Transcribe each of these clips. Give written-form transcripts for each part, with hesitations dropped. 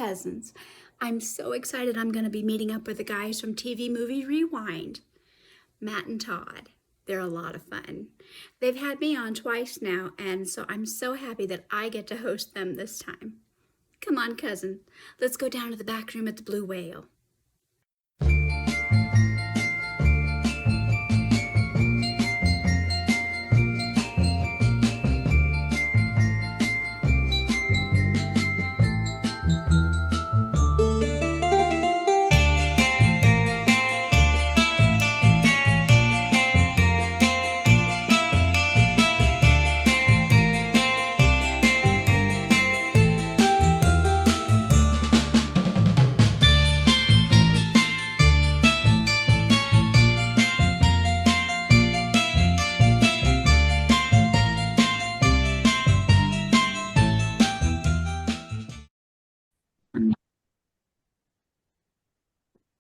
cousins. I'm so excited I'm going to be meeting up with the guys from TV Movie Rewind, Matt and Todd. They're a lot of fun. They've had me on twice now, and so I'm so happy that I get to host them this time. Come on, cousin. Let's go down to the back room at the Blue Whale.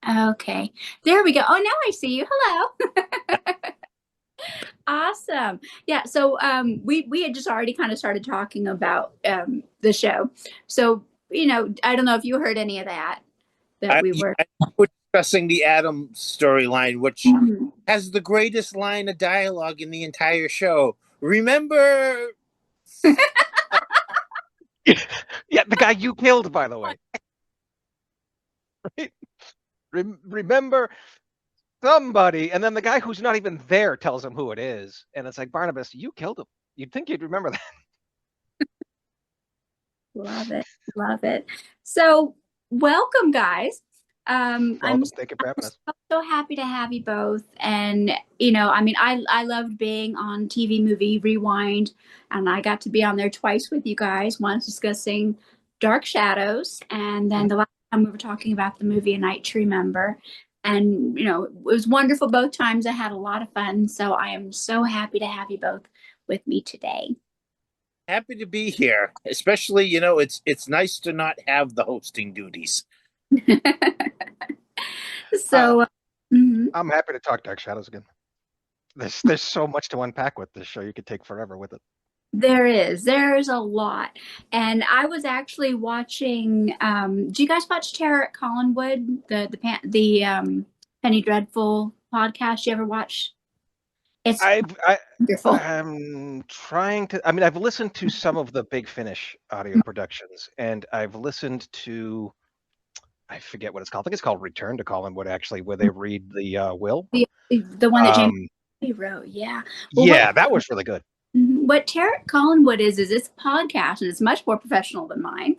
Okay, there we go. Oh, now I see you. Hello. Awesome. Yeah, so we had just already kind of started talking about the show. So, I don't know if you heard any of that we were discussing the Adam storyline, which has the greatest line of dialogue in the entire show. Remember? Yeah, the guy you killed, by the way. Right? Remember somebody, and then the guy who's not even there tells him who it is, and it's like, Barnabas, you killed him. You'd think you'd remember that. Love it. So welcome, guys. Welcome. Thank you for having us. So happy to have you both. And I loved being on TV Movie Rewind, and I got to be on there twice with you guys, once discussing Dark Shadows, and then the last time we were talking about the movie A Night to Remember. And it was wonderful both times. I had a lot of fun, so I am so happy to have you both with me today. Happy to be here, especially it's nice to not have the hosting duties. So I'm happy to talk Dark Shadows again. There's so much to unpack with this show. You could take forever with it. There's a lot. And I was actually watching, do you guys watch Terror at Collinwood, the Penny Dreadful podcast? You ever watch? It's wonderful. I'm trying to, I've listened to some of the Big Finish audio productions, and I've listened to, I forget what it's called. I think it's called Return to Collinwood, actually, where they read the will. The one that James wrote, yeah. Well, that was really good. What Terror at Collinwood is it's a podcast, and it's much more professional than mine.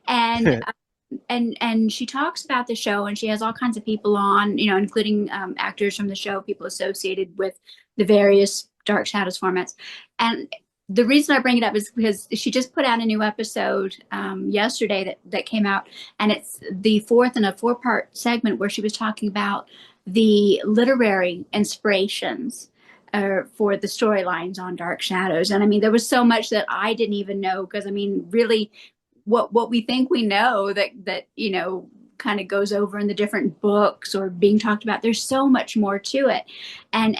And and she talks about the show, and she has all kinds of people on, including actors from the show, people associated with the various Dark Shadows formats. And the reason I bring it up is because she just put out a new episode yesterday that came out, and it's the fourth in a 4-part segment where she was talking about the literary inspirations for the storylines on Dark Shadows. And there was so much that I didn't even know, because really what we think we know that kind of goes over in the different books or being talked about. There's so much more to it. And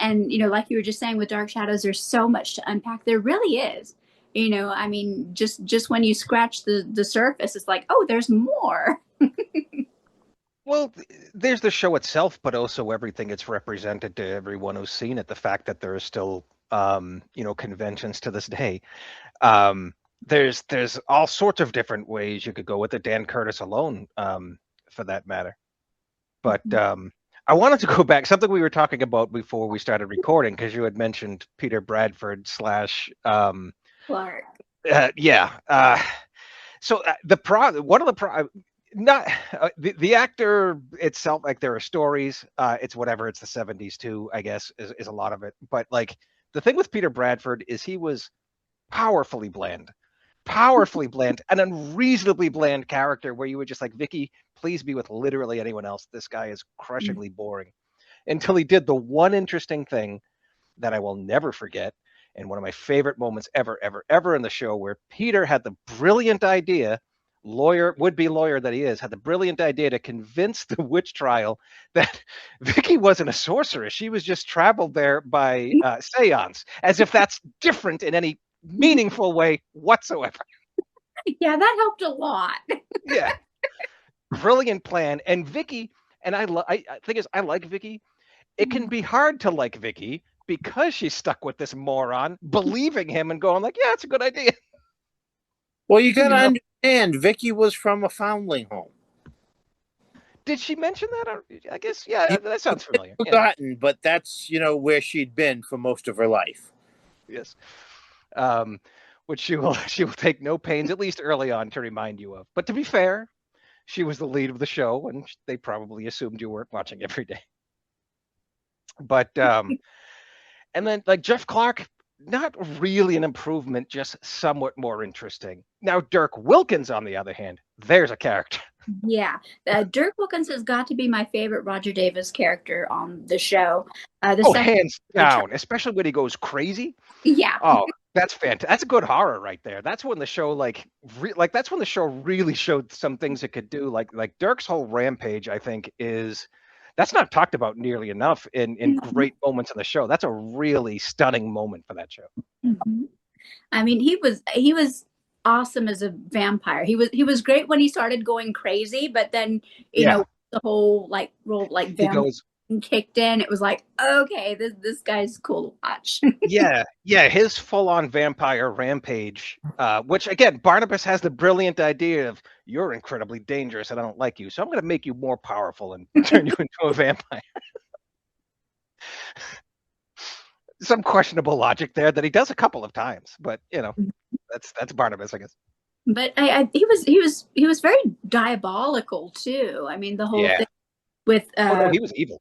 like you were just saying with Dark Shadows, there's so much to unpack. There really is. Just when you scratch the surface, it's like, oh, there's more. Well, there's the show itself, but also everything it's represented to everyone who's seen it. The fact that there are still, conventions to this day. There's all sorts of different ways you could go with it. Dan Curtis alone, for that matter. But I wanted to go back, something we were talking about before we started recording, because you had mentioned Peter Bradford / Clark. So the actor itself, like, there are stories, it's whatever, it's the 70s too, I guess, is a lot of it. But like, the thing with Peter Bradford is he was powerfully bland, an unreasonably bland character where you were just like, Vicky, please be with literally anyone else. This guy is crushingly boring. Until he did the one interesting thing that I will never forget, and one of my favorite moments ever in the show, where Peter had the brilliant idea, would-be lawyer that he is, had the brilliant idea to convince the witch trial that Vicky wasn't a sorceress. She was just traveled there by seance, as if that's different in any meaningful way whatsoever. Yeah, that helped a lot. Yeah. brilliant plan. And Vicky, and I think is I like Vicky. It can be hard to like Vicky because she's stuck with this moron, believing him and going like, yeah, it's a good idea. Well, you got to understand, Vicky was from a foundling home. Did she mention that? I guess, yeah, that sounds familiar. Forgotten, yeah. But that's, where she'd been for most of her life. Yes. Which she will take no pains, at least early on, to remind you of. But to be fair, she was the lead of the show, and they probably assumed you weren't watching every day. But and then like Jeff Clark, not really an improvement, just somewhat more interesting. Now Dirk Wilkins, on the other hand, there's a character. Yeah, Dirk Wilkins has got to be my favorite Roger Davis character on the show. Hands down, especially when he goes crazy. Yeah. Oh, that's fantastic. That's a good horror right there. That's when the show that's when the show really showed some things it could do. Like Dirk's whole rampage, I think, that's not talked about nearly enough in great moments in the show. That's a really stunning moment for that show. Mm-hmm. I mean, he was awesome as a vampire. He was great when he started going crazy, but then you know the whole role vampire kicked in. It was like, okay, this guy's cool to watch. yeah, his full-on vampire rampage, which again, Barnabas has the brilliant idea of, you're incredibly dangerous and I don't like you, so I'm going to make you more powerful and turn you into a vampire. Some questionable logic there that he does a couple of times, but that's Barnabas, I guess. But he was very diabolical too. I mean, the whole thing with he was evil.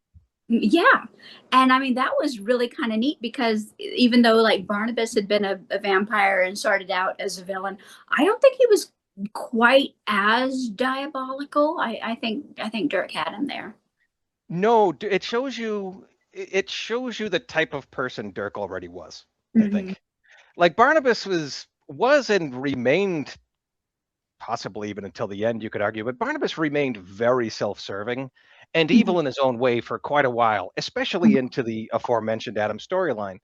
Yeah. And I mean, that was really kind of neat because even though Barnabas had been a vampire and started out as a villain, I don't think he was quite as diabolical. I think Dirk had him there. No, it shows you the type of person Dirk already was, I think. Like Barnabas was and remained, possibly even until the end, you could argue, but Barnabas remained very self-serving and evil in his own way for quite a while, especially into the aforementioned Adam storyline.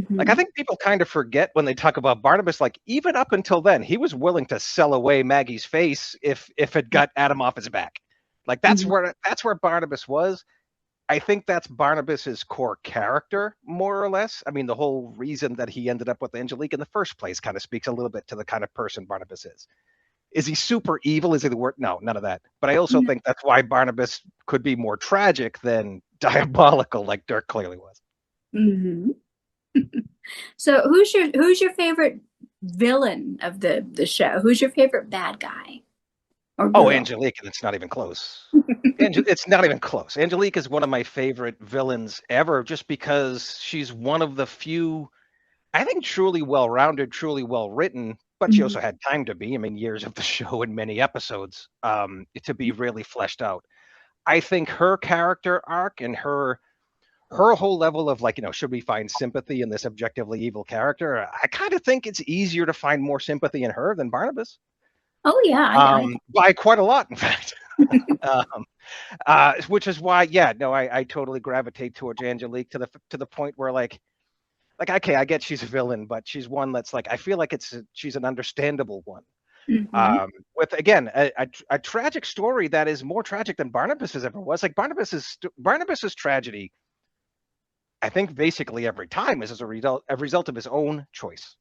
Like, I think people kind of forget when they talk about Barnabas, even up until then, he was willing to sell away Maggie's face if it got Adam off his back. Like, that's where Barnabas was. I think that's Barnabas's core character, more or less. I mean, the whole reason that he ended up with Angelique in the first place kind of speaks a little bit to the kind of person Barnabas is. Is he super evil? Is he the word? No, none of that. But I also think that's why Barnabas could be more tragic than diabolical, like Dirk clearly was. So who's your favorite villain of the show? Who's your favorite bad guy? Angelique, and it's not even close. It's not even close. Angelique is one of my favorite villains ever, just because she's one of the few, I think, truly well-rounded, truly well-written, but she also had time to be. I mean, years of the show and many episodes to be really fleshed out. I think her character arc and her whole level of should we find sympathy in this objectively evil character? I kind of think it's easier to find more sympathy in her than Barnabas. Oh yeah, by quite a lot, in fact. Which is why, I totally gravitate towards Angelique to the point where okay, I get she's a villain, but she's one that's I feel like she's an understandable one. With again a tragic story that is more tragic than Barnabas's ever was. Like Barnabas's tragedy, I think basically every time is as a result of his own choice.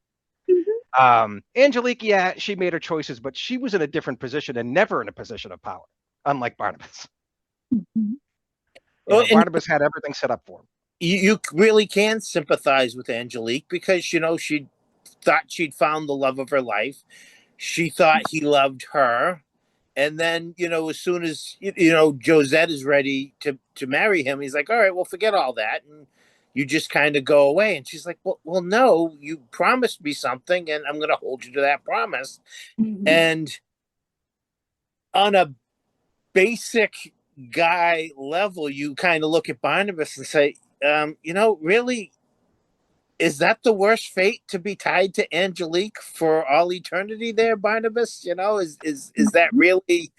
Angelique, she made her choices, but she was in a different position and never in a position of power, unlike Barnabas. Barnabas had everything set up for him. You really can sympathize with Angelique because, she thought she'd found the love of her life. She thought he loved her. And then, as soon as, Josette is ready to marry him, he's like, all right, well, forget all that. And you just kind of go away. And she's like, well, no, you promised me something and I'm going to hold you to that promise. And on a basic guy level, you kind of look at Barnabas and say, really, is that the worst fate, to be tied to Angelique for all eternity there, Barnabas? Is that really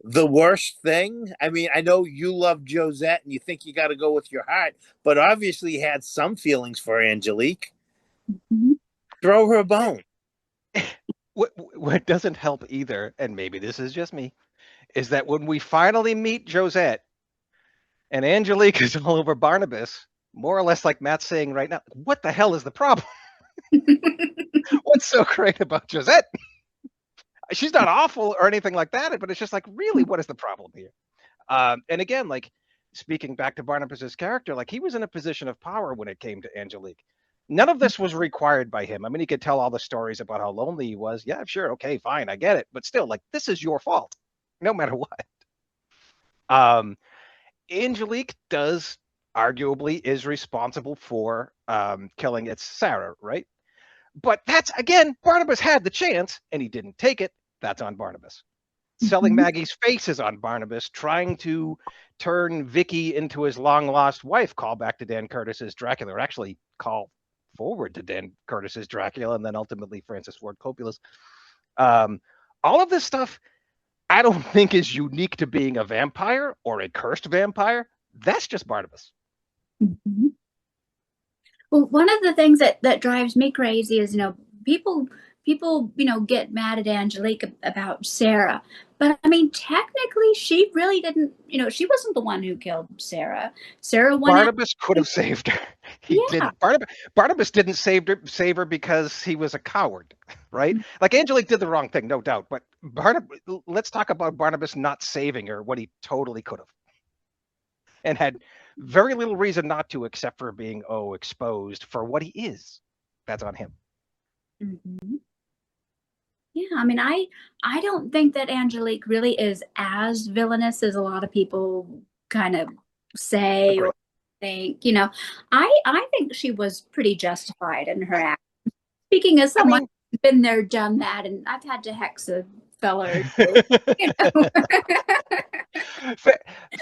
the worst thing? I mean, I know you love Josette and you think you got to go with your heart, but obviously you had some feelings for Angelique. Throw her a bone. What doesn't help either, and maybe this is just me, is that when we finally meet Josette and Angelique is all over Barnabas, more or less like Matt's saying right now, what the hell is the problem? What's so great about Josette? She's not awful or anything like that, but it's just like, really, what is the problem here? And again, like speaking back to Barnabas's character, like he was in a position of power when it came to Angelique. None of this was required by him. I mean, he could tell all the stories about how lonely he was. Yeah, sure, okay, fine, I get it. But still, like, this is your fault, no matter what. Angelique arguably is responsible for killing its Sarah, right? But that's, again, Barnabas had the chance, and he didn't take it. That's on Barnabas. Selling Maggie's face is on Barnabas. Trying to turn Vicky into his long-lost wife, call back to Dan Curtis's Dracula, or actually call forward to Dan Curtis's Dracula, and then ultimately Francis Ford Coppola's. All of this stuff, I don't think is unique to being a vampire or a cursed vampire. That's just Barnabas. Mm-hmm. Well, one of the things that drives me crazy is, people, get mad at Angelique about Sarah. But I mean, technically, she really didn't, she wasn't the one who killed Sarah. Barnabas could have saved her. He didn't. Barnabas didn't save her because he was a coward, right? Mm-hmm. Like Angelique did the wrong thing, no doubt. But let's talk about Barnabas not saving her when he totally could have. And had very little reason not to, except for being exposed for what he is. That's on him. Mm-hmm. Yeah, I mean, I don't think that Angelique really is as villainous as a lot of people kind of say or think. I think she was pretty justified in her act. Speaking as someone who's been there, done that, and I've had to hex a fella.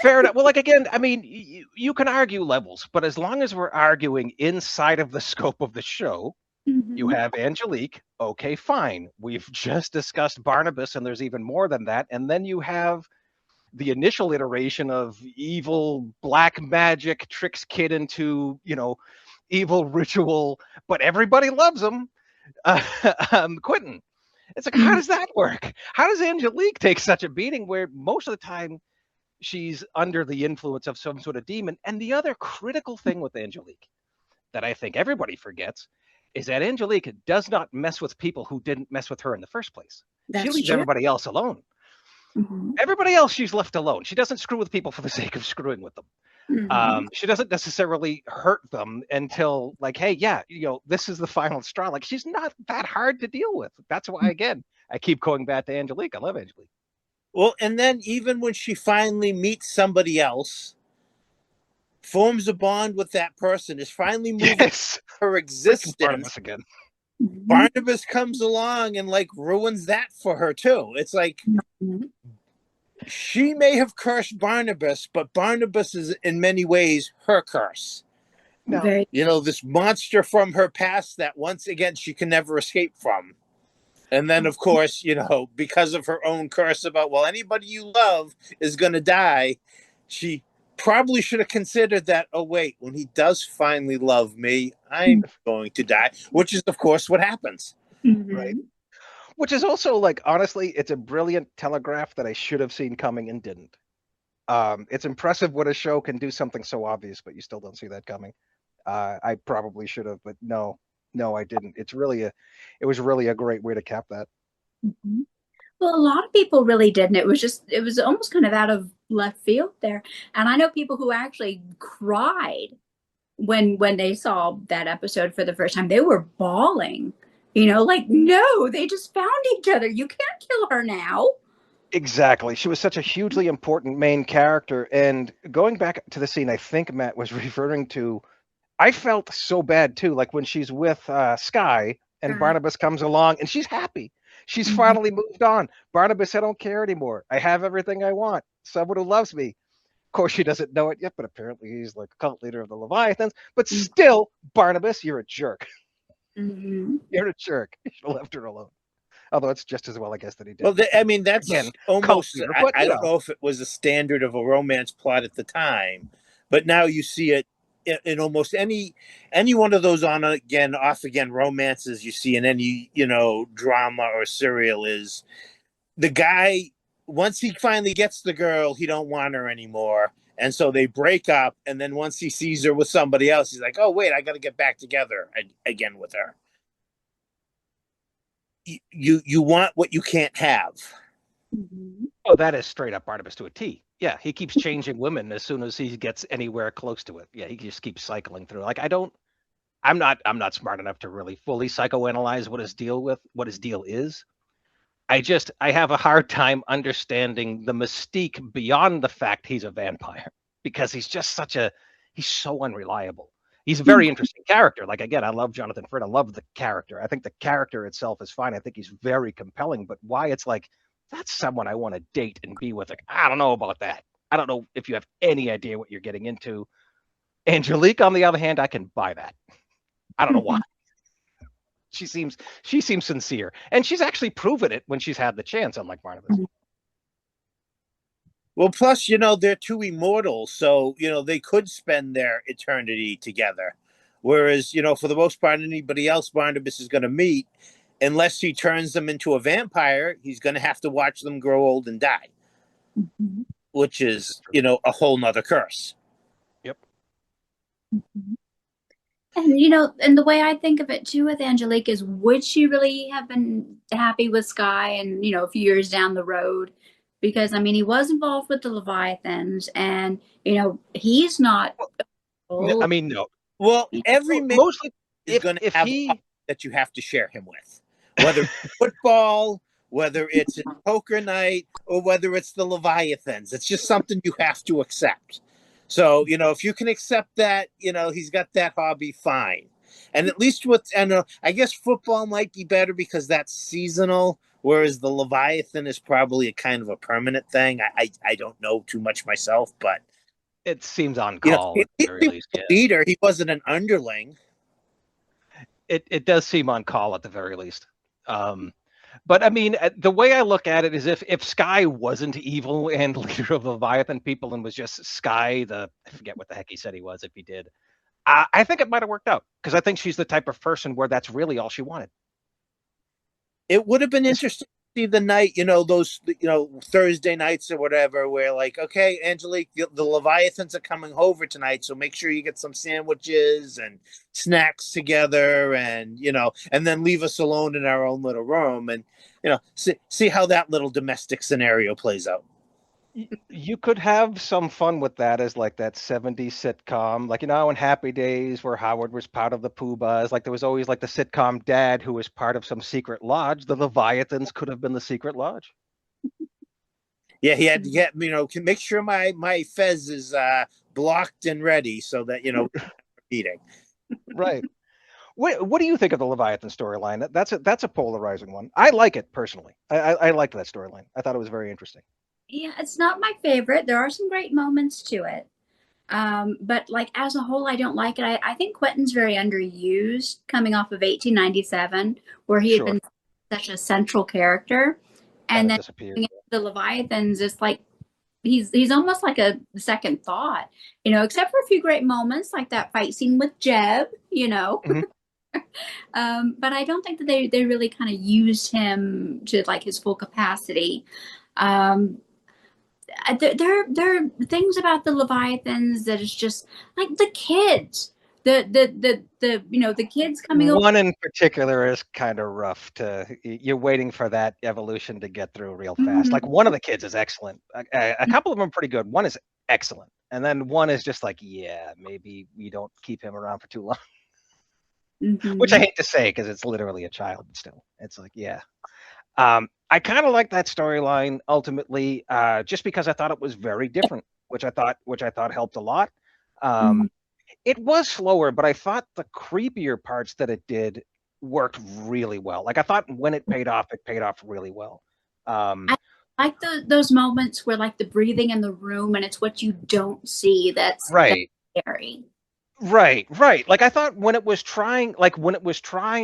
Fair enough. Well, like, again, I mean, you can argue levels, but as long as we're arguing inside of the scope of the show, you have Angelique. Okay, fine. We've just discussed Barnabas, and there's even more than that. And then you have the initial iteration of evil black magic tricks kid into, evil ritual, but everybody loves him. Quentin. It's like, how does that work? How does Angelique take such a beating where most of the time she's under the influence of some sort of demon? And the other critical thing with Angelique that I think everybody forgets is that Angelique does not mess with people who didn't mess with her in the first place. She leaves everybody else alone. Mm-hmm. Everybody else she's left alone. She doesn't screw with people for the sake of screwing with them. Mm-hmm. She doesn't necessarily hurt them until, like, hey, yeah, this is the final straw. Like, she's not that hard to deal with. That's why, again, I keep going back to Angelique. I love Angelique. Well, and then even when she finally meets somebody else, forms a bond with that person, is finally moving her existence. Barnabas again. Barnabas comes along and like ruins that for her too. It's like she may have cursed Barnabas, but Barnabas is in many ways her curse. No. This monster from her past that once again she can never escape from. And then, of course, because of her own curse about, well, anybody you love is going to die, she probably should have considered that, oh, wait, when he does finally love me, I'm going to die, which is, of course, what happens. Mm-hmm. Right. Which is also, like, honestly, it's a brilliant telegraph that I should have seen coming and didn't. It's impressive what a show can do something so obvious, but you still don't see that coming. I probably should have, but no, I didn't. It was really a great way to cap that. Mm-hmm. Well, a lot of people really didn't. It was almost kind of out of left field there. And I know people who actually cried when they saw that episode for the first time. They were bawling, like, no, they just found each other. You can't kill her now. Exactly. She was such a hugely important main character. And going back to the scene I think Matt was referring to, I felt so bad too. Like when she's with Skye and Barnabas comes along and she's happy. She's finally moved on. Barnabas, I don't care anymore. I have everything I want. Someone who loves me. Of course, she doesn't know it yet, but apparently he's like a cult leader of the Leviathans. But still, Barnabas, you're a jerk. Mm-hmm. You're a jerk. You should have left her alone. Although it's just as well, I guess, that he did. Well, that's again, almost, leader, I don't know if it was a standard of a romance plot at the time, but now you see it in almost any one of those on again, off again romances you see in any, drama or serial is the guy once he finally gets the girl, he don't want her anymore. And so they break up. And then once he sees her with somebody else, he's like, oh, wait, I got to get back together again with her. You want what you can't have. Mm-hmm. Oh, that is straight up Barnabas to a T. Yeah, he keeps changing women as soon as he gets anywhere close to it. Yeah, he just keeps cycling through. Like I'm not smart enough to really fully psychoanalyze what his deal is. I have a hard time understanding the mystique beyond the fact he's a vampire, because he's so unreliable. He's a very interesting character. Like, again, I love Jonathan Frid. I love the character. I think the character itself is fine. I think he's very compelling, but why it's like, that's someone I want to date and be with. Like, I don't know about that. I don't know if you have any idea what you're getting into. Angelique, on the other hand, I can buy that. I don't know why. She seems sincere, and she's actually proven it when she's had the chance, unlike Barnabas. Well, plus, they're two immortals, so, they could spend their eternity together. Whereas, for the most part, anybody else Barnabas is going to meet, unless he turns them into a vampire, he's going to have to watch them grow old and die, Mm-hmm. which is, a whole nother curse. Yep. Mm-hmm. And and the way I think of it too with Angelique is, would she really have been happy with Sky and a few years down the road? Because I mean, he was involved with the Leviathans, and he's not old. I mean, no. Well, every man Mostly is going to if have he that you have to share him with, whether it's football, whether it's a poker night, or whether it's the Leviathans. It's just something you have to accept. So, if you can accept that, he's got that hobby, fine. And at least I guess football might be better because that's seasonal, whereas the Leviathan is probably a kind of a permanent thing. I don't know too much myself, but it seems on call at the very least. Yeah. Leader, he wasn't an underling. It does seem on call at the very least. But I mean, the way I look at it is, if Sky wasn't evil and leader of the Leviathan people and was just Sky, I forget what the heck he said he was, if he did, I think it might have worked out, because I think she's the type of person where that's really all she wanted. It would have been interesting to see the night, those, Thursday nights or whatever, where like, okay, Angelique, the Leviathans are coming over tonight, so make sure you get some sandwiches and snacks together, and and then leave us alone in our own little room, and see how that little domestic scenario plays out. You could have some fun with that as like that 70s sitcom, like, in Happy Days, where Howard was part of the Poobahs. Like, there was always like the sitcom dad who was part of some secret lodge. The Leviathans could have been the secret lodge. Yeah, he had to get, make sure my fez is blocked and ready so that, eating. Right. What do you think of the Leviathan storyline? That's a polarizing one. I like it personally. I liked that storyline. I thought it was very interesting. Yeah, it's not my favorite. There are some great moments to it. But like as a whole, I don't like it. I think Quentin's very underused, coming off of 1897, where he had been such a central character. And then the Leviathans, it's like he's almost like a second thought, except for a few great moments like that fight scene with Jeb, Mm-hmm. But I don't think that they really kind of used him to like his full capacity. There are things about the Leviathans that is just like the kids, the kids coming over. One in particular is kind of rough. You're waiting for that evolution to get through real fast. Mm-hmm. Like, one of the kids is excellent. A couple of them are pretty good. One is excellent, and then one is just like, yeah, maybe we don't keep him around for too long. Mm-hmm. Which I hate to say, because it's literally a child. But still, it's like, yeah. I kind of like that storyline ultimately, just because I thought it was very different, which I thought helped a lot. It was slower, but I thought the creepier parts that it did worked really well. Like, I thought when it paid off really well. I like those moments where like the breathing in the room, and it's what you don't see that's right. scary. Right. Like, I thought when it was trying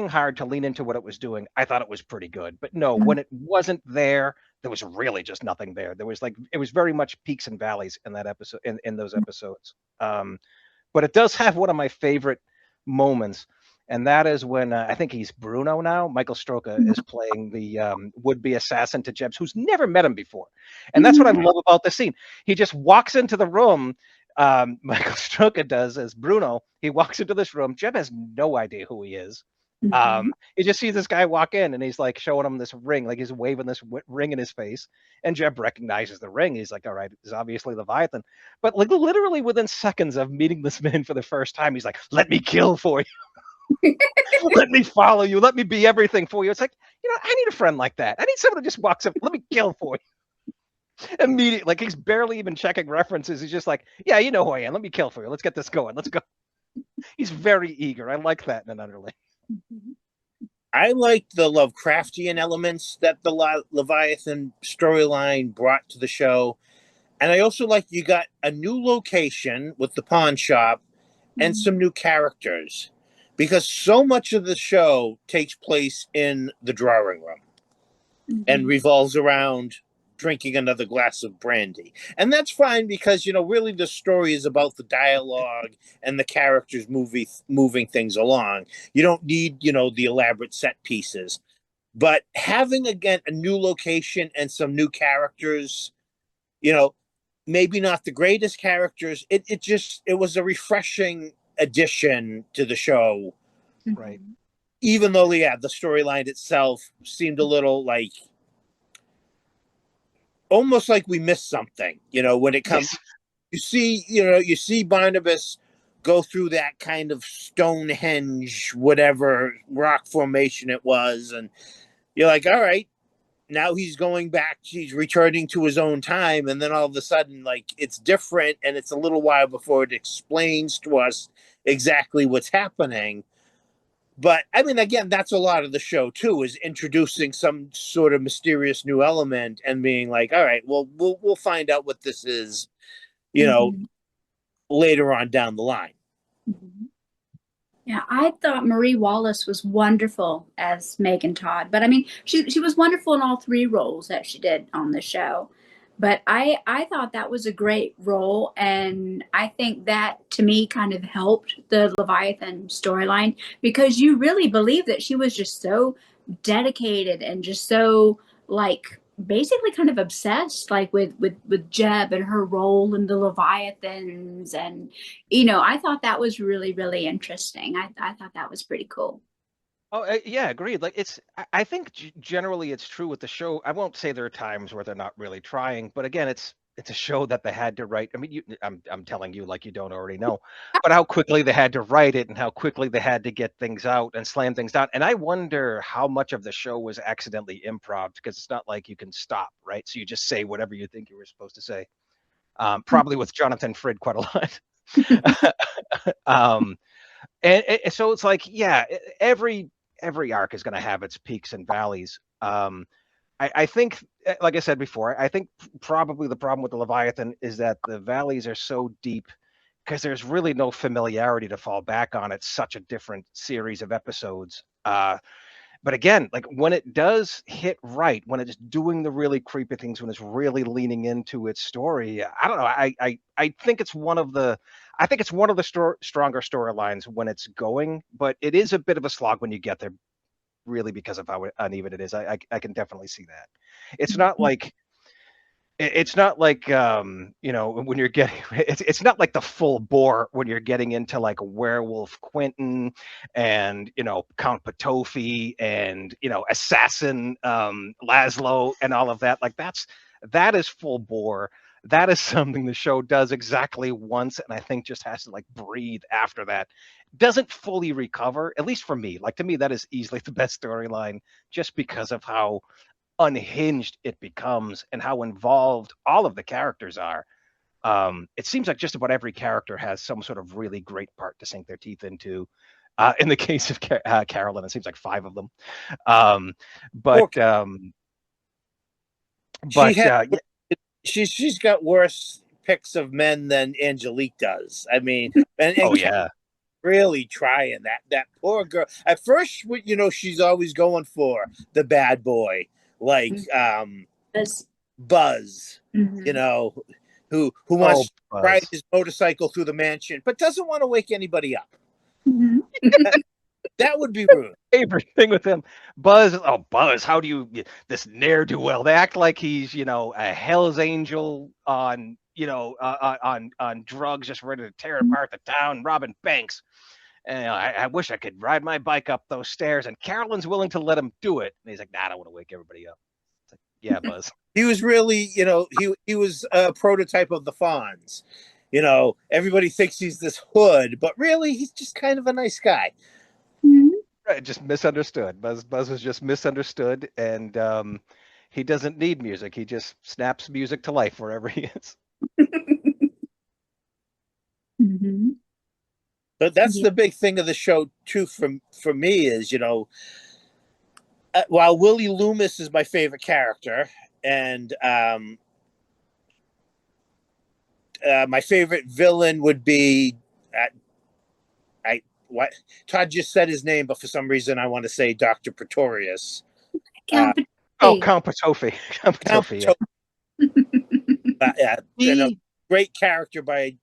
hard to lean into what it was doing, I thought it was pretty good. But no, when it wasn't there was really just nothing there. There was it was very much peaks and valleys in that episode, in those episodes. But it does have one of my favorite moments, and that is when I think he's Bruno now. Michael Stroka is playing the would-be assassin to Jebs, who's never met him before, and that's what I love about the scene. He just walks into the room. Michael Stroka does as Bruno. He walks into this room. Jeb has no idea who he is. He just sees this guy walk in, and he's like showing him this ring, like he's waving this ring in his face. And Jeb recognizes the ring. He's like, "All right, it's obviously Leviathan." But like literally within seconds of meeting this man for the first time, he's like, "Let me kill for you. Let me follow you. Let me be everything for you." It's like, I need a friend like that. I need someone who just walks up, "Let me kill for you." Immediately, like he's barely even checking references. He's just like, "Yeah, you know who I am. Let me kill for you. Let's get this going. Let's go." He's very eager. I like that in an underling. I liked the Lovecraftian elements that the Leviathan storyline brought to the show. And I also like you got a new location with the pawn shop and some new characters, because so much of the show takes place in the drawing room and revolves around drinking another glass of brandy. And that's fine because, really the story is about the dialogue and the characters moving things along. You don't need, the elaborate set pieces. But having, again, a new location and some new characters, maybe not the greatest characters, it was a refreshing addition to the show. Right. Even though, the storyline itself seemed a little like, almost like we missed something, when it comes, you see Barnabas go through that kind of Stonehenge, whatever rock formation it was. And you're like, all right, now he's going back, he's returning to his own time. And then all of a sudden, like, it's different. And it's a little while before it explains to us exactly what's happening. But I mean, again, that's a lot of the show too, is introducing some sort of mysterious new element and being like, all right, well, we'll find out what this is, later on down the line. Yeah, I thought Marie Wallace was wonderful as Megan Todd, but I mean, she was wonderful in all three roles that she did on the show. But I thought that was a great role, and I think that to me kind of helped the Leviathan storyline, because you really believe that she was just so dedicated and just so, like, basically kind of obsessed, like with Jeb and her role in the Leviathans. And I thought that was really, really interesting. I thought that was pretty cool. Oh, yeah, agreed. Like I think generally it's true with the show. I won't say there are times where they're not really trying, but again, it's a show that they had to write. I mean, I'm telling you like you don't already know, but how quickly they had to write it and how quickly they had to get things out and slam things down. And I wonder how much of the show was accidentally improv, because it's not like you can stop, right? So you just say whatever you think you were supposed to say. Probably with Jonathan Frid quite a lot. And so it's like, yeah, every arc is going to have its peaks and valleys. I think, like I said before, I think probably the problem with the Leviathan is that the valleys are so deep because there's really no familiarity to fall back on. It's such a different series of episodes. But again, like when it does hit right, when it's doing the really creepy things, when it's really leaning into its story, I don't know. I think it's one of the stronger storylines when it's going, but it is a bit of a slog when you get there, really, because of how uneven it is. I can definitely see that. It's not like when you're getting it's not like the full bore when you're getting into like Werewolf Quentin and Count Patofi and Assassin Laszlo and all of that. Like that is full bore. That is something the show does exactly once, and I think just has to like breathe after that. Doesn't fully recover, at least for me. Like, to me, that is easily the best storyline, just because of how unhinged it becomes and how involved all of the characters are. It seems like just about every character has some sort of really great part to sink their teeth into. In the case of Carolyn, it seems like 5 of them. She's got worse picks of men than Angelique does. I mean, and yeah, really trying that poor girl. At first, she's always going for the bad boy, like Buzz, who wants to ride his motorcycle through the mansion, but doesn't want to wake anybody up. That would be rude. Favorite thing with him, Buzz. Oh, Buzz, how do you this ne'er do well? They act like he's a Hell's Angel on on drugs, just ready to tear apart the town, robbing banks. And I wish I could ride my bike up those stairs. And Carolyn's willing to let him do it. And he's like, nah, I don't want to wake everybody up. It's like, yeah, Buzz. He was really, he was a prototype of the Fonz. Everybody thinks he's this hood, but really he's just kind of a nice guy. Right, just misunderstood. Buzz was just misunderstood, and he doesn't need music. He just snaps music to life wherever he is. Mm-hmm. But that's the big thing of the show too. For me is while Willie Loomis is my favorite character, and my favorite villain would be what Todd just said his name, but for some reason I want to say Dr. Pretorius. Count Patofi. Count Patofi. Yeah. Great character by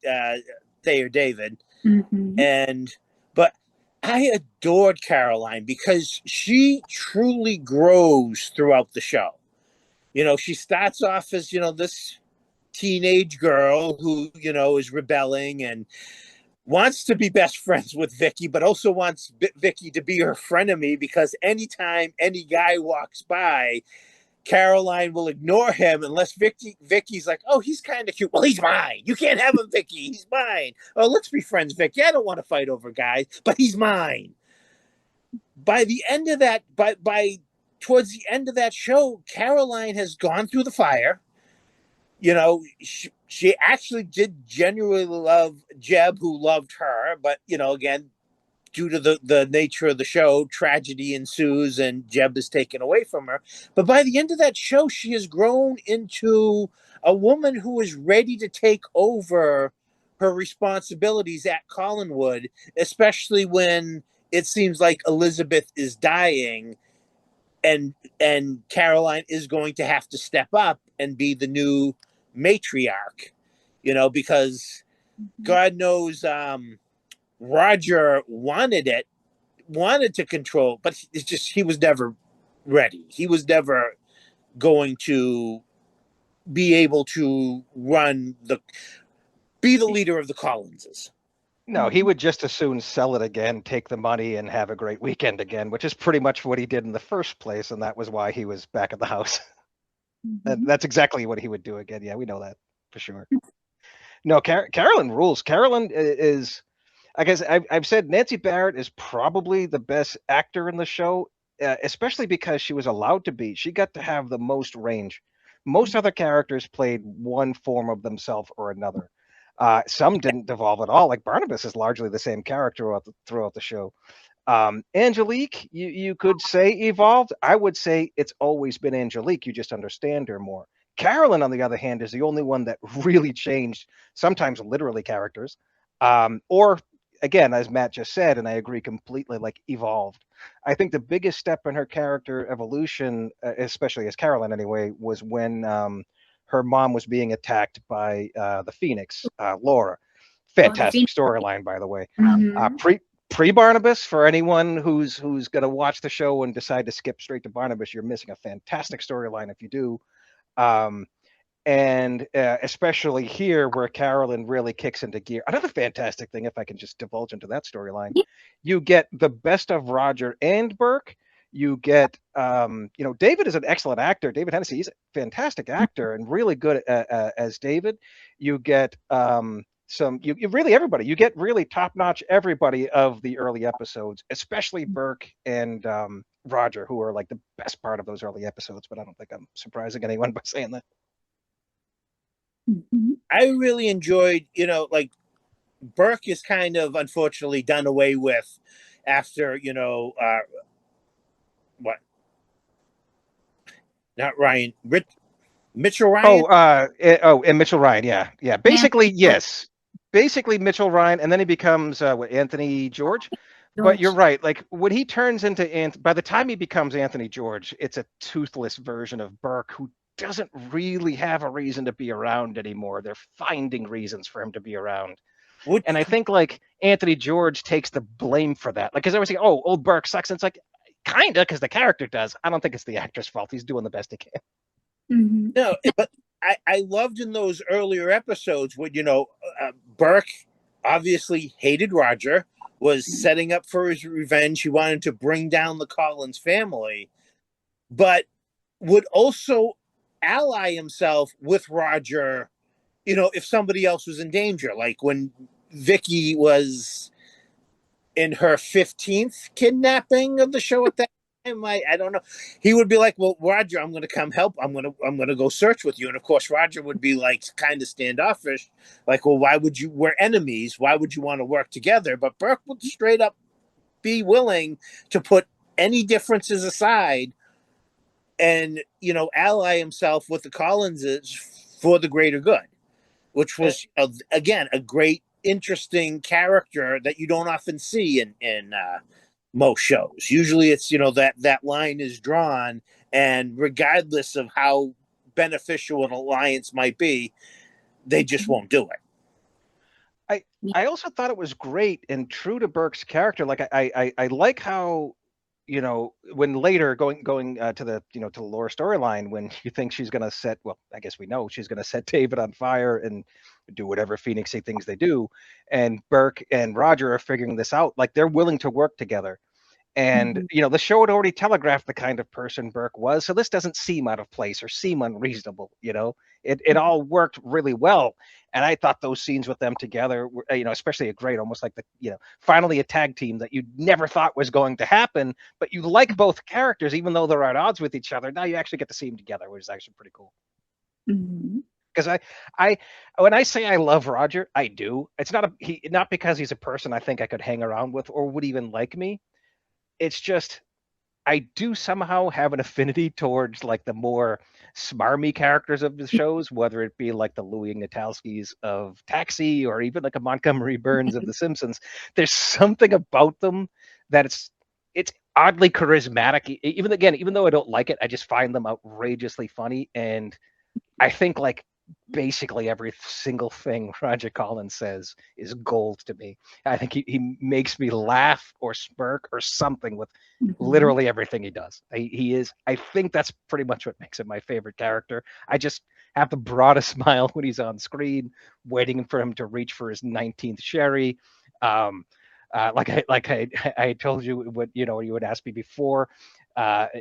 Thayer David. Mm-hmm. But I adored Caroline because she truly grows throughout the show. She starts off as, this teenage girl who, is rebelling and wants to be best friends with Vicky, but also wants Vicky to be her frenemy because anytime any guy walks by, Caroline will ignore him unless Vicky's like, oh, he's kind of cute. Well, he's mine. You can't have him, Vicky. He's mine. Oh, let's be friends, Vicky. I don't want to fight over guys, but he's mine. By the end of that, towards the end of that show, Caroline has gone through the fire. She actually did genuinely love Jeb, who loved her. But, again, due to the nature of the show, tragedy ensues and Jeb is taken away from her. But by the end of that show, she has grown into a woman who is ready to take over her responsibilities at Collinwood, especially when it seems like Elizabeth is dying and Caroline is going to have to step up and be the new matriarch, because God knows Roger wanted to control, but it's just he was never ready. He was never going to be able to be the leader of the Collinses. No, he would just as soon sell it again, take the money, and have a great weekend again, which is pretty much what he did in the first place, and that was why he was back at the house. And that's exactly what he would do again. Yeah, we know that for sure. No, Carolyn rules. Carolyn is, I guess I've said Nancy Barrett is probably the best actor in the show, especially because she was allowed to be. She got to have the most range. Most other characters played one form of themselves or another. Some didn't devolve at all. Like Barnabas is largely the same character throughout the show. Angelique, you could say evolved. I would say it's always been Angelique. You just understand her more. Carolyn, on the other hand, is the only one that really changed, sometimes literally characters, or again, as Matt just said, and I agree completely, like evolved. I think the biggest step in her character evolution, especially as Carolyn anyway, was when her mom was being attacked by the Phoenix, Laura. Fantastic storyline, by the way. Pre-Barnabas, for anyone who's going to watch the show and decide to skip straight to Barnabas, you're missing a fantastic storyline if you do. And especially here where Carolyn really kicks into gear. Another fantastic thing, if I can just divulge into that storyline, you get the best of Roger and Burke. You get, David is an excellent actor. David Hennessy, he's a fantastic actor and really good as David. You get you really everybody. You get really top-notch everybody of the early episodes, especially Burke and Roger, who are like the best part of those early episodes. But I don't think I'm surprising anyone by saying that. I really enjoyed, like Burke is kind of unfortunately done away with after, what? Not Ryan, Mitchell Ryan. And Mitchell Ryan, yeah. Basically, yes. Basically, Mitchell Ryan, and then he becomes Anthony George. But you're right. Like when he turns into by the time he becomes Anthony George, it's a toothless version of Burke who doesn't really have a reason to be around anymore. They're finding reasons for him to be around. Would And I think like Anthony George takes the blame for that. Like, because everyone's like, oh, old Burke sucks. And it's like, kinda, because the character does. I don't think it's the actor's fault. He's doing the best he can. Mm-hmm. no, but I loved in those earlier episodes when Burke obviously hated Roger, was setting up for his revenge. He wanted to bring down the Collins family, but would also ally himself with Roger, if somebody else was in danger. Like when Vicky was in her 15th kidnapping of the show at that time. I don't know. He would be like, well, Roger, I'm going to come help. I'm going to go search with you. And of course, Roger would be like kind of standoffish. Like, well, we're enemies. Why would you want to work together? But Burke would straight up be willing to put any differences aside and, ally himself with the Collinses for the greater good, which was, again, a great, interesting character that you don't often see in most shows. Usually it's, that line is drawn, and regardless of how beneficial an alliance might be, they just won't do it. I also thought it was great and true to Burke's character. Like I like how, when later going to the to the Laura storyline, when you think she's gonna set, well, I guess we know she's gonna set David on fire and do whatever Phoenixy things they do, and Burke and Roger are figuring this out. Like they're willing to work together. And the show had already telegraphed the kind of person Burke was, so this doesn't seem out of place or seem unreasonable. It all worked really well, and I thought those scenes with them together were, especially a great, almost like finally a tag team that you never thought was going to happen, but you like both characters even though they're at odds with each other. Now you actually get to see them together, which is actually pretty cool. Because I when I say I love Roger, I do. It's not because he's a person I think I could hang around with or would even like me. It's just I do somehow have an affinity towards like the more smarmy characters of the shows, whether it be like the Louis Natalskis of Taxi or even like a Montgomery Burns of The Simpsons. There's something about them that it's oddly charismatic. Even though I don't like it, I just find them outrageously funny. And I think like basically every single thing Roger Collins says is gold to me. I think he makes me laugh or smirk or something with literally everything he does. I think that's pretty much what makes him my favorite character. I just have the broadest smile when he's on screen, waiting for him to reach for his 19th sherry. Like I told you what you would ask me before.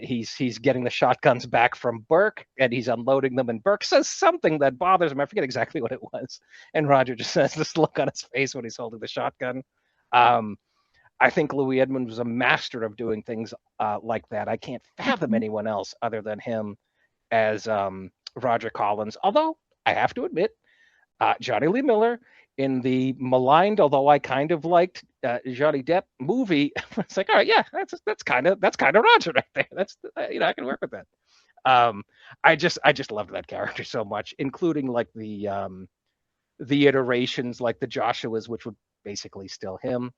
He's getting the shotguns back from Burke and he's unloading them, and Burke says something that bothers him. I forget exactly what it was, and Roger just says this look on his face when he's holding the shotgun. I think Louis Edmonds was a master of doing things like that. I can't fathom anyone else other than him as Roger Collins, although I have to admit Johnny Lee Miller in the maligned, although I kind of liked Johnny Depp movie. It's like, all right, yeah, that's kind of Roger right there. That's I can work with that. I just loved that character so much, including like the iterations like the Joshuas, which were basically still him.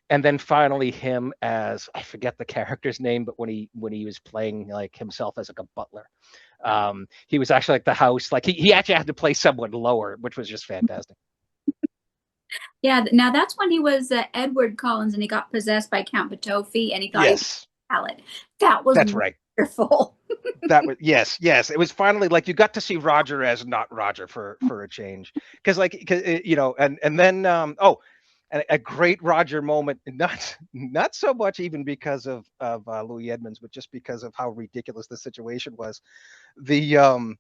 And then finally him as, I forget the character's name, but when he was playing like himself as like a butler, he was actually like the house, like he actually had to play someone lower, which was just fantastic. Yeah, now that's when he was Edward Collins and he got possessed by Count Batofi and he thought he was Pallet. That's right. Wonderful. That was yes. It was finally like you got to see Roger as not Roger for a change, because and then a great Roger moment, not so much even because of Louis Edmonds, but just because of how ridiculous the situation was. The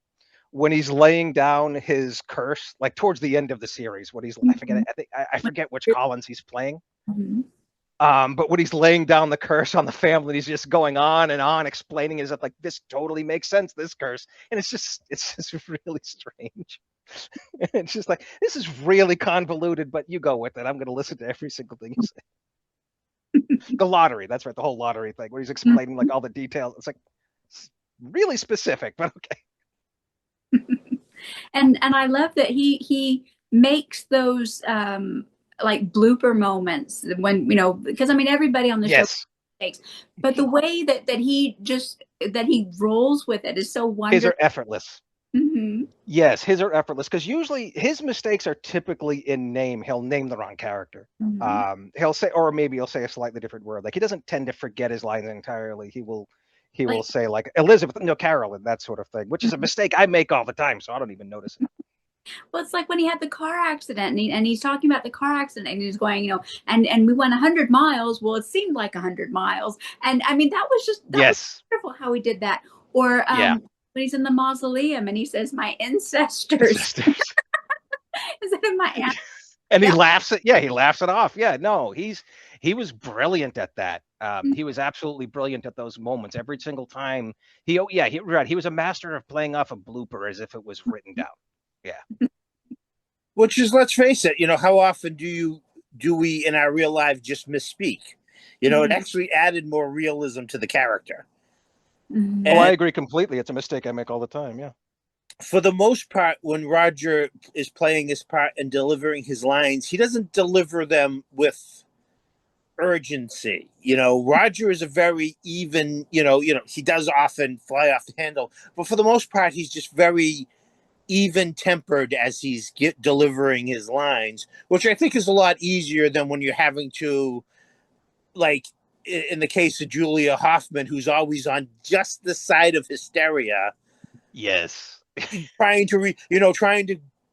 when he's laying down his curse, like towards the end of the series, what he's I forget which Collins he's playing. But when he's laying down the curse on the family, he's just going on and on explaining it, like this totally makes sense, this curse, and it's just really strange. It's just like, this is really convoluted, but you go with it. I'm going to listen to every single thing you say. The lottery, that's right, the whole lottery thing, where he's explaining like all the details. It's like really specific, but okay. And I love that he makes those like blooper moments when because I mean everybody on the show takes, but the way that he rolls with it is so wonderful. His are effortless. Mm-hmm. Yes, his are effortless because usually his mistakes are typically in name. He'll name the wrong character. Mm-hmm. He'll say, or maybe he'll say a slightly different word. Like he doesn't tend to forget his lines entirely. He will Like, say like Elizabeth, no, Carolyn, that sort of thing, which is a mistake I make all the time, so I don't even notice it. well, it's like when he had the car accident, and he's talking about the car accident, and he's going, and we went 100 miles. Well, it seemed like 100 miles, and I mean that was Yes. wonderful how he did that. Or Yeah. when he's in the mausoleum and he says, "My ancestors," Sisters. instead of my aunt. And he Yeah. laughs it. Yeah, he laughs it off. Yeah, no, he was brilliant at that. He was absolutely brilliant at those moments. Every single time he was a master of playing off a blooper as if it was written down. Yeah. Which is, let's face it, how often do we in our real life just misspeak? It Mhm. actually added more realism to the character. Oh, I And Mhm. agree completely. It's a mistake I make all the time. Yeah. for the most part, when Roger is playing his part and delivering his lines, he doesn't deliver them with urgency. Roger is a very even, he does often fly off the handle, but for the most part, he's just very even tempered as he's delivering his lines, which I think is a lot easier than when you're having to, like, in the case of Julia Hoffman, who's always on just the side of hysteria, Yes. trying to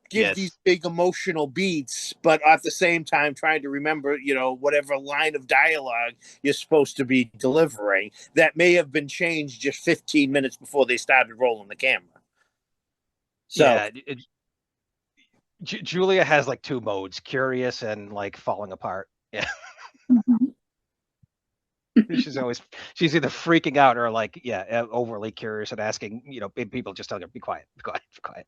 give these Yes. big emotional beats, but at the same time trying to remember, whatever line of dialogue you're supposed to be delivering that may have been changed just 15 minutes before they started rolling the camera. So Yeah. Julia has like two modes: curious and like falling apart. Yeah. Mhm. She's either freaking out or like overly curious and asking people just tell her be quiet, be quiet, be quiet.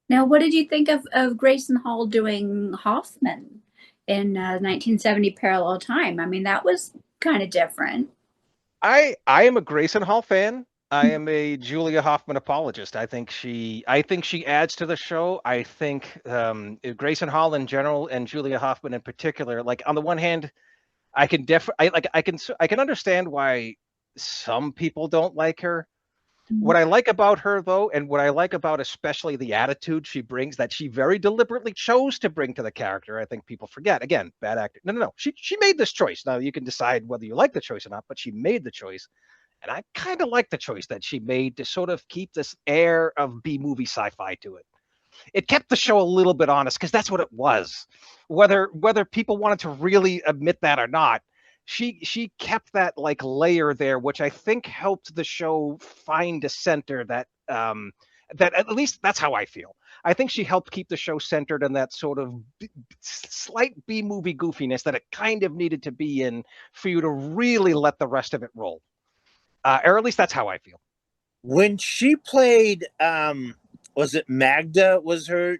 Now, what did you think of Grayson Hall doing Hoffman in 1970 Parallel Time? I mean, that was kind of different. I am a Grayson Hall fan. I am a Julia Hoffman apologist. I think she adds to the show. I think Grayson Hall in general and Julia Hoffman in particular. Like on the one hand, I can understand why some people don't like her. What I like about her, though, and what I like about especially the attitude she brings, that she very deliberately chose to bring to the character, I think people forget. Again, bad actor. No, no, no. She made this choice. Now you can decide whether you like the choice or not, but she made the choice, and I kind of like the choice that she made to sort of keep this air of B movie sci-fi to it. It kept the show a little bit honest because that's what it was. Whether people wanted to really admit that or not, she kept that like layer there, which I think helped the show find a center that at least that's how I feel. I think she helped keep the show centered in that sort of slight B movie goofiness that it kind of needed to be in for you to really let the rest of it roll. Or at least that's how I feel. when she played, was it Magda? Was her?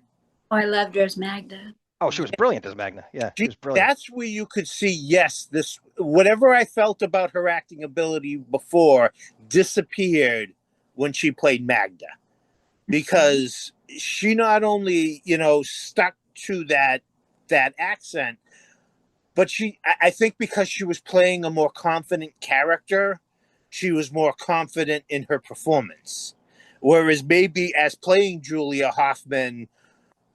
Oh, I loved her as Magda. Oh, she was brilliant as Magna. Yeah, she was brilliant. That's where you could see, yes, this whatever I felt about her acting ability before disappeared when she played Magda, because she not only stuck to that accent, but I think because she was playing a more confident character, she was more confident in her performance. Whereas maybe as playing Julia Hoffman,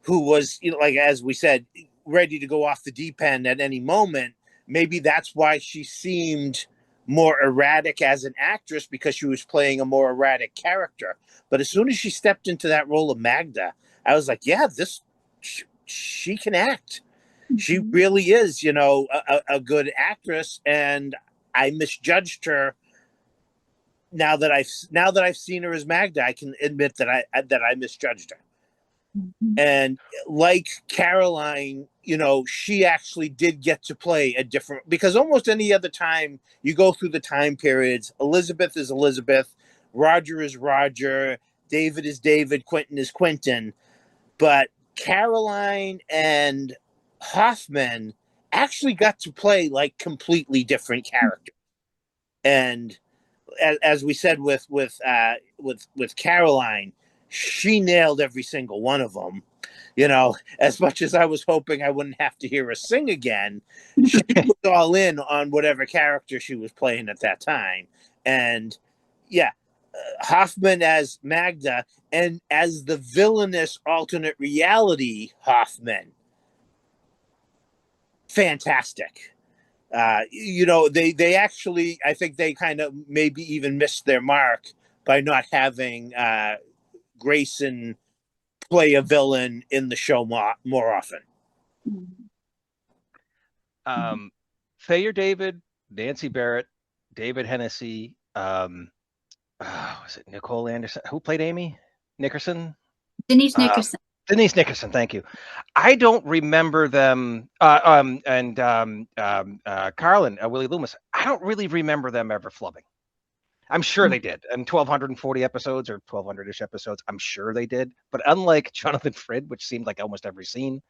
who was, like as we said, ready to go off the deep end at any moment, maybe that's why she seemed more erratic as an actress, because she was playing a more erratic character. But as soon as she stepped into that role of Magda, I was like, yeah, she can act. She Mhm. really is, a good actress, and I misjudged her. Now that I've seen her as Magda, I can admit that I misjudged her. Mhm. And like Caroline, she actually did get to play a different, because almost any other time you go through the time periods, Elizabeth is Elizabeth, Roger is Roger, David is David, Quentin is Quentin. But Caroline and Hoffman actually got to play like completely different characters. And as we said with Caroline, she nailed every single one of them. As much as I was hoping I wouldn't have to hear her sing again, she was all in on whatever character she was playing at that time. And yeah, Hoffman as Magda, and as the villainous alternate reality Hoffman. Fantastic. They actually, I think they kind of maybe even missed their mark by not having Grayson play a villain in the show more often. Thayer David, Nancy Barrett, David Hennessy, was it Nicole Anderson? Who played Amy Nickerson? Denise Nickerson. Denise Nickerson, thank you. I don't remember them. Carlin, Willie Loomis. I don't really remember them ever flubbing. I'm sure they did. And 1,240 episodes or 1,200-ish episodes, I'm sure they did. But unlike Jonathan Frid, which seemed like almost every scene,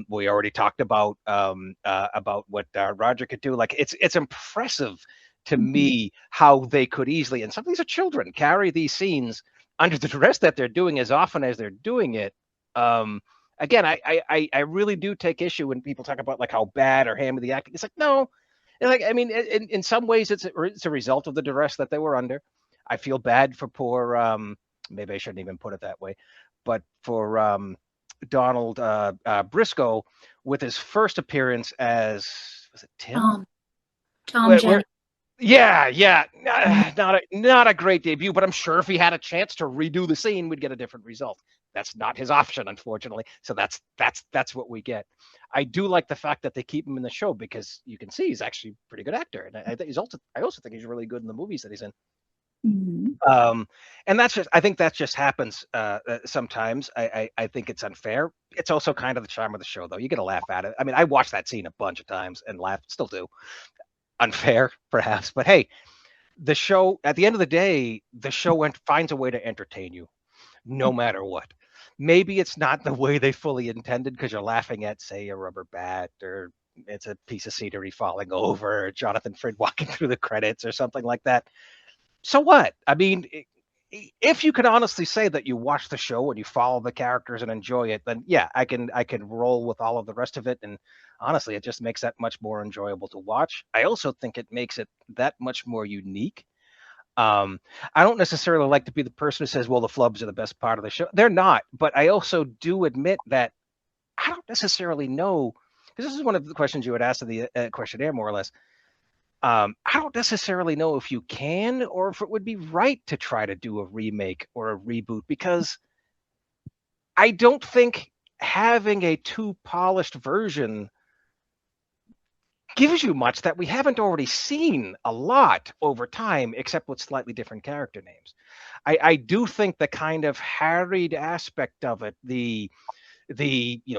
we already talked about what Roger could do. Like it's impressive to me how they could easily, and some of these are children, carry these scenes under the duress that they're doing as often as they're doing it. Again, I really do take issue when people talk about like how bad or hammy the acting. It's like, no. Like, I mean, in some ways, it's a result of the duress that they were under. I feel bad for poor, maybe I shouldn't even put it that way, but for Donald Briscoe with his first appearance as, was it Tim? Tom Jennings. Yeah. Not a great debut, but I'm sure if he had a chance to redo the scene, we'd get a different result. That's not his option, unfortunately. So that's what we get. I do like the fact that they keep him in the show because you can see he's actually a pretty good actor, and I also think he's really good in the movies that he's in. Mm-hmm. And I think that just happens sometimes. I think it's unfair. It's also kind of the charm of the show, though. You get a laugh at it. I mean, I watched that scene a bunch of times and laugh, still do. Unfair, perhaps, but hey, the show, at the end of the day, the show finds a way to entertain you no matter what. Maybe it's not the way they fully intended because you're laughing at, say, a rubber bat, or it's a piece of scenery falling over, or Jonathan Frid walking through the credits or something like that. So what? I mean, if you can honestly say that you watch the show and you follow the characters and enjoy it, then yeah, I can roll with all of the rest of it. And honestly, it just makes that much more enjoyable to watch. I also think it makes it that much more unique. I don't necessarily like to be the person who says, well, the flubs are the best part of the show. They're not, but I also do admit that I don't necessarily know, because this is one of the questions you had asked in the questionnaire, more or less. I don't necessarily know if you can or if it would be right to try to do a remake or a reboot, because I don't think having a too polished version gives you much that we haven't already seen a lot over time, except with slightly different character names. I do think the kind of harried aspect of it, the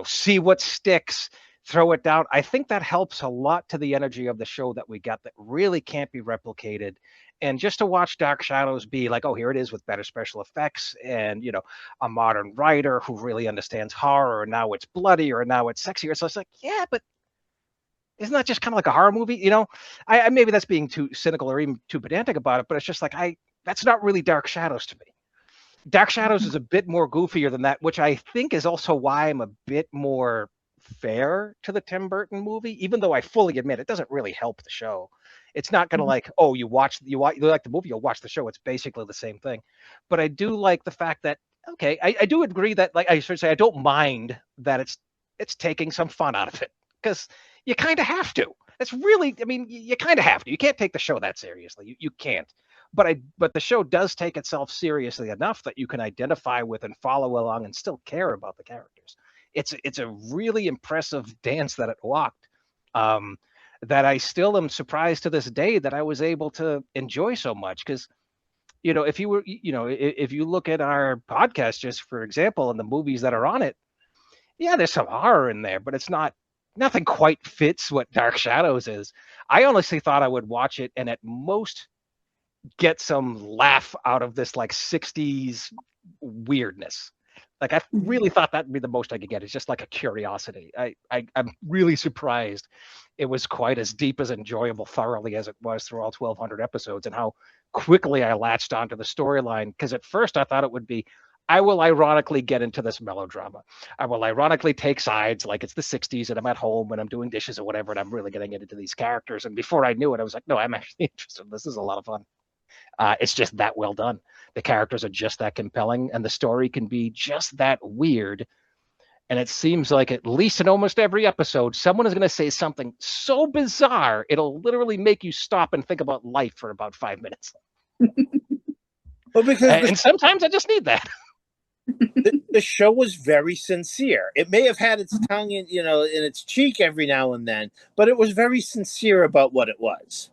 see what sticks, throw it down, I think that helps a lot to the energy of the show that we got that really can't be replicated. And just to watch Dark Shadows be like, oh, here it is with better special effects and, a modern writer who really understands horror, and now it's bloody, or now it's sexier. So it's like, yeah, but isn't that just kind of like a horror movie? I maybe that's being too cynical or even too pedantic about it, but it's just like, that's not really Dark Shadows to me. Dark Shadows is a bit more goofier than that, which I think is also why I'm a bit more fair to the Tim Burton movie, even though I fully admit it doesn't really help the show. It's not going to like, oh, you like the movie, you'll watch the show. It's basically the same thing. But I do like the fact that, okay, I do agree that, like, I should say, I don't mind that it's taking some fun out of it, because you kind of have to. It's really, I mean, you kind of have to. You can't take the show that seriously. You can't. But the show does take itself seriously enough that you can identify with and follow along and still care about the characters. It's a really impressive dance that it walked, that I still am surprised to this day that I was able to enjoy so much. Because, if you look at our podcast, just for example, and the movies that are on it, yeah, there's some horror in there, but nothing quite fits what Dark Shadows is. I honestly thought I would watch it and at most get some laugh out of this like 60s weirdness. Like, I really thought that'd be the most I could get. It's just like a curiosity. I'm really surprised it was quite as deep, as enjoyable, thoroughly as it was through all 1,200 episodes, and how quickly I latched onto the storyline. Because at first I thought it would be, I will ironically get into this melodrama. I will ironically take sides like it's the 60s and I'm at home and I'm doing dishes or whatever, and I'm really getting into these characters. And before I knew it, I was like, no, I'm actually interested. This is a lot of fun. It's just that well done. The characters are just that compelling, and the story can be just that weird. And it seems like at least in almost every episode, someone is going to say something so bizarre, it'll literally make you stop and think about life for about 5 minutes. Well, because And sometimes I just need that. the show was very sincere. It may have had its tongue in, in its cheek every now and then, but it was very sincere about what it was.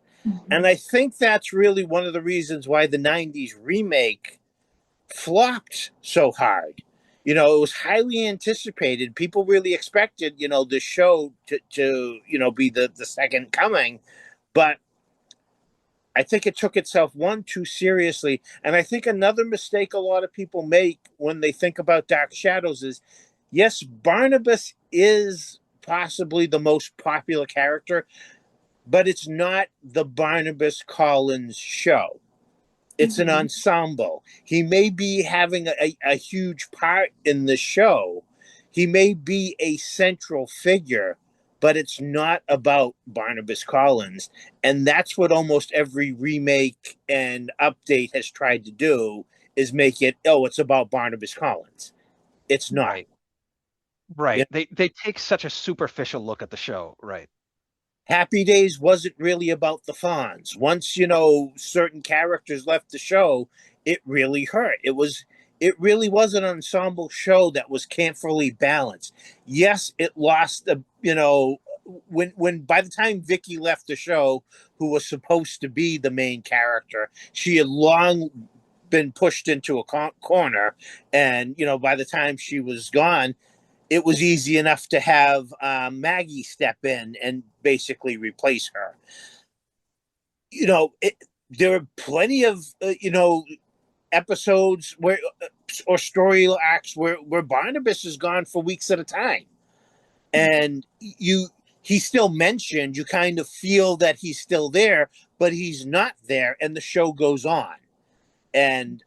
And I think that's really one of the reasons why the 90s remake flopped so hard. It was highly anticipated. People really expected, the show to be the second coming. But I think it took itself too seriously. And I think another mistake a lot of people make when they think about Dark Shadows is, yes, Barnabas is possibly the most popular character, but it's not the Barnabas Collins show. It's an ensemble. He may be having a huge part in the show. He may be a central figure, but it's not about Barnabas Collins. And that's what almost every remake and update has tried to do, is make it, it's about Barnabas Collins. It's not. Right. They take such a superficial look at the show. Right. Happy Days wasn't really about the Fonz. Once, certain characters left the show, it really hurt. It really was an ensemble show that was carefully balanced. Yes, it lost when by the time Vicky left the show, who was supposed to be the main character, she had long been pushed into a corner, and by the time she was gone, it was easy enough to have Maggie step in and basically replace her. There are plenty of episodes where or story acts where Barnabas is gone for weeks at a time, and he's still mentioned. You kind of feel that he's still there, but he's not there, and the show goes on. And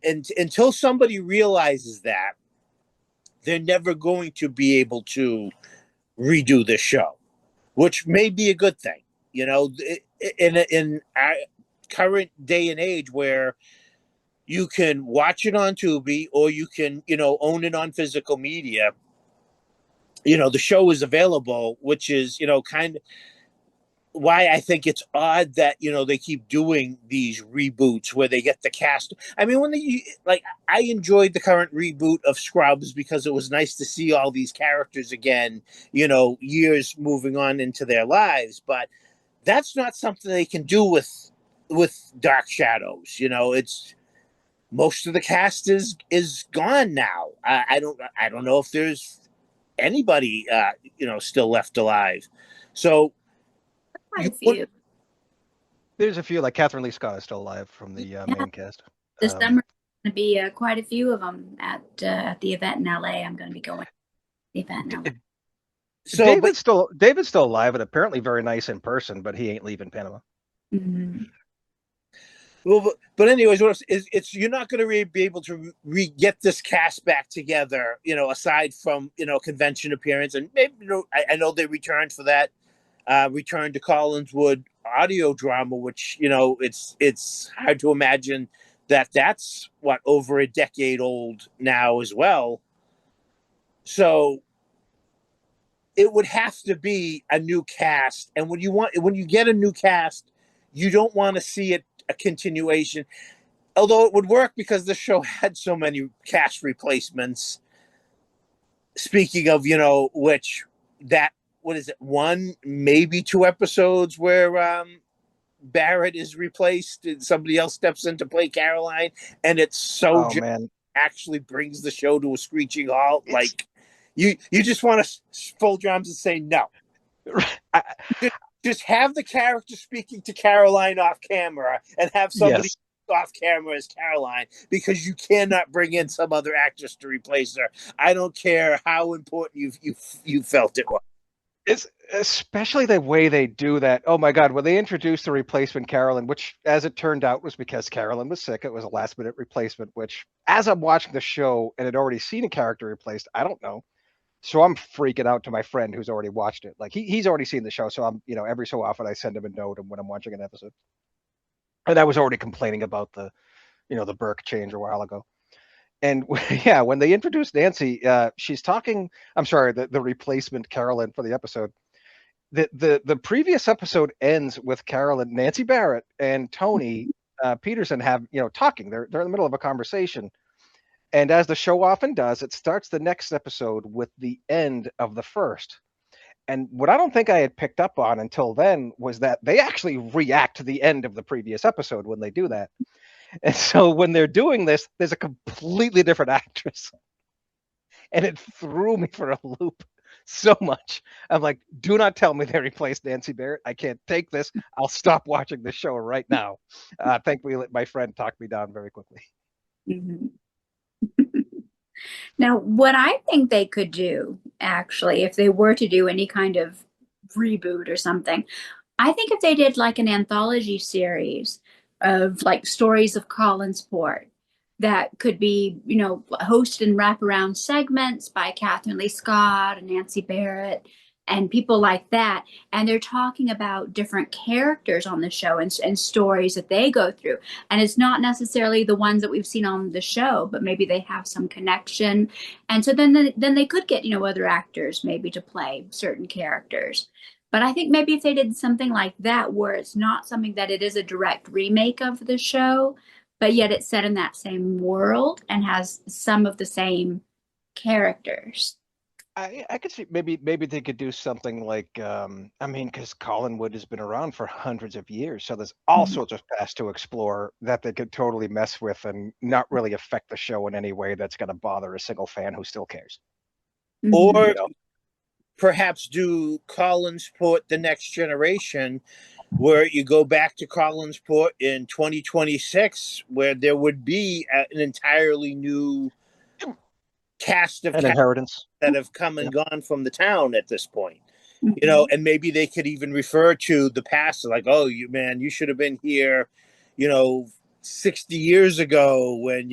and until somebody realizes that, they're never going to be able to redo the show, which may be a good thing. In our current day and age, where you can watch it on Tubi or you can own it on physical media, the show is available, which is kind of why I think it's odd that they keep doing these reboots where they get the cast. I mean, I enjoyed the current reboot of Scrubs because it was nice to see all these characters again, years moving on into their lives. But that's not something they can do with Dark Shadows. It's most of the cast is gone now. I don't know if there's anybody still left alive. So Quite a few. There's a few, like Catherine Lee Scott is still alive from the main cast. This summer, going to be quite a few of them at the event in LA. I'm going to be going to the event in LA. So, David's still alive and apparently very nice in person, but he ain't leaving Panama. Mm-hmm. Well, but anyways, it's you're not going to be able to get this cast back together, aside from convention appearance, and maybe I know they returned for that return to Collinswood audio drama, which it's hard to imagine that's over a decade old now as well. So it would have to be a new cast, and when you get a new cast, you don't want to see it a continuation. Although it would work because the show had so many cast replacements. Speaking of, which that what is it, one maybe two episodes where Barrett is replaced and somebody else steps in to play Caroline, and it's so actually brings the show to a screeching halt. Like you just want to fold your arms and say no. Just have the character speaking to Caroline off camera and have somebody off camera as Caroline, because you cannot bring in some other actress to replace her. I don't care how important you felt it was. It's especially the way they do that. Oh my God, when they introduced the replacement Carolyn, which as it turned out was because Carolyn was sick. It was a last minute replacement, which as I'm watching the show and had already seen a character replaced, I don't know. So I'm freaking out to my friend who's already watched it. Like he's already seen the show. So I'm, every so often I send him a note when I'm watching an episode. And I was already complaining about the, the Burke change a while ago. And yeah, when they introduced Nancy, she's talking. I'm sorry, the replacement Carolyn for the episode. The previous episode ends with Carolyn, Nancy Barrett, and Tony Peterson have talking. They're in the middle of a conversation, and as the show often does, it starts the next episode with the end of the first. And what I don't think I had picked up on until then was that they actually react to the end of the previous episode when they do that. And so when they're doing this, there's a completely different actress. And it threw me for a loop so much. I'm like, do not tell me they replaced Nancy Barrett. I can't take this. I'll stop watching the show right now. Thankfully, my friend talked me down very quickly. Mm-hmm. Now, what I think they could do, actually, if they were to do any kind of reboot or something, I think if they did like an anthology series of like stories of Collinsport that could be, hosted in wraparound segments by Catherine Lee Scott and Nancy Barrett and people like that. And they're talking about different characters on the show and stories that they go through. And it's not necessarily the ones that we've seen on the show, but maybe they have some connection. And so then they could get, other actors maybe to play certain characters. But I think maybe if they did something like that, where it's not something that it is a direct remake of the show, but yet it's set in that same world and has some of the same characters. I could see maybe they could do something like because Collinwood has been around for hundreds of years, so there's all sorts of past to explore that they could totally mess with and not really affect the show in any way that's going to bother a single fan who still cares. Or perhaps do Collinsport The Next Generation, where you go back to Collinsport in 2026, where there would be an entirely new cast of inheritance that have come and gone from the town at this point. And maybe they could even refer to the past, like, oh, you should have been here, 60 years ago when,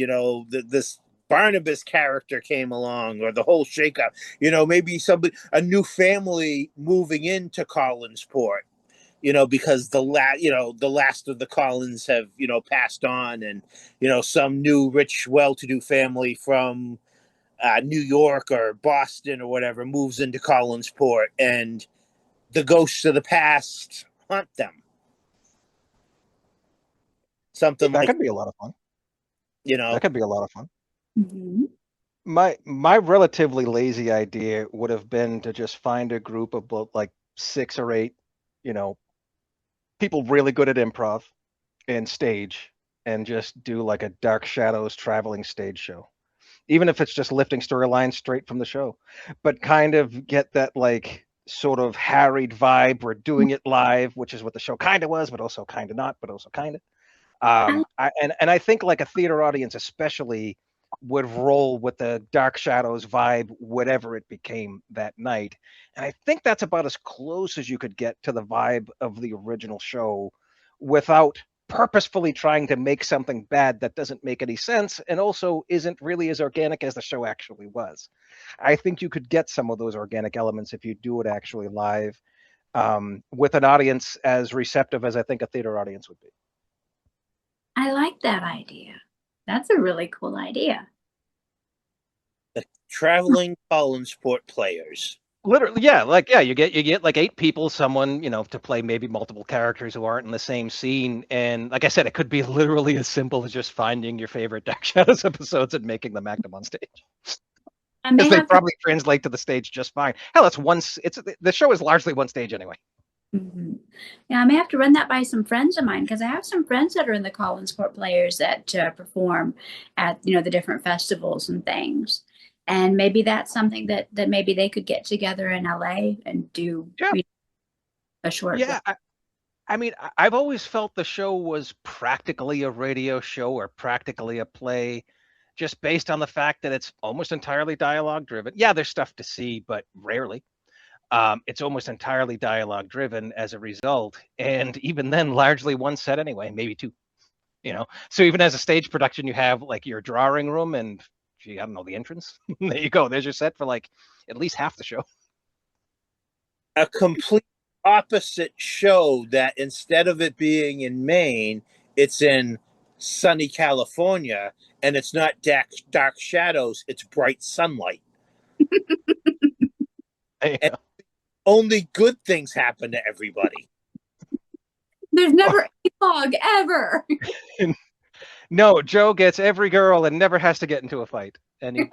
this Barnabas character came along, or the whole shakeup, maybe a new family moving into Collinsport, because the last of the Collins have, passed on, and, some new rich, well-to-do family from New York or Boston or whatever moves into Collinsport, and the ghosts of the past haunt them. Something that like could be a lot of fun. That could be a lot of fun. Mm-hmm. My relatively lazy idea would have been to just find a group of like 6 or 8, people really good at improv and stage, and just do like a Dark Shadows traveling stage show. Even if it's just lifting storylines straight from the show, but kind of get that like sort of harried vibe. We're doing it live, which is what the show kind of was, but also kind of not, but also kind of. I think like a theater audience especially would roll with the Dark Shadows vibe, whatever it became that night. And I think that's about as close as you could get to the vibe of the original show without purposefully trying to make something bad that doesn't make any sense and also isn't really as organic as the show actually was. I think you could get some of those organic elements if you do it actually live, with an audience as receptive as I think a theater audience would be. I like that idea. That's a really cool idea. The traveling Collinsport players. Literally, you get like 8 people, someone, to play maybe multiple characters who aren't in the same scene. And like I said, it could be literally as simple as just finding your favorite Dark Shadows episodes and making them act them on stage. Because they probably translate to the stage just fine. Hell, the show is largely one stage anyway. Mm-hmm. Yeah, I may have to run that by some friends of mine, because I have some friends that are in the Collinsport players that perform at the different festivals and things. And maybe that's something that maybe they could get together in LA and do a short. Yeah, I've always felt the show was practically a radio show or practically a play, just based on the fact that it's almost entirely dialogue driven. Yeah, there's stuff to see, but rarely. It's almost entirely dialogue driven as a result, and even then largely one set anyway, maybe 2. So even as a stage production, you have like your drawing room and I don't know, the entrance. There you go, there's your set for like at least half the show. A complete opposite show, that instead of it being in Maine, it's in sunny California, and it's not dark shadows, it's bright sunlight. And Yeah. only good things happen to everybody. There's never a fog ever. No, Joe gets every girl and never has to get into a fight. And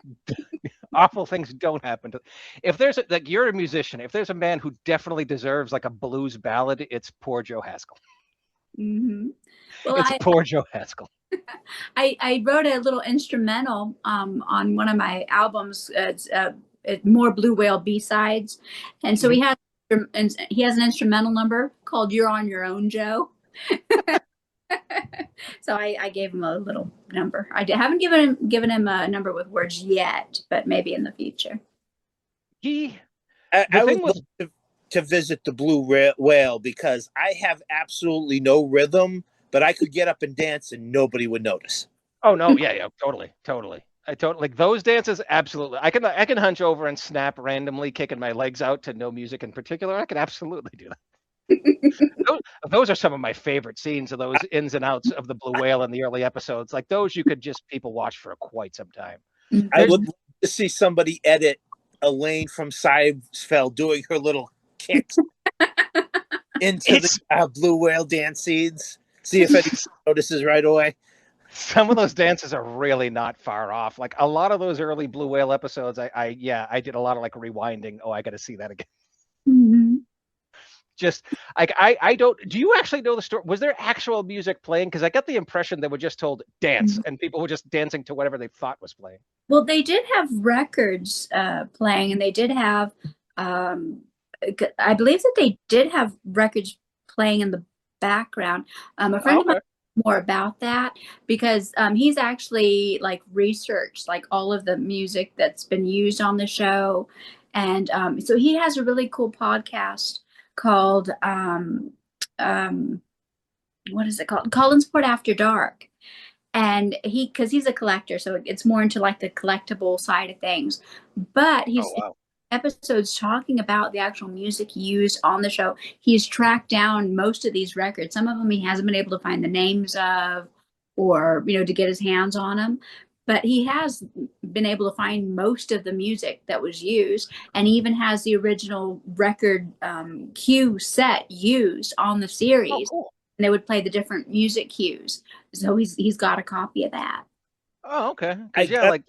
awful things don't happen to. If there's like you're a musician, if there's a man who definitely deserves like a blues ballad, it's poor Joe Haskell. Mm-hmm. Well, It's poor Joe Haskell. I wrote a little instrumental on one of my albums. It's more Blue Whale B-sides, and so he has an instrumental number called "You're on Your Own, Joe." So I gave him a little number. Haven't given him a number with words yet, but maybe in the future. I would love to visit the Blue Whale because I have absolutely no rhythm, but I could get up and dance and nobody would notice. Oh no, yeah, totally. I totally like those dances. Absolutely, I can hunch over and snap randomly, kicking my legs out to no music in particular. I can absolutely do that. Those are some of my favorite scenes of those ins and outs of the Blue Whale in the early episodes. Like those, you could just people watch for quite some time. I would love to see somebody edit Elaine from Seinfeld doing her little kicks into the Blue Whale dance scenes. See if anyone notices right away. Some of those dances are really not far off. Like a lot of those early Blue Whale episodes, I did a lot of like rewinding. Oh, I got to see that again. Mm-hmm. Just like I don't. Do you actually know the story? Was there actual music playing? Because I got the impression they were just told dance, and people were just dancing to whatever they thought was playing. Well, they did have records playing, and they did have. I believe that they did have records playing in the background. A friend of mine more about that because he's actually like researched like all of the music that's been used on the show, and so he has a really cool podcast called what is it called? Collinsport After Dark. And because he's a collector, so it's more into like the collectible side of things. But he's episodes talking about the actual music used on the show. He's tracked down most of these records. Some of them he hasn't been able to find the names of, or to get his hands on them. But he has been able to find most of the music that was used, and he even has the original record cue set used on the series. Oh, cool. And they would play the different music cues. So he's got a copy of that. Oh, okay. Yeah, like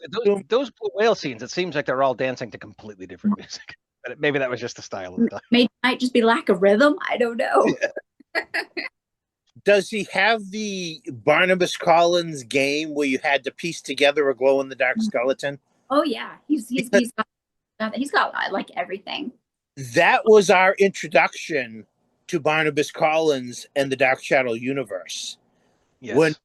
those Blue Whale scenes, it seems like they're all dancing to completely different music. But maybe that was just the style of the time. Might just be lack of rhythm. I don't know. Does he have the Barnabas Collins game where you had to piece together a glow-in-the-dark skeleton? Oh yeah, he's got like everything. That was our introduction to Barnabas Collins and the Dark Shadow universe. Yes. When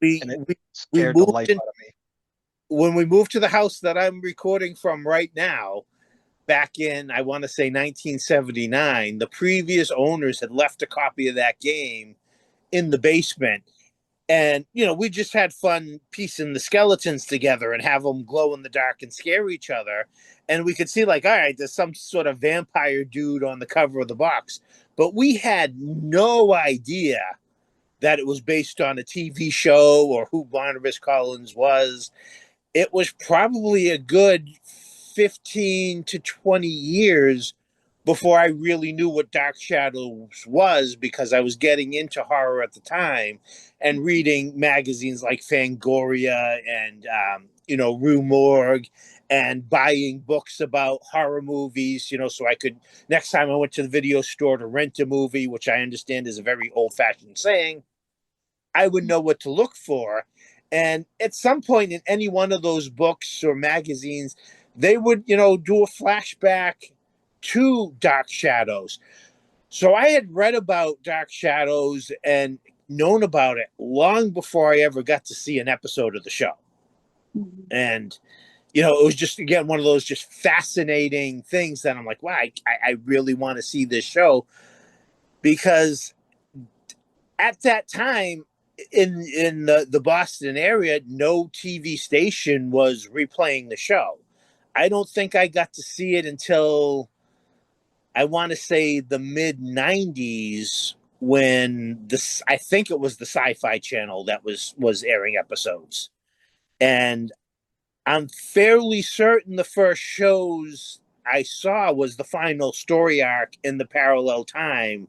we moved to the house that I'm recording from right now, back in, I want to say 1979, the previous owners had left a copy of that game in the basement. And, we just had fun piecing the skeletons together and have them glow in the dark and scare each other. And we could see like, all right, there's some sort of vampire dude on the cover of the box. But we had no idea that it was based on a TV show or who Barnabas Collins was. It was probably a good 15 to 20 years before I really knew what Dark Shadows was, because I was getting into horror at the time and reading magazines like Fangoria and, Rue Morgue, and buying books about horror movies, so I could, next time I went to the video store to rent a movie, which I understand is a very old-fashioned saying, I would know what to look for. And at some point in any one of those books or magazines, they would, do a flashback to Dark Shadows. So I had read about Dark Shadows and known about it long before I ever got to see an episode of the show. Mm-hmm. And, it was just, again, one of those just fascinating things that I'm like, wow, I really want to see this show. Because at that time, in the Boston area, no TV station was replaying the show. I don't think I got to see it until, I want to say, the mid-90s, when this, I think it was the Sci-Fi Channel that was airing episodes, and I'm fairly certain the first shows I saw was the final story arc in the parallel time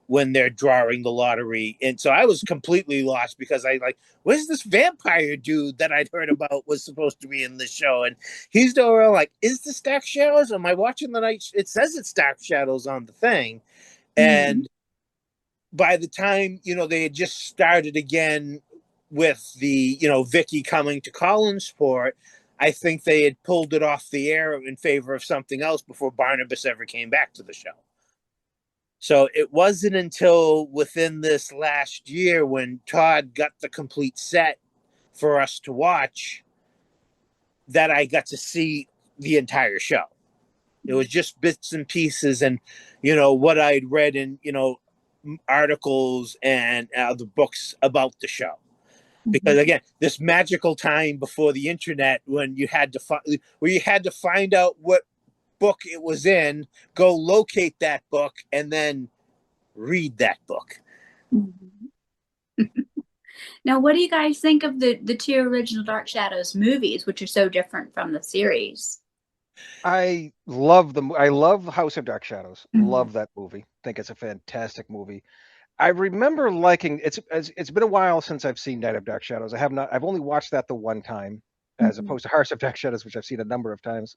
when they're drawing the lottery. And so I was completely lost because I like, where's this vampire dude that I'd heard about was supposed to be in the show? And he's nowhere. Like, is this Dark Shadows? Am I watching the night? It says it's Dark Shadows on the thing. Mm-hmm. And by the time, they had just started again with the, Vicky coming to Collinsport, I think they had pulled it off the air in favor of something else before Barnabas ever came back to the show. So it wasn't until within this last year when Todd got the complete set for us to watch that I got to see the entire show. It was just bits and pieces and, what I'd read in, articles and the books about the show. Because again, this magical time before the internet when you had to find out what book it was in, go locate that book, and then read that book. Now, what do you guys think of the two original Dark Shadows movies, which are so different from the series? I love them. I love House of Dark Shadows. Mhm. Love that movie. Think it's a fantastic movie. I remember liking it's been a while since I've seen Night of Dark Shadows. I have not. I've only watched that the one time, as opposed to Hearts of Dark Shadows, which I've seen a number of times.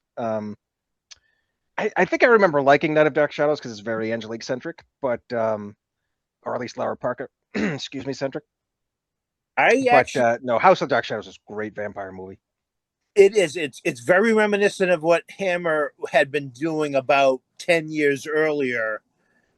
I think I remember liking Night of Dark Shadows because it's very Angelique centric, but or at least Lara Parker, excuse me, centric. I But actually, no, House of Dark Shadows is a great vampire movie. it is. It's very reminiscent of what Hammer had been doing about 10 years earlier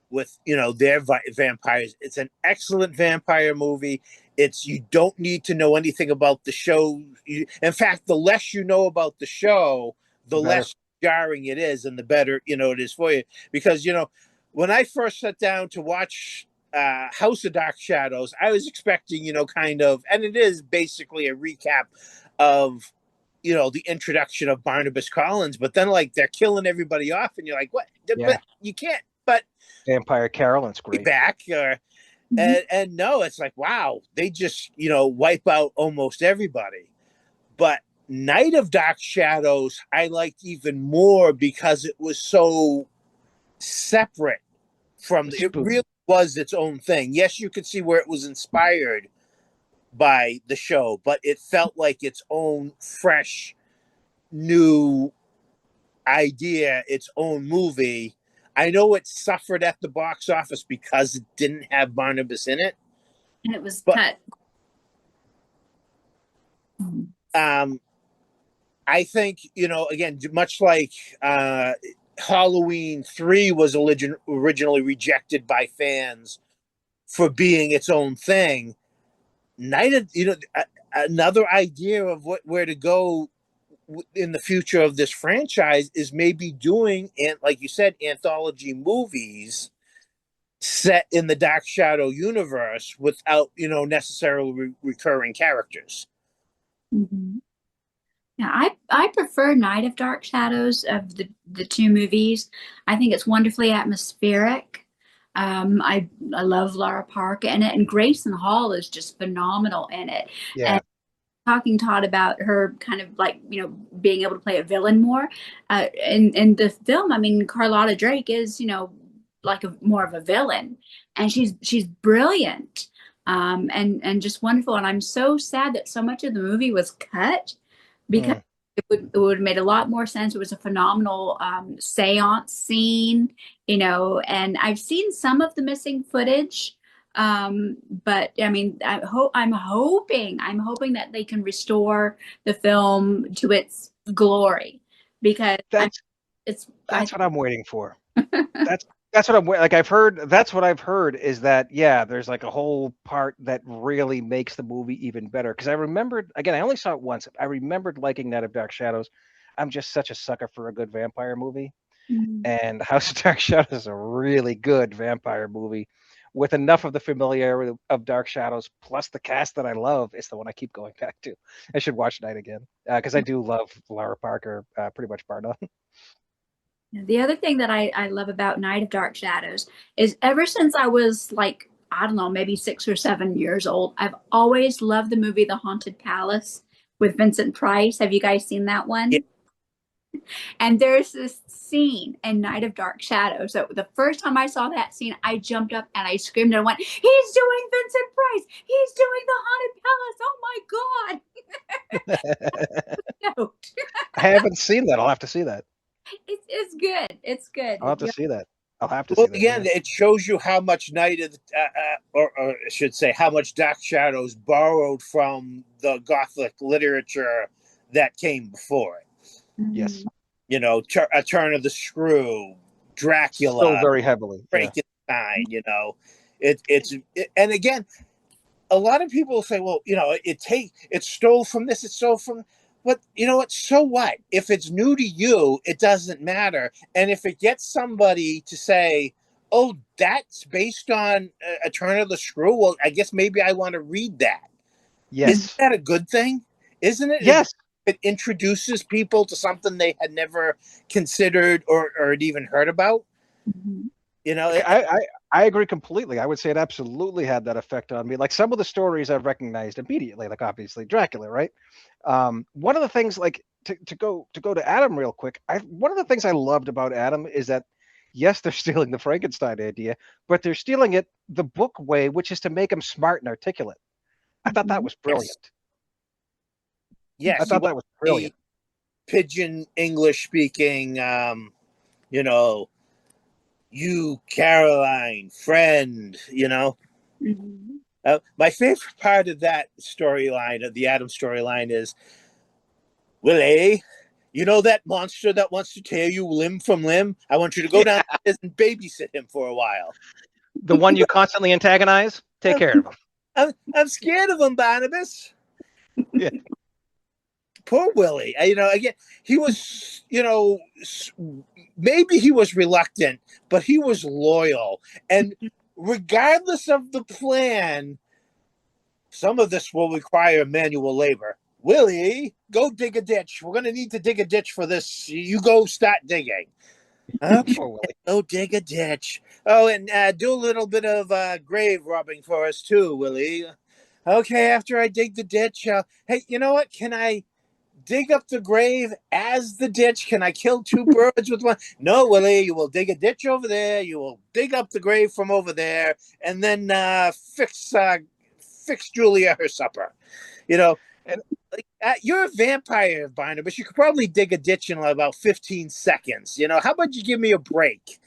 with their vampires. It's an excellent vampire movie. It's you don't need to know anything about the show. In fact, the less you know about the show, the Better. less jarring it is, and the better it is for you. Because when I first sat down to watch House of Dark Shadows, I was expecting kind of, and it is basically a recap of the introduction of Barnabas Collins, but then like they're killing everybody off, and you're like, what? Yeah, But you can't. But Vampire Carolyn's great. back and no, it's like, wow, they just wipe out almost everybody. But Night of Dark Shadows I liked even more because it was so separate from it Spooky. really was its own thing. Yes, you could see where it was inspired by the show, but it felt like its own fresh new idea, its own movie. I know it suffered at the box office because it didn't have Barnabas in it, And it was but cut. um, I think again, much like Halloween 3 was originally rejected by fans for being its own thing. Night of another idea of where to go in the future of this franchise is maybe doing, and like you said, anthology movies set in the Dark Shadow universe without necessarily recurring characters. Mm-hmm. Yeah, I prefer Night of Dark Shadows of the two movies. I think it's wonderfully atmospheric. I love Lara Park in it, and Grayson Hall is just phenomenal in it. Yeah, Talking Todd about her kind of like being able to play a villain more in the film. I mean, Carlotta Drake is like more of a villain, and she's brilliant, and just wonderful. And I'm so sad that so much of the movie was cut because mm. it would have made a lot more sense. It was a phenomenal seance scene, and I've seen some of the missing footage. But I mean, I'm hoping that they can restore the film to its glory because That's I what I'm waiting for. That's that's what I'm like. I've heard that's what I've heard is that yeah, there's like a whole part that really makes the movie even better. Because I remembered again, I only saw it once. I remembered liking Night of Dark Shadows. I'm just such a sucker for a good vampire movie, Mhm. and House of Dark Shadows is a really good vampire movie with enough of the familiarity of Dark Shadows plus the cast that I love. It's the one I keep going back to. I should watch Night again because I do love Lara Parker pretty much bar none. The other thing that I love about Night of Dark Shadows is ever since I was like I don't know, maybe 6 or 7 years old. I've always loved the movie The Haunted Palace with Vincent Price. Have you guys seen that Yeah. one? And there's this scene in Night of Dark Shadows. So the first time I saw that scene, I jumped up and I screamed and went, "He's doing Vincent Price! He's doing the Haunted Palace! Oh my God!" Note. I haven't seen that. I'll have to see that. It's good. It's good. I'll have to see that. I'll have to Well, see that. again, Yeah. it shows you how much or I should say, how much Dark Shadows borrowed from the Gothic literature that came before it. Yes. You know, A Turn of the Screw, Dracula, So very heavily. Yeah. Frankenstein. You know, and again, a lot of people say, well, you know, it stole from this, it stole from. But you know what? So what? If it's new to you, it doesn't matter. And if it gets somebody to say, "Oh, that's based on A Turn of the Screw," well, I guess maybe I want to read that. Yes. Isn't that a good thing? Isn't it? Yes. It introduces people to something they had never considered or had even heard about. Mm-hmm. You know, I agree completely. I would say it absolutely had that effect on me. Like some of the stories I've recognized immediately, like obviously Dracula, right? One of the things, like to go to Adam real quick, one of the things I loved about Adam is that yes, they're stealing the Frankenstein idea, but they're stealing it the book way, which is to make him smart and articulate. I thought that was brilliant. Yes, I thought that was brilliant. Pidgin English speaking, you know, you Caroline, friend, you know. Mm-hmm. My favorite part of that storyline, of the Adam storyline, is Willie, you know that monster that wants to tear you limb from limb? I want you to go downstairs and babysit him for a while. The one you constantly antagonize, take care of him. I'm scared of him, Barnabas. Yeah. Poor Willie. You know, again, he was, you know, maybe he was reluctant, but he was loyal. And regardless of the plan, some of this will require manual labor. Willie, go dig a ditch. We're going to need to dig a ditch for this. You go start digging. Okay, go dig a ditch. Oh, and do a little bit of grave robbing for us too, Willie. Okay, after I dig the ditch, hey, you know what? Can I dig up the grave as the ditch? Can I kill two birds with one? No, Willie, you will dig a ditch over there. You will dig up the grave from over there, and then fix Julia her supper. You know, and like you're a vampire, Barnabas. You could probably dig a ditch in about 15 seconds. You know, how about you give me a break?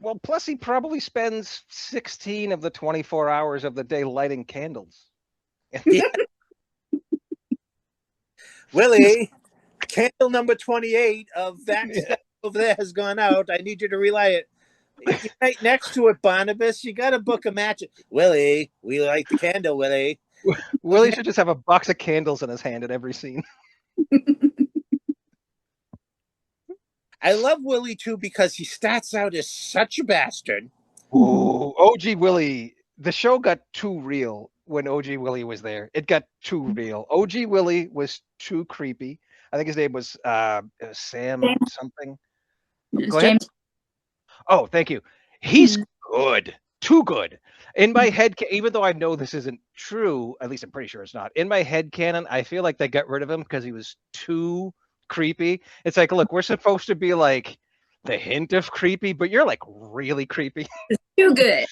Well, plus he probably spends 16 of the 24 hours of the day lighting candles. Yeah. Willie, candle number 28 of that set over there has gone out. I need you to relight it. You're right next to it, Barnabas. You got to book a match. Willie, we light the candle, Willie. Willie should just have a box of candles in his hand at every scene. I love Willie, too, because he starts out as such a bastard. Ooh, OG Willie. The show got too real when OG Willie was there. It got too real. OG Willie was too creepy. I think his name was Sam something. Go ahead. James. Oh, thank you. He's good. Too good. In my head, even though I know this isn't true, at least I'm pretty sure it's not. In my head canon, I feel like they got rid of him because he was too creepy. It's like, look, we're supposed to be like the hint of creepy, but you're like really creepy. Too good.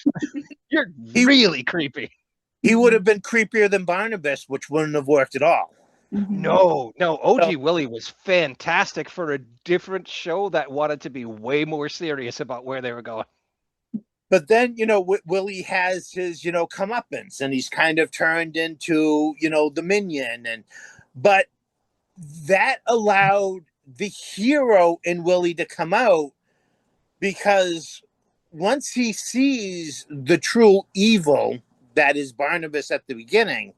You're really creepy. He would have been creepier than Barnabas, which wouldn't have worked at all. No. OG Willie was fantastic for a different show that wanted to be way more serious about where they were going. But then, you know, Willie has his, you know, comeuppance, and he's kind of turned into, you know, the minion. But that allowed the hero in Willie to come out, because once he sees the true evil that is Barnabas at the beginning,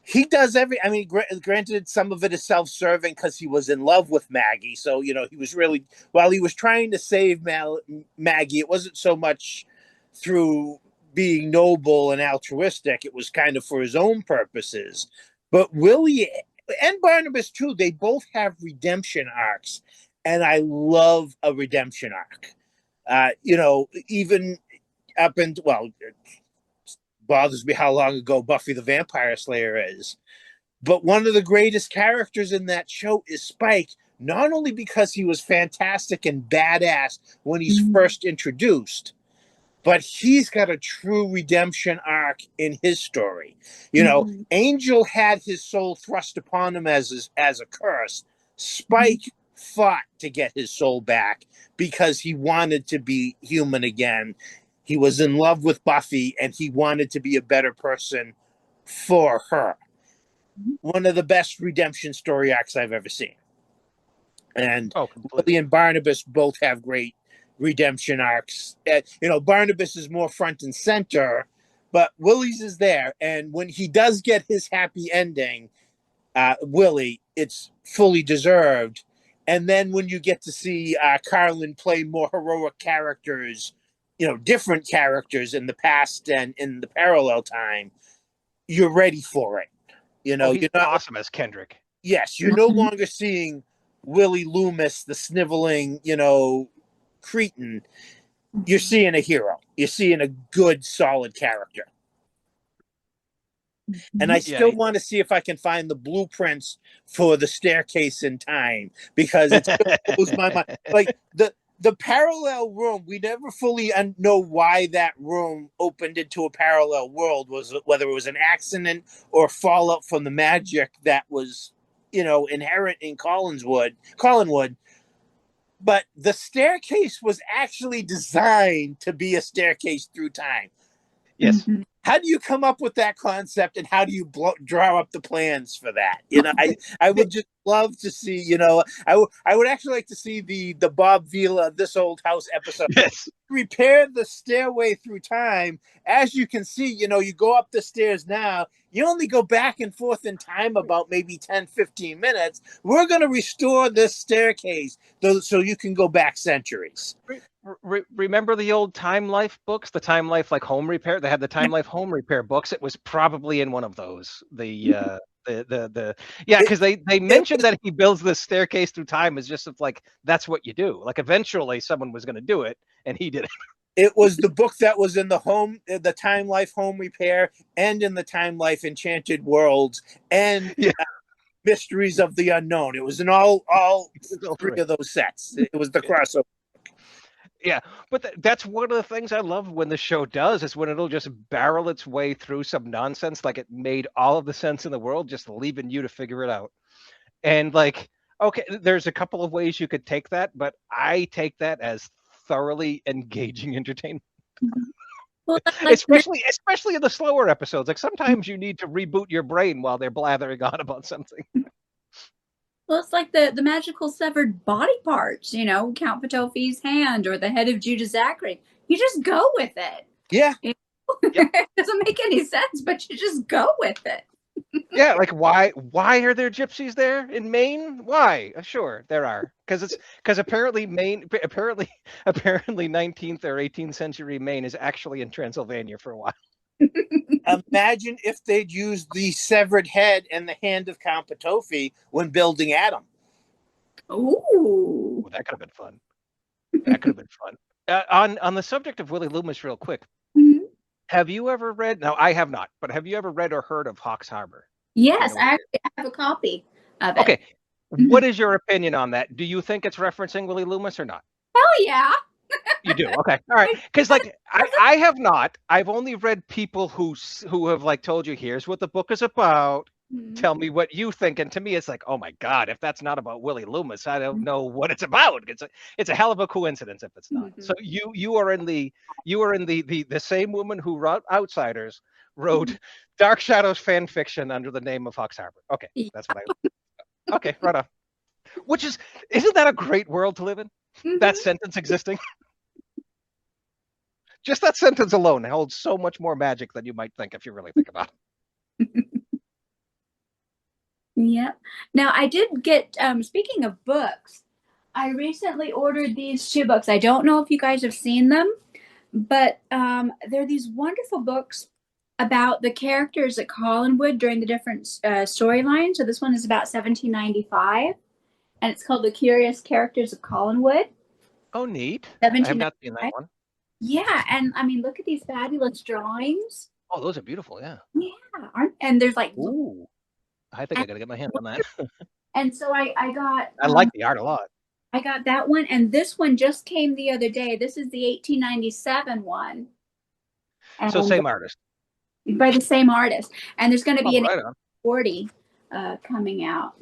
he does I mean, granted, some of it is self-serving because he was in love with Maggie. So, you know, he was really, while he was trying to save Maggie, it wasn't so much through being noble and altruistic. It was kind of for his own purposes. But Willie and Barnabas, too, they both have redemption arcs. And I love a redemption arc. You know, even up and well, it bothers me how long ago Buffy the Vampire Slayer is. But one of the greatest characters in that show is Spike, not only because he was fantastic and badass when he's first introduced, but he's got a true redemption arc in his story. You know, Angel had his soul thrust upon him as a curse. Spike fought to get his soul back because he wanted to be human again. He was in love with Buffy and he wanted to be a better person for her. One of the best redemption story arcs I've ever seen. And Willie and Barnabas both have great redemption arcs. You know, Barnabas is more front and center, but Willie's is there. And when he does get his happy ending, Willie, it's fully deserved. And then when you get to see Carlin play more heroic characters, you know, different characters in the past and in the parallel time, you're ready for it. You know, he's not awesome as Kendrick. Yes, you're no longer seeing Willie Loomis, the sniveling, you know, cretin. You're seeing a hero. You're seeing a good, solid character. And I still want to see if I can find the blueprints for the staircase in time because it still blows my mind. Like the parallel room, we never fully know why that room opened into a parallel world. Was whether it was an accident or fallout from the magic that was, you know, inherent in Collinwood. But the staircase was actually designed to be a staircase through time. Yes. How do you come up with that concept, and how do you draw up the plans for that? You know, I would just love to see. You know, I would actually like to see the Bob Vila This Old House episode. Yes. Repair the stairway through time. As you can see, you know, you go up the stairs now. You only go back and forth in time about maybe 10, 15 minutes. We're going to restore this staircase so you can go back centuries. Remember the old Time Life books, the Time Life like home repair? They had the Time Life home repair books. It was probably in one of those. Because they mentioned that he builds this staircase through time as just like that's what you do. Like eventually someone was going to do it, and he did it. It was the book that was in the Time Life home repair, and in the Time Life Enchanted Worlds, and Mysteries of the Unknown. It was in all three of those sets. It was the crossover. Yeah, but that's one of the things I love when the show does is when it'll just barrel its way through some nonsense, like it made all of the sense in the world, just leaving you to figure it out. And like, okay, there's a couple of ways you could take that, but I take that as thoroughly engaging entertainment. Well, especially in the slower episodes. Like sometimes you need to reboot your brain while they're blathering on about something. Well, it's like the magical severed body parts, you know, Count Patofi's hand or the head of Judah Zachary. You just go with it. Yeah. You know? It doesn't make any sense, but you just go with it. Yeah, like why are there gypsies there in Maine? Why? Sure, there are. Because apparently 19th or 18th century Maine is actually in Transylvania for a while. Imagine if they'd used the severed head and the hand of Count Patofi when building Adam. Ooh. Well, that could have been fun. That could have been fun. On the subject of Willie Loomis, real quick, have you ever read? Now, I have not, but have you ever read or heard of Hawks Harbor? Yes, I have a copy of it. Okay, what is your opinion on that? Do you think it's referencing Willie Loomis or not? Hell yeah. You do? Okay. All right. Because like I have not. I've only read people who have like told you, here's what the book is about. Tell me what you think. And to me, it's like, oh my God, if that's not about Willie Loomis, I don't know what it's about. It's a hell of a coincidence if it's not. So you are in the same woman who wrote Outsiders wrote Dark Shadows fan fiction under the name of Hawks Harbor. Okay, that's what I. Okay, right on. Isn't that a great world to live in? That sentence existing. Just that sentence alone holds so much more magic than you might think if you really think about it. Yep. Now I did get, speaking of books, I recently ordered these 2 books. I don't know if you guys have seen them, but they're these wonderful books about the characters at Collinwood during the different storylines. So this one is about 1795, and it's called The Curious Characters of Collinwood. Oh, neat. I have not seen that one. Yeah, and I mean, look at these fabulous drawings. Oh, those are beautiful. Yeah. Yeah, and there's like, Ooh, I think I and, got to get my hands on that. and so I like the art a lot. I got that one, and this one just came the other day. This is the 1897 one, So and same artist. by the same artist. And there's going to be Oh, an right on. 40 coming out.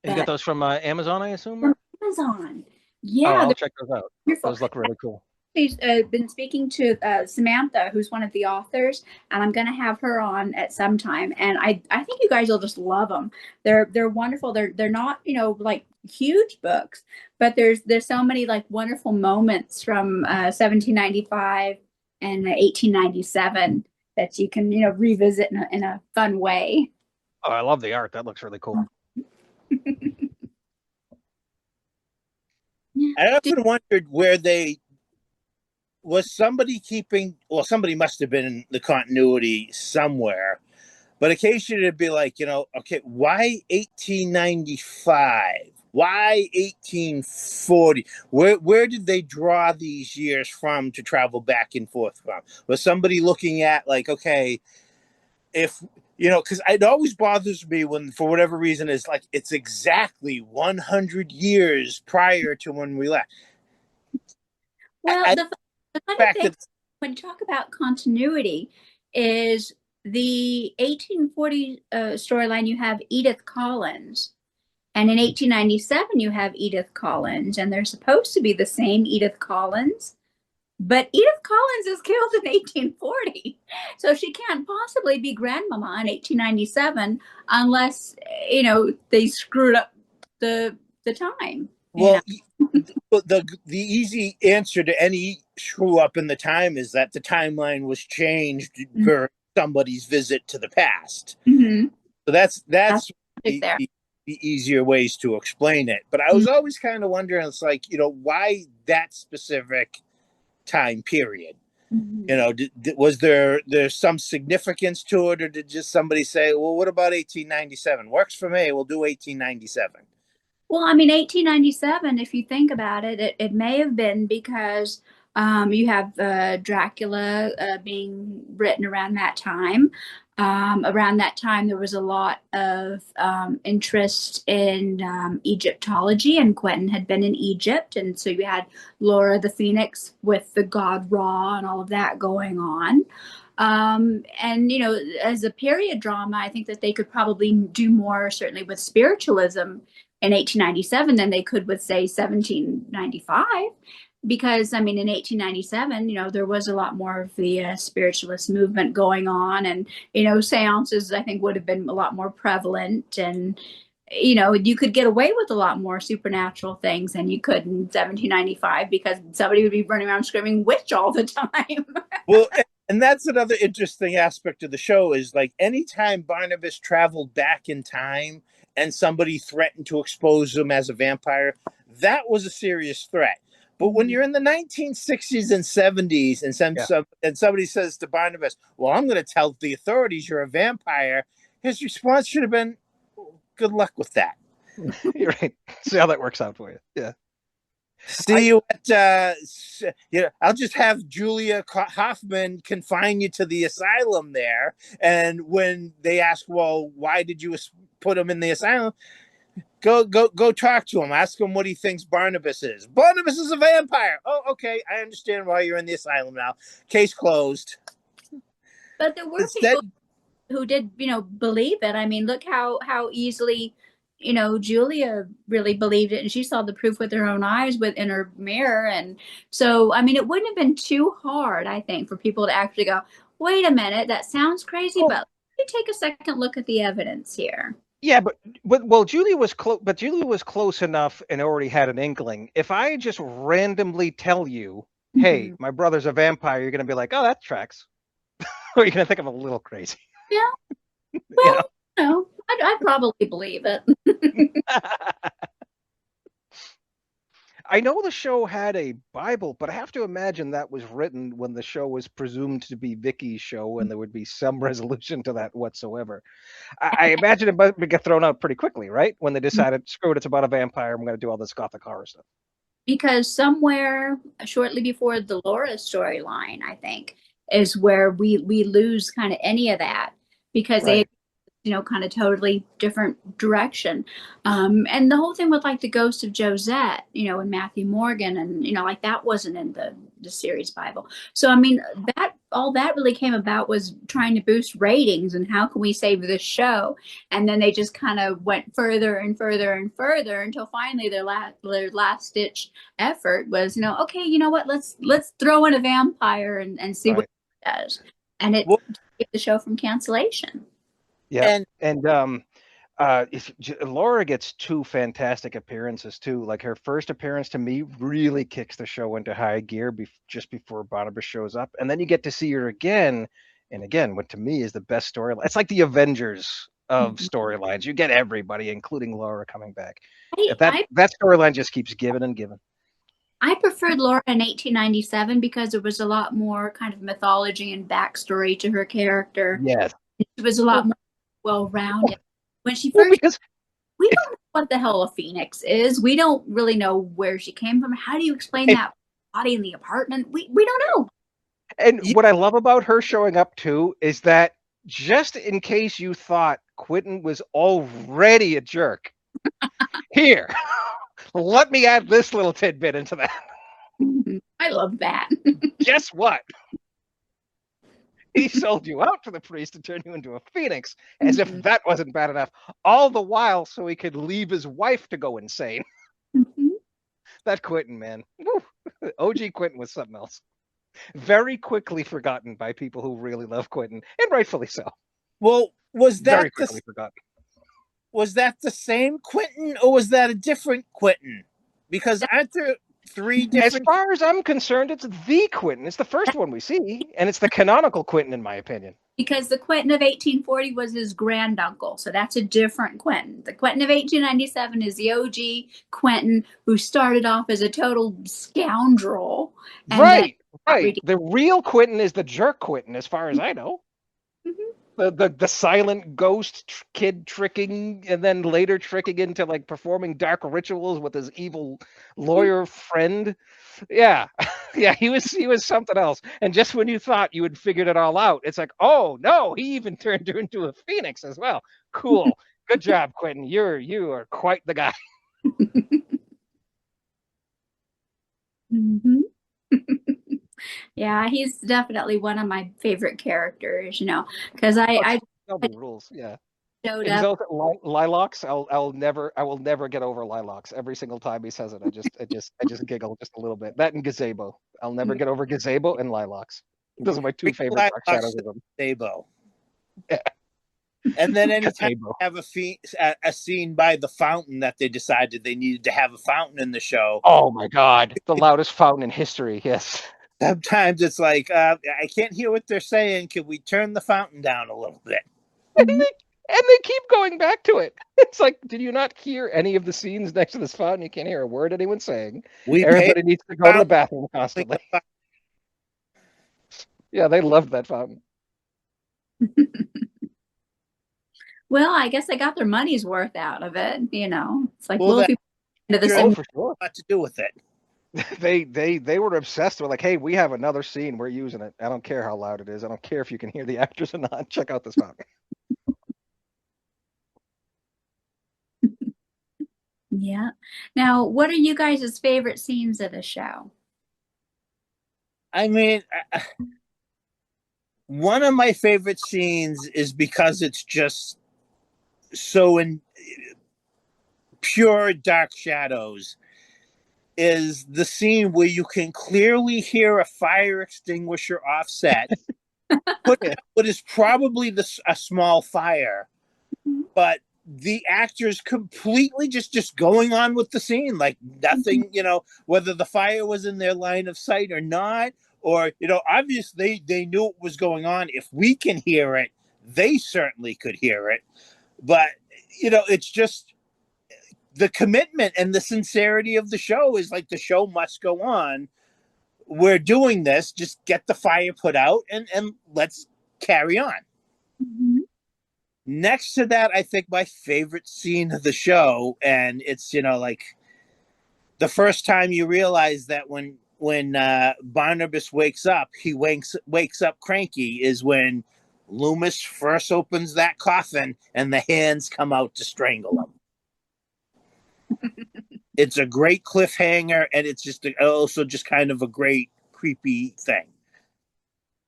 You got But those from Amazon, I assume? from Amazon. Oh, Yeah, I'll they're check those out. wonderful. Those look really cool. She's been speaking to Samantha, who's one of the authors, and I'm going to have her on at some time. And I think you guys will just love them. They're wonderful. They're not, you know, like huge books, but there's so many like wonderful moments from 1795 and 1897 that you can, you know, revisit in a fun way. Oh, I love the art. That looks really cool. I often wondered where they was somebody keeping. Well, somebody must have been in the continuity somewhere. But occasionally it'd be like, you know, okay, why 1895? Why 1840? Where did they draw these years from to travel back and forth from? Was somebody looking at like, okay, if you know, because it always bothers me when, for whatever reason, it's like it's exactly 100 years prior to when we left. Well, I the funny fact thing that when you talk about continuity is the 1840 storyline, you have Edith Collins. And in 1897, you have Edith Collins, and they're supposed to be the same Edith Collins. But Edith Collins is killed in 1840. So she can't possibly be grandmama in 1897 unless, you know, they screwed up the time. You know? well, the easy answer to any screw up in the time is that the timeline was changed for somebody's visit to the past. Mm-hmm. So that's That's the, there. the, the easier ways to explain it. But I was always kind of wondering, it's like, you know, why that specific time period? Mm-hmm. You know, was there's some significance to it, or did just somebody say, well, what about 1897? Works for me. We'll do 1897. Well, I mean, 1897, if you think about it, it may have been because you have Dracula being written around that time. Around that time, there was a lot of interest in Egyptology, and Quentin had been in Egypt. And so you had Laura the Phoenix with the god Ra and all of that going on. And, you know, as a period drama, I think that they could probably do more, certainly with spiritualism in 1897 than they could with, say, 1795. Because, I mean, in 1897, you know, there was a lot more of the spiritualist movement going on. And, you know, seances, I think, would have been a lot more prevalent. And, you know, you could get away with a lot more supernatural things than you could in 1795 because somebody would be running around screaming witch all the time. Well, and that's another interesting aspect of the show is like anytime Barnabas traveled back in time and somebody threatened to expose him as a vampire, that was a serious threat. But when you're in the 1960s and 70s and somebody says to Barnabas, well, I'm going to tell the authorities you're a vampire, his response should have been, good luck with that. You're right. See how that works out for you. Yeah. See you at, I'll just have Julia Hoffman confine you to the asylum there. And when they ask, well, why did you put him in the asylum? Go talk to him. Ask him what he thinks Barnabas is. Barnabas is a vampire. Oh, okay. I understand why you're in the asylum now. Case closed. But there were people who did, you know, believe it. I mean, look how easily, you know, Julia really believed it, and she saw the proof with her own eyes in her mirror. And so, I mean, it wouldn't have been too hard, I think, for people to actually go, wait a minute, that sounds crazy, but let me take a second look at the evidence here. Yeah, but well, Julia was close, but Julia was close enough and already had an inkling. If I just randomly tell you, "Hey, my brother's a vampire," you're gonna be like, "Oh, that tracks," or you're gonna think I'm a little crazy. Yeah. Well, you know, I'd probably believe it. I know the show had a Bible, but I have to imagine that was written when the show was presumed to be Vicky's show, and there would be some resolution to that whatsoever. I imagine it might get thrown out pretty quickly, right? When they decided, screw it, it's about a vampire, I'm going to do all this gothic horror stuff. because somewhere shortly before the Laura storyline, I think, is where we lose kind of any of that because they, Right. kind of totally different direction. And the whole thing with like the ghost of Josette, and Matthew Morgan, and like that wasn't in the series Bible. So I mean, that all that really came about was trying to boost ratings and how can we save this show? And then they just kind of went further and further and further until finally their last ditch effort was, okay, you know what? Let's throw in a vampire and see what Right. it does. And it Well, saved the show from cancellation. Yeah. and And if Laura gets two fantastic appearances too. Like her first appearance to me really kicks the show into high gear just before Barnabas shows up, and then you get to see her again and again. What to me is the best storyline. It's like the Avengers of storylines. You get everybody, including Laura, coming back. I, If that I that storyline just keeps giving and giving. I preferred Laura in 1897 because there was a lot more kind of mythology and backstory to her character. Yes. She was a lot Well, more well-rounded. When she well, first, because we don't know what the hell a phoenix is. We don't really know where she came from. How do you explain that body in the apartment? We don't know. and yeah, what I love about her showing up too is that just in case you thought Quentin was already a jerk, here, let me add this little tidbit into that. I love that. Guess what? He sold you out to the priest to turn you into a phoenix, as if that wasn't bad enough. All the while, so he could leave his wife to go insane. That Quentin, man. Woo. OG Quentin was something else. Very quickly forgotten by people who really love Quentin, and rightfully so. well, Very quickly forgotten. was that the same Quentin or was that a different Quentin? Because aren't there three As different? far as I'm concerned, it's the Quentin. It's the first one we see, and it's the canonical Quentin, in my opinion. Because the Quentin of 1840 was his granduncle. So that's a different Quentin. The Quentin of 1897 is the OG Quentin who started off as a total scoundrel and then Right, right. The real Quentin is the jerk Quentin, as far as I know. Mhm. The silent ghost kid tricking and then later tricking into like performing dark rituals with his evil lawyer friend. Yeah. Yeah, he was something else. And just when you thought you had figured it all out, it's like, oh no, he even turned her into a phoenix as well. Cool. Good job, Quentin. You are quite the guy. Mhm. Yeah, he's definitely one of my favorite characters, because I Nobody rules. Yeah. showed He's up. also Lilacs. I will never get over Lilacs. Every single time he says it, I just giggle just a little bit. That and Gazebo. I'll never get over Gazebo and Lilacs. Those are my two favorite dark shadows of them. Sabo. Yeah. And then anytime Gazebo. they have a scene by the fountain that they decided they needed to have a fountain in the show, Oh my God, the loudest fountain in history. Yes. sometimes it's like, I can't hear what they're saying. Can we turn the fountain down a little bit? Mhm. And they keep going back to it. It's like, did you not hear any of the scenes next to this fountain? You can't hear a word anyone's saying. We paid Everybody needs to go to the fountain. bathroom constantly. Yeah, they loved that fountain. Well, I guess they got their money's worth out of it. It's like, Well, well, if that you put into the sure Oh, same. for sure. what to do with it. They were obsessed with like, hey, we have another scene, we're using it. I don't care how loud it is. I don't care if you can hear the actors or not. Check out this fountain. Yeah. Now, what are you guys' favorite scenes of the show? I mean, one of my favorite scenes is because it's just so in pure dark shadows is the scene where you can clearly hear a fire extinguisher offset put Yeah. what is probably a small fire, but the actors completely just going on with the scene like nothing, whether the fire was in their line of sight or not, or obviously they knew what was going on. If we can hear it, they certainly could hear it. But it's just the commitment and the sincerity of the show is like the show must go on. We're doing this, just get the fire put out and let's carry on. Mhm. Next to that, I think my favorite scene of the show, and it's like the first time you realize that when Barnabas wakes up, he wakes up cranky is when Loomis first opens that coffin and the hands come out to strangle him. It's a great cliffhanger, and it's also just kind of a great creepy thing.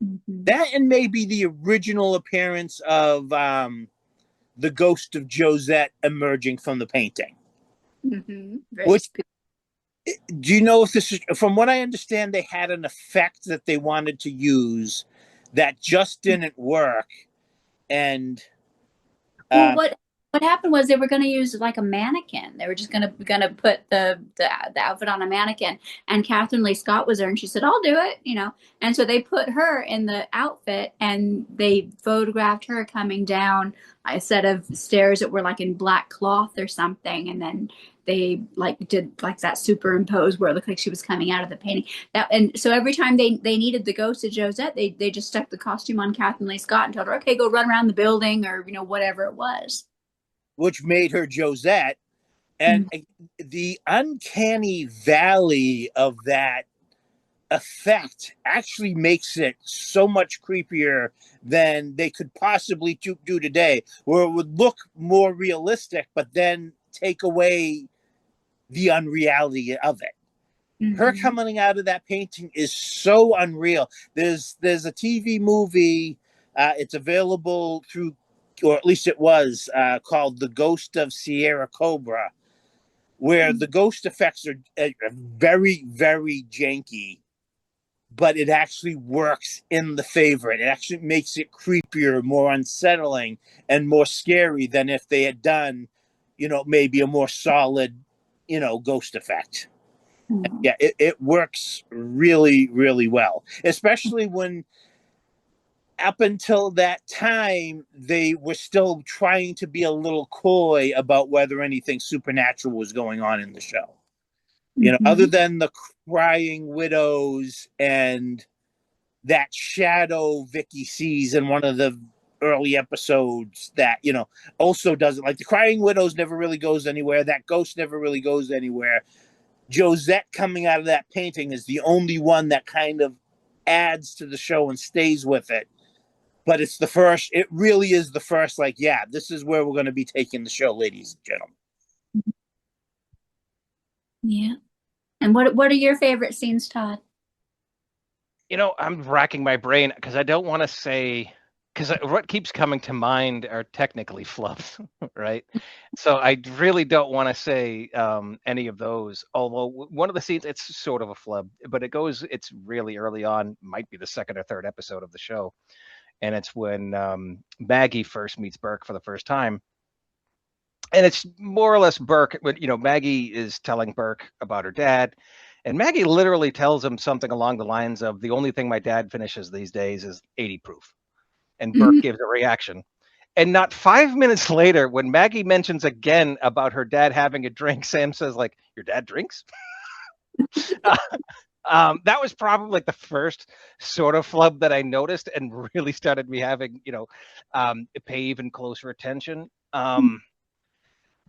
Mm-hmm. That and maybe the original appearance of the ghost of Josette emerging from the painting. Mm-hmm. Which, do you know if this is, from what I understand, they had an effect that they wanted to use that just didn't work. And well, what happened was they were going to use like a mannequin. They were just going to put the outfit on a mannequin. And Catherine Lee Scott was there, and she said, "I'll do it," you know. And so they put her in the outfit, and they photographed her coming down a set of stairs that were like in black cloth or something, and then they like did like that superimpose where it looked like she was coming out of the painting. And so every time they needed the ghost of Josette, they just stuck the costume on Catherine Lee Scott and told her, "Okay, go run around the building," or whatever it was. Which made her Josette. And the uncanny valley of that effect actually makes it so much creepier than they could possibly do today, where it would look more realistic, but then take away the unreality of it. Mm-hmm. Her coming out of that painting is so unreal. There's a TV movie, it's available through, or at least it was, called The Ghost of Sierra Cobra, where the ghost effects are very, very janky, but it actually works in the favor. It actually makes it creepier, more unsettling, and more scary than if they had done, maybe a more solid, ghost effect. Mm-hmm. Yeah, it works really, really well, especially when up until that time, they were still trying to be a little coy about whether anything supernatural was going on in the show. Mm-hmm. Other than the crying widows and that shadow Vicky sees in one of the early episodes that, also doesn't, like, the crying widows never really goes anywhere. That ghost never really goes anywhere. Josette coming out of that painting is the only one that kind of adds to the show and stays with it. But it really is the first, like, yeah, this is where we're going to be taking the show, ladies and gentlemen. Yeah. And what are your favorite scenes, Todd? I'm racking my brain because I don't want to say, because what keeps coming to mind are technically flubs, right? So I really don't want to say any of those. Although one of the scenes, it's sort of a flub, but it's really early on, might be the second or third episode of the show. And it's when Maggie first meets Burke for the first time. And it's more or less Burke, but Maggie is telling Burke about her dad. And Maggie literally tells him something along the lines of, the only thing my dad finishes these days is 80 proof. And Burke gives a reaction. And not 5 minutes later, when Maggie mentions again about her dad having a drink, Sam says, like, your dad drinks? That was probably like the first sort of flub that I noticed and really started me having, pay even closer attention.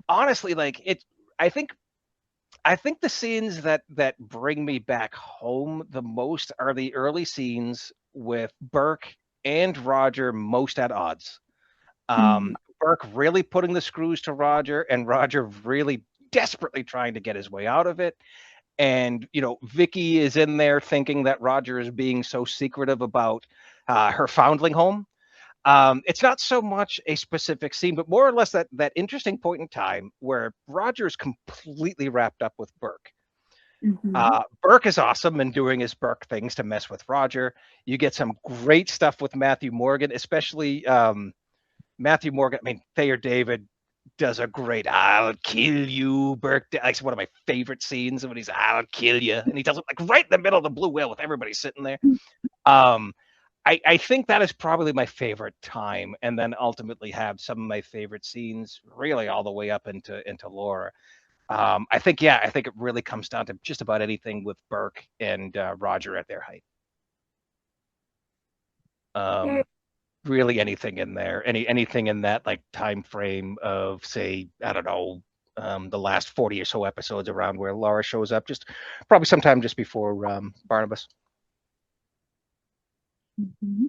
Honestly, like I think the scenes that bring me back home the most are the early scenes with Burke and Roger most at odds. Burke really putting the screws to Roger, and Roger really desperately trying to get his way out of it. And Vicky is in there thinking that Roger is being so secretive about her foundling home. It's not so much a specific scene, but more or less that interesting point in time where Roger's completely wrapped up with Burke. Burke is awesome and doing his Burke things to mess with Roger. You get some great stuff with Matthew Morgan, especially Matthew Morgan. I mean, Thayer David does a great "I'll kill you," Burke. It's one of my favorite scenes when he's "I'll kill you," and he does it like right in the middle of the blue whale with everybody sitting there. I think that is probably my favorite time, and then ultimately have some of my favorite scenes really all the way up into Laura. I think it really comes down to just about anything with Burke and Roger at their height. Really anything in there, anything in that like time frame of, say, I don't know, the last 40 or so episodes around where Laura shows up, just probably sometime just before Barnabas. Mm-hmm.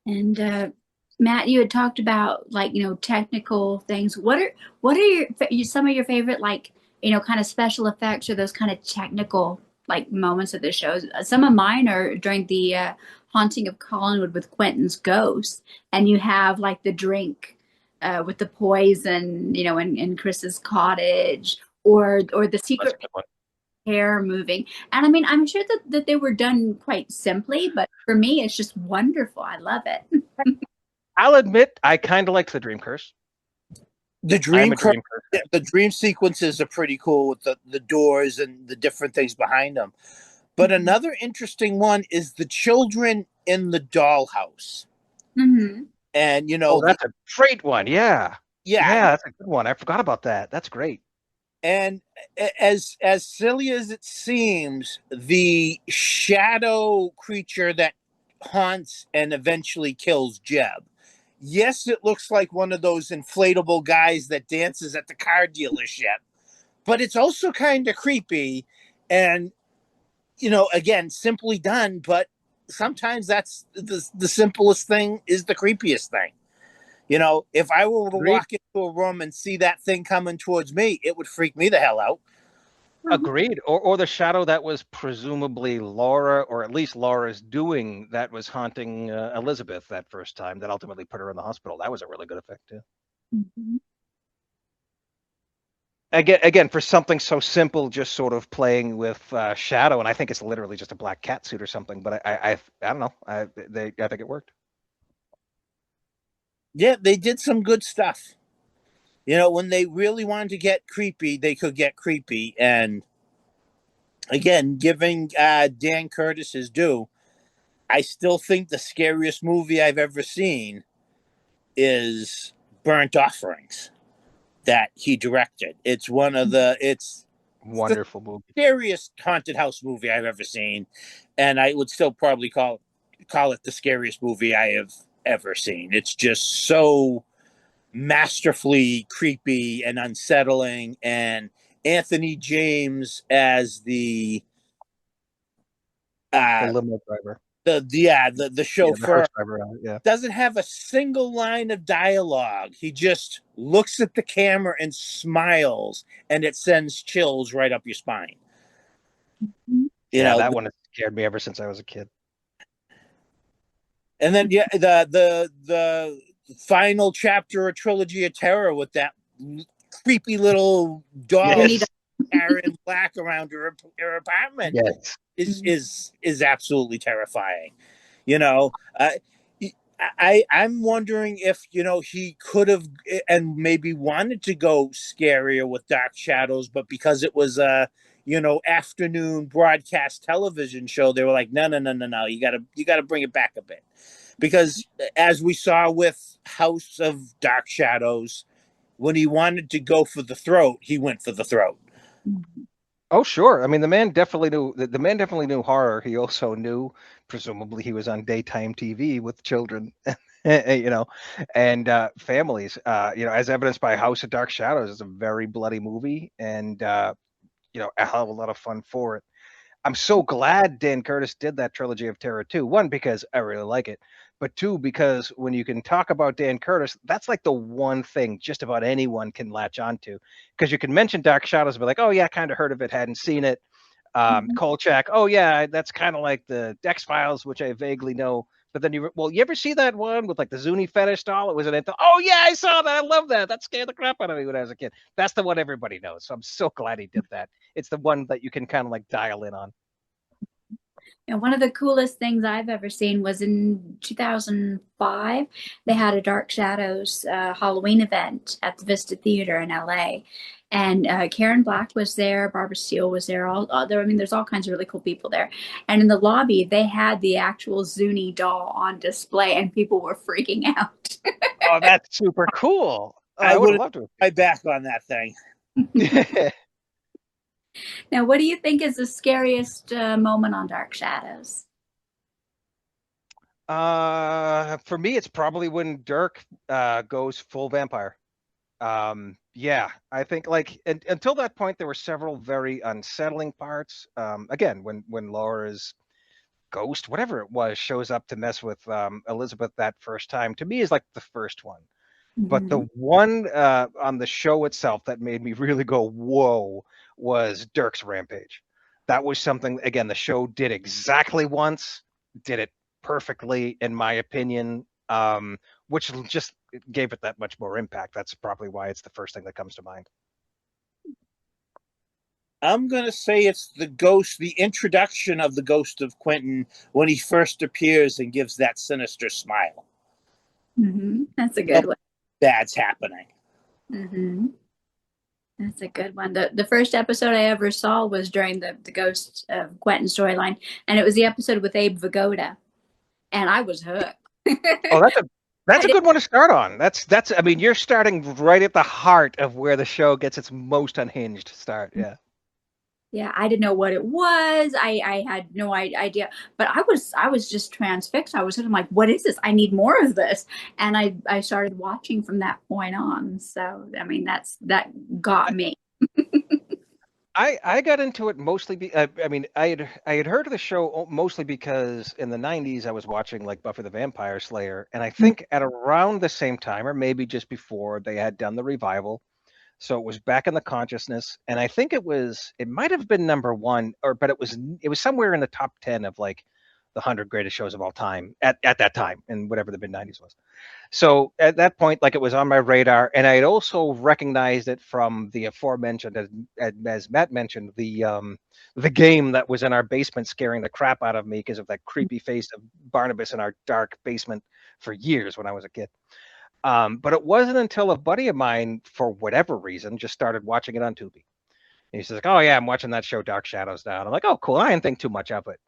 And Matt, you had talked about like technical things. What are some of your favorite like kind of special effects or those kind of technical like moments of the shows? Some of mine are during the haunting of Collinwood with Quentin's ghost, and you have like the drink with the poison, in Chris's cottage, or the That's a secret good one. hair moving. And I mean, I'm sure that they were done quite simply, but for me, it's just wonderful. I love it. I'll admit, I kind of liked the Dream Curse. The I'm dream a Dream Curse. the dream sequences are pretty cool with the doors and the different things behind them. But another interesting one is the children in the dollhouse. Mm-hmm. And Oh, that's a great one. Yeah. yeah, Yeah, that's a good one. I forgot about that. That's great. and as silly as it seems, the shadow creature that haunts and eventually kills Jeb. Yes, it looks like one of those inflatable guys that dances at the car dealership, but it's also kind of creepy and again, simply done, but sometimes that's the simplest thing is the creepiest thing. If I were to Agreed. walk into a room and see that thing coming towards me, it would freak me the hell out. Agreed. Or the shadow that was presumably Laura, or at least Laura's doing, that was haunting Elizabeth that first time, that ultimately put her in the hospital. That was a really good effect too. Mm-hmm. Again, for something so simple, just sort of playing with shadow, and I think it's literally just a black cat suit or something. But I don't know. I think it worked. Yeah, they did some good stuff. When they really wanted to get creepy, they could get creepy. And again, giving Dan Curtis his due, I still think the scariest movie I've ever seen is Burnt Offerings that he directed. It's the Wonderful movie. scariest haunted house movie I've ever seen, and I would still probably call it the scariest movie I have ever seen. It's just so masterfully creepy and unsettling, and Anthony James as the The uh limo driver. the Yeah, the chauffeur hearse driver. Yeah. doesn't have a single line of dialogue. He just looks at the camera and smiles, and it sends chills right up your spine. You Yeah, know, that one has scared me ever since I was a kid. and then yeah, the final chapter of Trilogy of Terror with that creepy little doll Yes. carrying black around her apartment Yes. is absolutely terrifying. You know, uh, I'm wondering if he could have and maybe wanted to go scarier with Dark Shadows, but because it was a afternoon broadcast television show, they were like, no, no, no, no, no, you gotta bring it back a bit, because as we saw with House of Dark Shadows, when he wanted to go for the throat, he went for the throat. Oh, sure. I mean, the man definitely knew horror. He also knew, presumably, he was on daytime TV with children, and families. As evidenced by House of Dark Shadows, it's a very bloody movie, and a hell of a lot of fun for it. I'm so glad Dan Curtis did that trilogy of terror too. One, because I really like it, but two, because when you can talk about Dan Curtis, that's like the one thing just about anyone can latch onto. Because you can mention Dark Shadows, and be like, oh yeah, kind of heard of it, hadn't seen it. Kolchak, oh yeah, that's kind of like the X Files, which I vaguely know. But then you ever see that one with like the Zuni fetish doll? It was an oh yeah, I saw that. I love that. That scared the crap out of me when I was a kid. That's the one everybody knows. So I'm so glad he did that. It's the one that you can kind of like dial in on. And one of the coolest things I've ever seen was in 2005. They had a Dark Shadows Halloween event at the Vista Theater in LA. And Karen Black was there, Barbara Steele was there. All there. I mean, there's all kinds of really cool people there. And in the lobby, they had the actual Zuni doll on display, and people were freaking out. Oh, that's super cool. Oh, I I would have would loved to. have back on that thing. Now, what do you think is the scariest moment on Dark Shadows? For me, it's probably when Dirk goes full vampire. Yeah, I think like until that point, there were several very unsettling parts. Again, when Laura's ghost, whatever it was, shows up to mess with Elizabeth that first time, to me is like the first one. But Mm-hmm. the one on the show itself that made me really go, whoa, was Dirk's rampage. That was something, again, the show did exactly once, did it perfectly, in my opinion, which just gave it that much more impact. That's probably why it's the first thing that comes to mind. I'm gonna say it's the ghost, the introduction of the ghost of Quentin when he first appears and gives that sinister smile. Mm-hmm. That's a good Something one. bad's happening. Mm-hmm. That's a good one. The first episode I ever saw was during the Ghost of Quentin storyline, and it was the episode with Abe Vigoda, and I was hooked. Oh, that's I a didn't, good one to start on. That's I mean, you're starting right at the heart of where the show gets its most unhinged start. Yeah. yeah, I didn't know what it was. I had no idea, but I was just transfixed. I was sort of like, what is this? I need more of this, and I started watching from that point on. So I mean, that got me. I got into it mostly. I mean, I had heard of the show mostly because in the '90s I was watching like Buffy the Vampire Slayer, and I think at around the same time, or maybe just before, they had done the revival. So it was back in the consciousness, and I think it might have been number one, but it was somewhere in the top 10 of like the 100 greatest shows of all time at that time, and whatever the mid '90s was. So at that point, like, it was on my radar, and I had also recognized it from the aforementioned, as Matt mentioned, the game that was in our basement scaring the crap out of me because of that creepy face of Barnabas in our dark basement for years when I was a kid. But it wasn't until a buddy of mine, for whatever reason, just started watching it on Tubi. And he says, like, "Oh yeah, I'm watching that show, Dark Shadows now." And I'm like, "Oh, cool." I didn't think too much of it.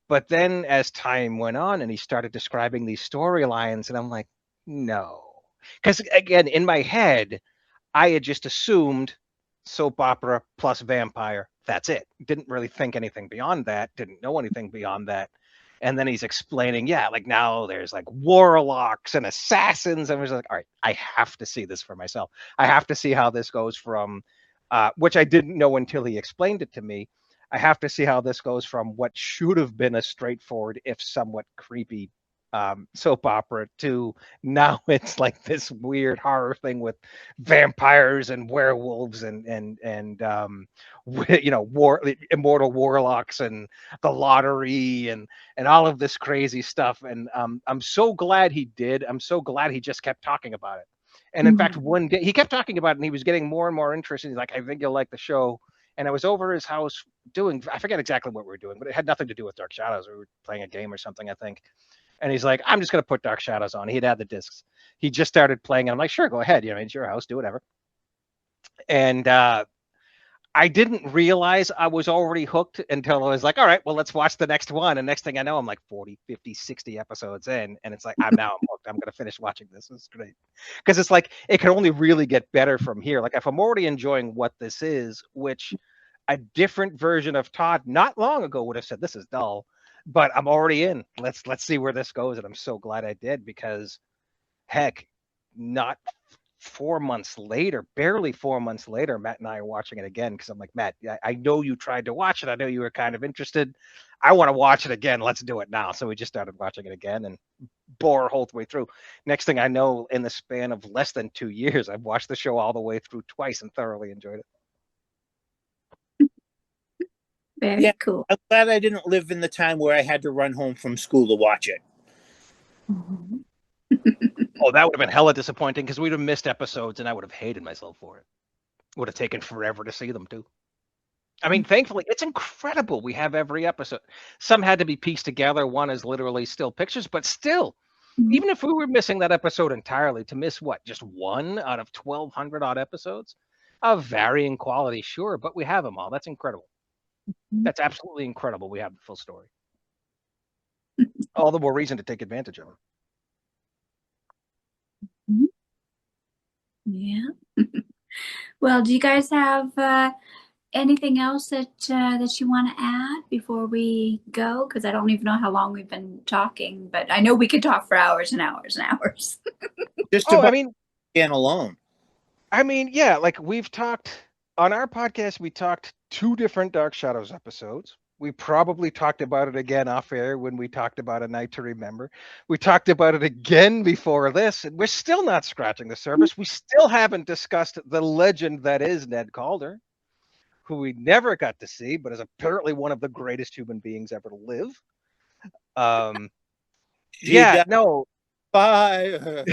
But then as time went on and he started describing these storylines, and I'm like, no. Because again, in my head, I had just assumed soap opera plus vampire. That's it. Didn't really think anything beyond that. Didn't know anything beyond that. And then he's explaining, yeah, like now there's like warlocks and assassins. And I was like, all right, I have to see this for myself. I have to see how this goes from, which I didn't know until he explained it to me. I have to see how this goes from what should have been a straightforward, if somewhat creepy, soap opera to now it's like this weird horror thing with vampires and werewolves and immortal warlocks and the lottery and all of this crazy stuff. And I'm so glad he did. I'm so glad he just kept talking about it. And in fact, Mhm. one day he kept talking about it, and he was getting more and more interested. He's like, "I think you'll like the show." And I was over his house I forget exactly what we were doing, but it had nothing to do with Dark Shadows. We were playing a game or something, I think. And he's like, "I'm just going to put Dark Shadows on." He'd had the discs. He just started playing, and I'm like, "Sure, go ahead. It's your house, do whatever." And I didn't realize I was already hooked until I was like, "All right, well, let's watch the next one." And next thing I know, I'm like 40, 50, 60 episodes in. And it's like, I'm hooked. I'm going to finish watching this. It's great. Because it's like, it can only really get better from here. Like, if I'm already enjoying what this is, which a different version of Todd not long ago would have said, "This is dull," but I'm already in. Let's see where this goes. And I'm so glad I did, because heck, not 4 months later, barely 4 months later, Matt and I are watching it again, because I'm like, "Matt, I know you tried to watch it. I know you were kind of interested. I want to watch it again. Let's do it now." So we just started watching it again and bore whole way through. Next thing I know, in the span of less than 2 years, I've watched the show all the way through twice and thoroughly enjoyed it. Yeah, Very cool. I'm glad I didn't live in the time where I had to run home from school to watch it. Mhm. Oh, that would have been hella disappointing, because we'd have missed episodes and I would have hated myself for it. Would have taken forever to see them too. I mean, thankfully, it's incredible. We have every episode. Some had to be pieced together. One is literally still pictures, but still, Mhm. even if we were missing that episode entirely, to miss what, just one out of 1,200 odd episodes of varying quality, sure, but we have them all. That's incredible. That's absolutely incredible. We have the full story. All the more reason to take advantage of them. Mhm. Yeah. Well, do you guys have anything else that you want to add before we go? Because I don't even know how long we've been talking, but I know we could talk for hours and hours and hours. Just Oh, I about mean, being alone. I mean, yeah, like we've talked on our podcast, we talked 2 different Dark Shadows episodes. We probably talked about it again off air when we talked about A Night to Remember. We talked about it again before this, and we're still not scratching the surface. We still haven't discussed the legend that is Ned Calder, who we never got to see, but is apparently one of the greatest human beings ever to live. Um, She yeah, died. no. Yeah.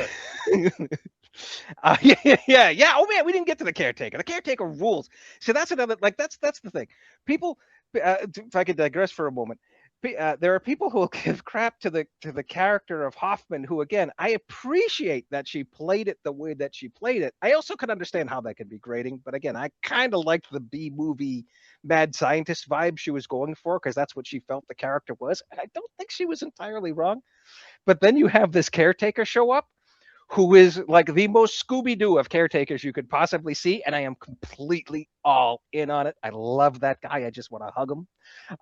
Oh man, we didn't get to the caretaker. The caretaker rules. So that's another. Like that's the thing. People, if I could digress for a moment, there are people who will give crap to the character of Hoffman. Who again, I appreciate that she played it the way that she played it. I also can understand how that can be grating. But again, I kind of liked the B movie mad scientist vibe she was going for because that's what she felt the character was. And I don't think she was entirely wrong. But then you have this caretaker show up who is like the most Scooby-Doo of caretakers you could possibly see, and I am completely all in on it. I love that guy. I just want to hug him,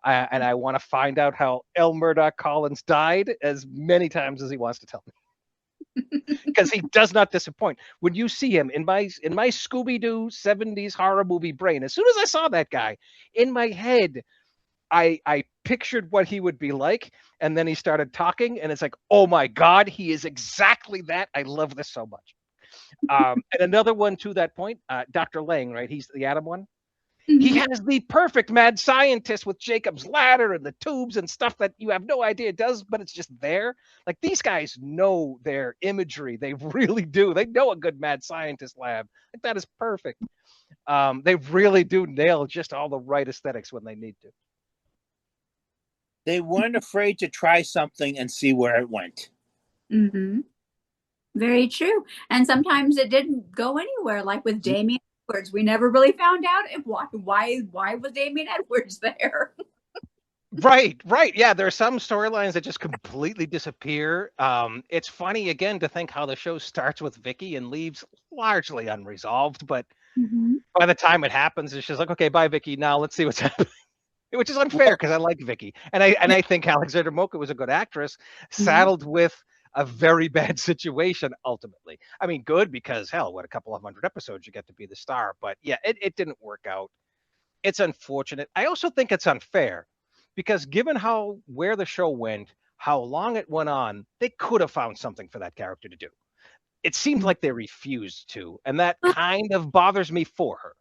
and I want to find out how L. Murdoch Collins died as many times as he wants to tell me, because he does not disappoint. When you see him in my Scooby-Doo 70s horror movie brain, as soon as I saw that guy in my head, I pictured what he would be like, and then he started talking, and it's like, oh my God, he is exactly that. I love this so much. And another one to that point, Dr. Lang, right? He's the Atom one. He Mhm. has the perfect mad scientist with Jacob's ladder and the tubes and stuff that you have no idea it does, but it's just there. Like these guys know their imagery. They really do. They know a good mad scientist lab. Like that is perfect. They really do nail just all the right aesthetics when they need to. They weren't afraid to try something and see where it went. Mhm. Very true. And sometimes it didn't go anywhere, like with Damien Edwards. We never really found out why was Damien Edwards there. Right. Yeah, there are some storylines that just completely disappear. It's funny again to think how the show starts with Vicky and leaves largely unresolved, but Mhm. by the time it happens, it's just like, okay, bye, Vicky. Now let's see what's happening. Which is unfair Well, because I like Vicky, and I think Alexander Mocha was a good actress, Mhm. saddled with a very bad situation ultimately. I mean, good because hell, what a couple of hundred episodes you get to be the star, but yeah, it didn't work out. It's unfortunate. I also think it's unfair because given how where the show went, how long it went on, they could have found something for that character to do. It seemed like they refused to, and that Well, kind of bothers me for her.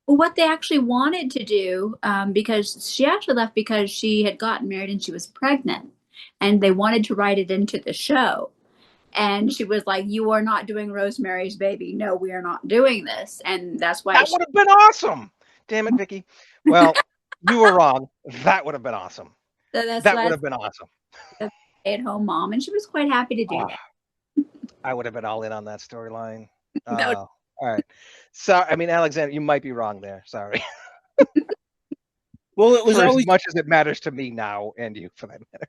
what they actually wanted to do, because she actually left because she had gotten married and she was pregnant, and they wanted to write it into the show. And she was like, "You are not doing Rosemary's Baby. No, we are not doing this." And that's why That she would have been awesome. Damn it, Vicky. Well, you were wrong. That would have been awesome. so that's That would why have been awesome. a stay-at-home mom, and she was quite happy to do Oh, that. I would have been all in on that storyline. That would, All right. So, I mean, Alexander, you might be wrong there. Sorry. well, it was For as always much as it matters to me now and you for that matter.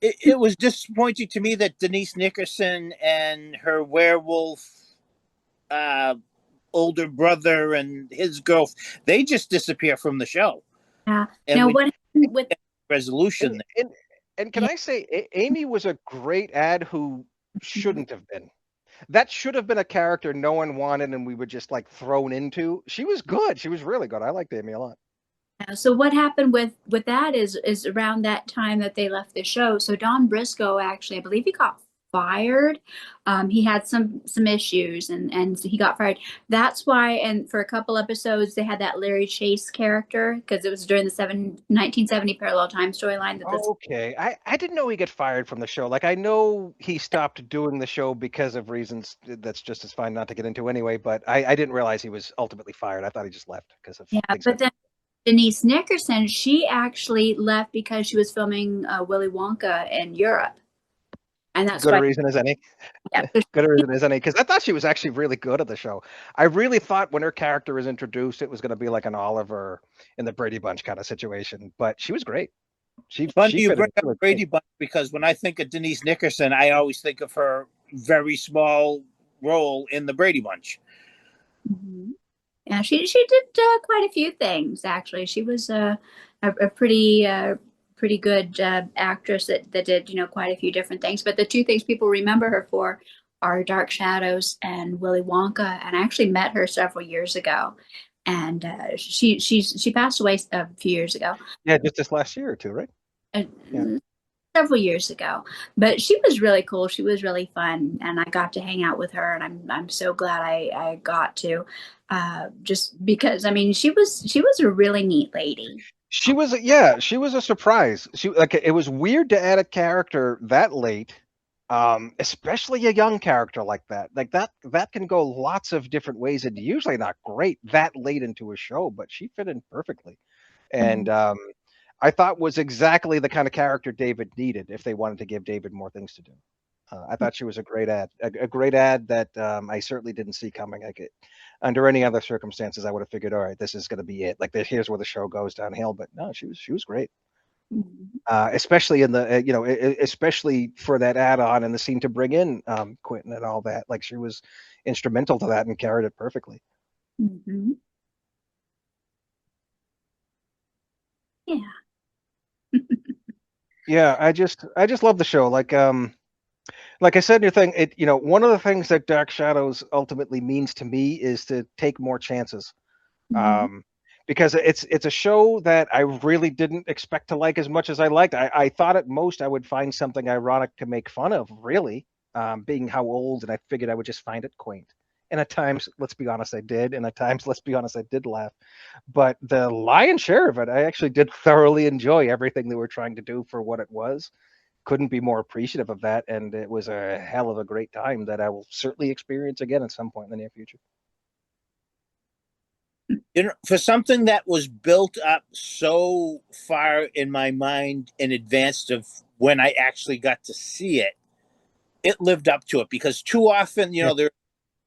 it was disappointing to me that Denise Nickerson and her werewolf uh, older brother and his girl, they just disappear from the show, yeah. and Now, we what happened with get resolution And there. and, and can yeah, I say Amy was a great ad who shouldn't have been. That should have been a character no one wanted and we were just like thrown into. She was good. She was really good. I liked Amy a lot. so what happened with that is around that time that they left the show. So Don Briscoe actually, I believe he got fired. He had some issues and so he got fired. That's why, and for a couple episodes they had that Larry Chase character because it was during the 1970 parallel time storyline that this. Okay. I didn't know he got fired from the show. Like I know he stopped doing the show because of reasons that's just as fine not to get into anyway, but I didn't realize he was ultimately fired. I thought he just left because of Yeah, things but got then Denise Nickerson, she actually left because she was filming Willy Wonka in Europe, and that's good a why. reason as any. Yeah, so Good a she, reason as any. Because I thought she was actually really good at the show. I really thought when her character was introduced, it was going to be like an Oliver in the Brady Bunch kind of situation. But she was great. Funny She you fit bring up into it great. Brady Bunch because when I think of Denise Nickerson, I always think of her very small role in the Brady Bunch. mhm. Yeah, she did quite a few things actually. She was a pretty good actress that did quite a few different things. But the two things people remember her for are Dark Shadows and Willy Wonka, and I actually met her several years ago, and she passed away a few years ago. Yeah, just this last year or two, right? Uh, Yeah. Several years ago, but she was really cool. She was really fun, and I got to hang out with her, and I'm so glad I got to, just because I mean she was a really neat lady. She was, yeah, she was a surprise. She, like, it was weird to add a character that late, especially a young character like that. Like that can go lots of different ways, and usually not great that late into a show, but she fit in perfectly. And I thought was exactly the kind of character David needed if they wanted to give David more things to do. I thought she was a great ad, a great ad that I certainly didn't see coming. Like it, under any other circumstances, I would have figured, all right, this is going to be it. Like here's where the show goes downhill. But no, she was great, Mhm. especially in the especially for that add-on and the scene to bring in Quentin and all that. Like she was instrumental to that and carried it perfectly. Mhm. Yeah. Yeah, I just love the show. Like I said in your thing, one of the things that Dark Shadows ultimately means to me is to take more chances. Mhm. Um, because it's a show that I really didn't expect to like as much as I liked. I thought at most I would find something ironic to make fun of, really, being how old, and I figured I would just find it quaint. And at times, let's be honest, I did. And at times, let's be honest, I did laugh. But the lion's share of it, I actually did thoroughly enjoy everything they were trying to do for what it was. Couldn't be more appreciative of that, and it was a hell of a great time that I will certainly experience again at some point in the near future. For something that was built up so far in my mind in advance of when I actually got to see it, it lived up to it. Because too often, Yeah. there are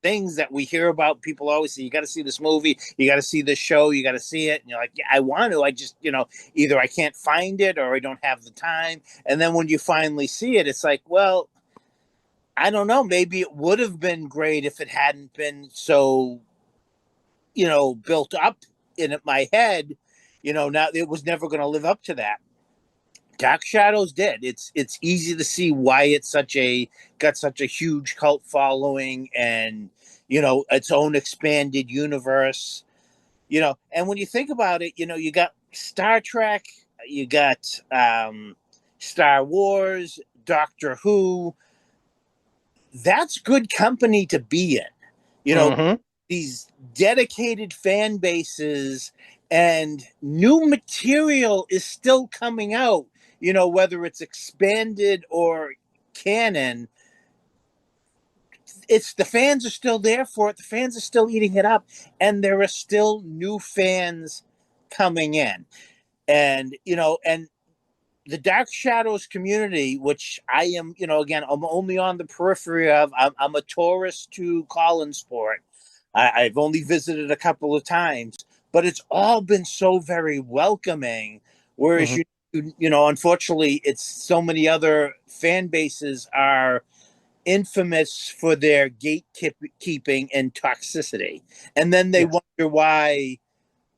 things that we hear about. People always say, you got to see this movie, you got to see this show, you got to see it. And you're like, yeah, I want to. I just, either I can't find it or I don't have the time. And then when you finally see it, it's like, well, I don't know. Maybe it would have been great if it hadn't been so, built up in my head. Now it was never going to live up to that. Dark Shadows did. It's easy to see why it's got such a huge cult following, and its own expanded universe. And when you think about it, you got Star Trek, you got Star Wars, Doctor Who. That's good company to be in. You know, Mm-hmm. these dedicated fan bases, and new material is still coming out, whether it's expanded or canon. It's the fans are still there for it. The fans are still eating it up, and there are still new fans coming in. And the Dark Shadows community, which I am, again, I'm only on the periphery of. I'm a tourist to Collinsport. I've only visited a couple of times, but it's all been so very welcoming. Whereas Mm-hmm. unfortunately, it's so many other fan bases are infamous for their gatekeeping and toxicity, and then they Yes. wonder why.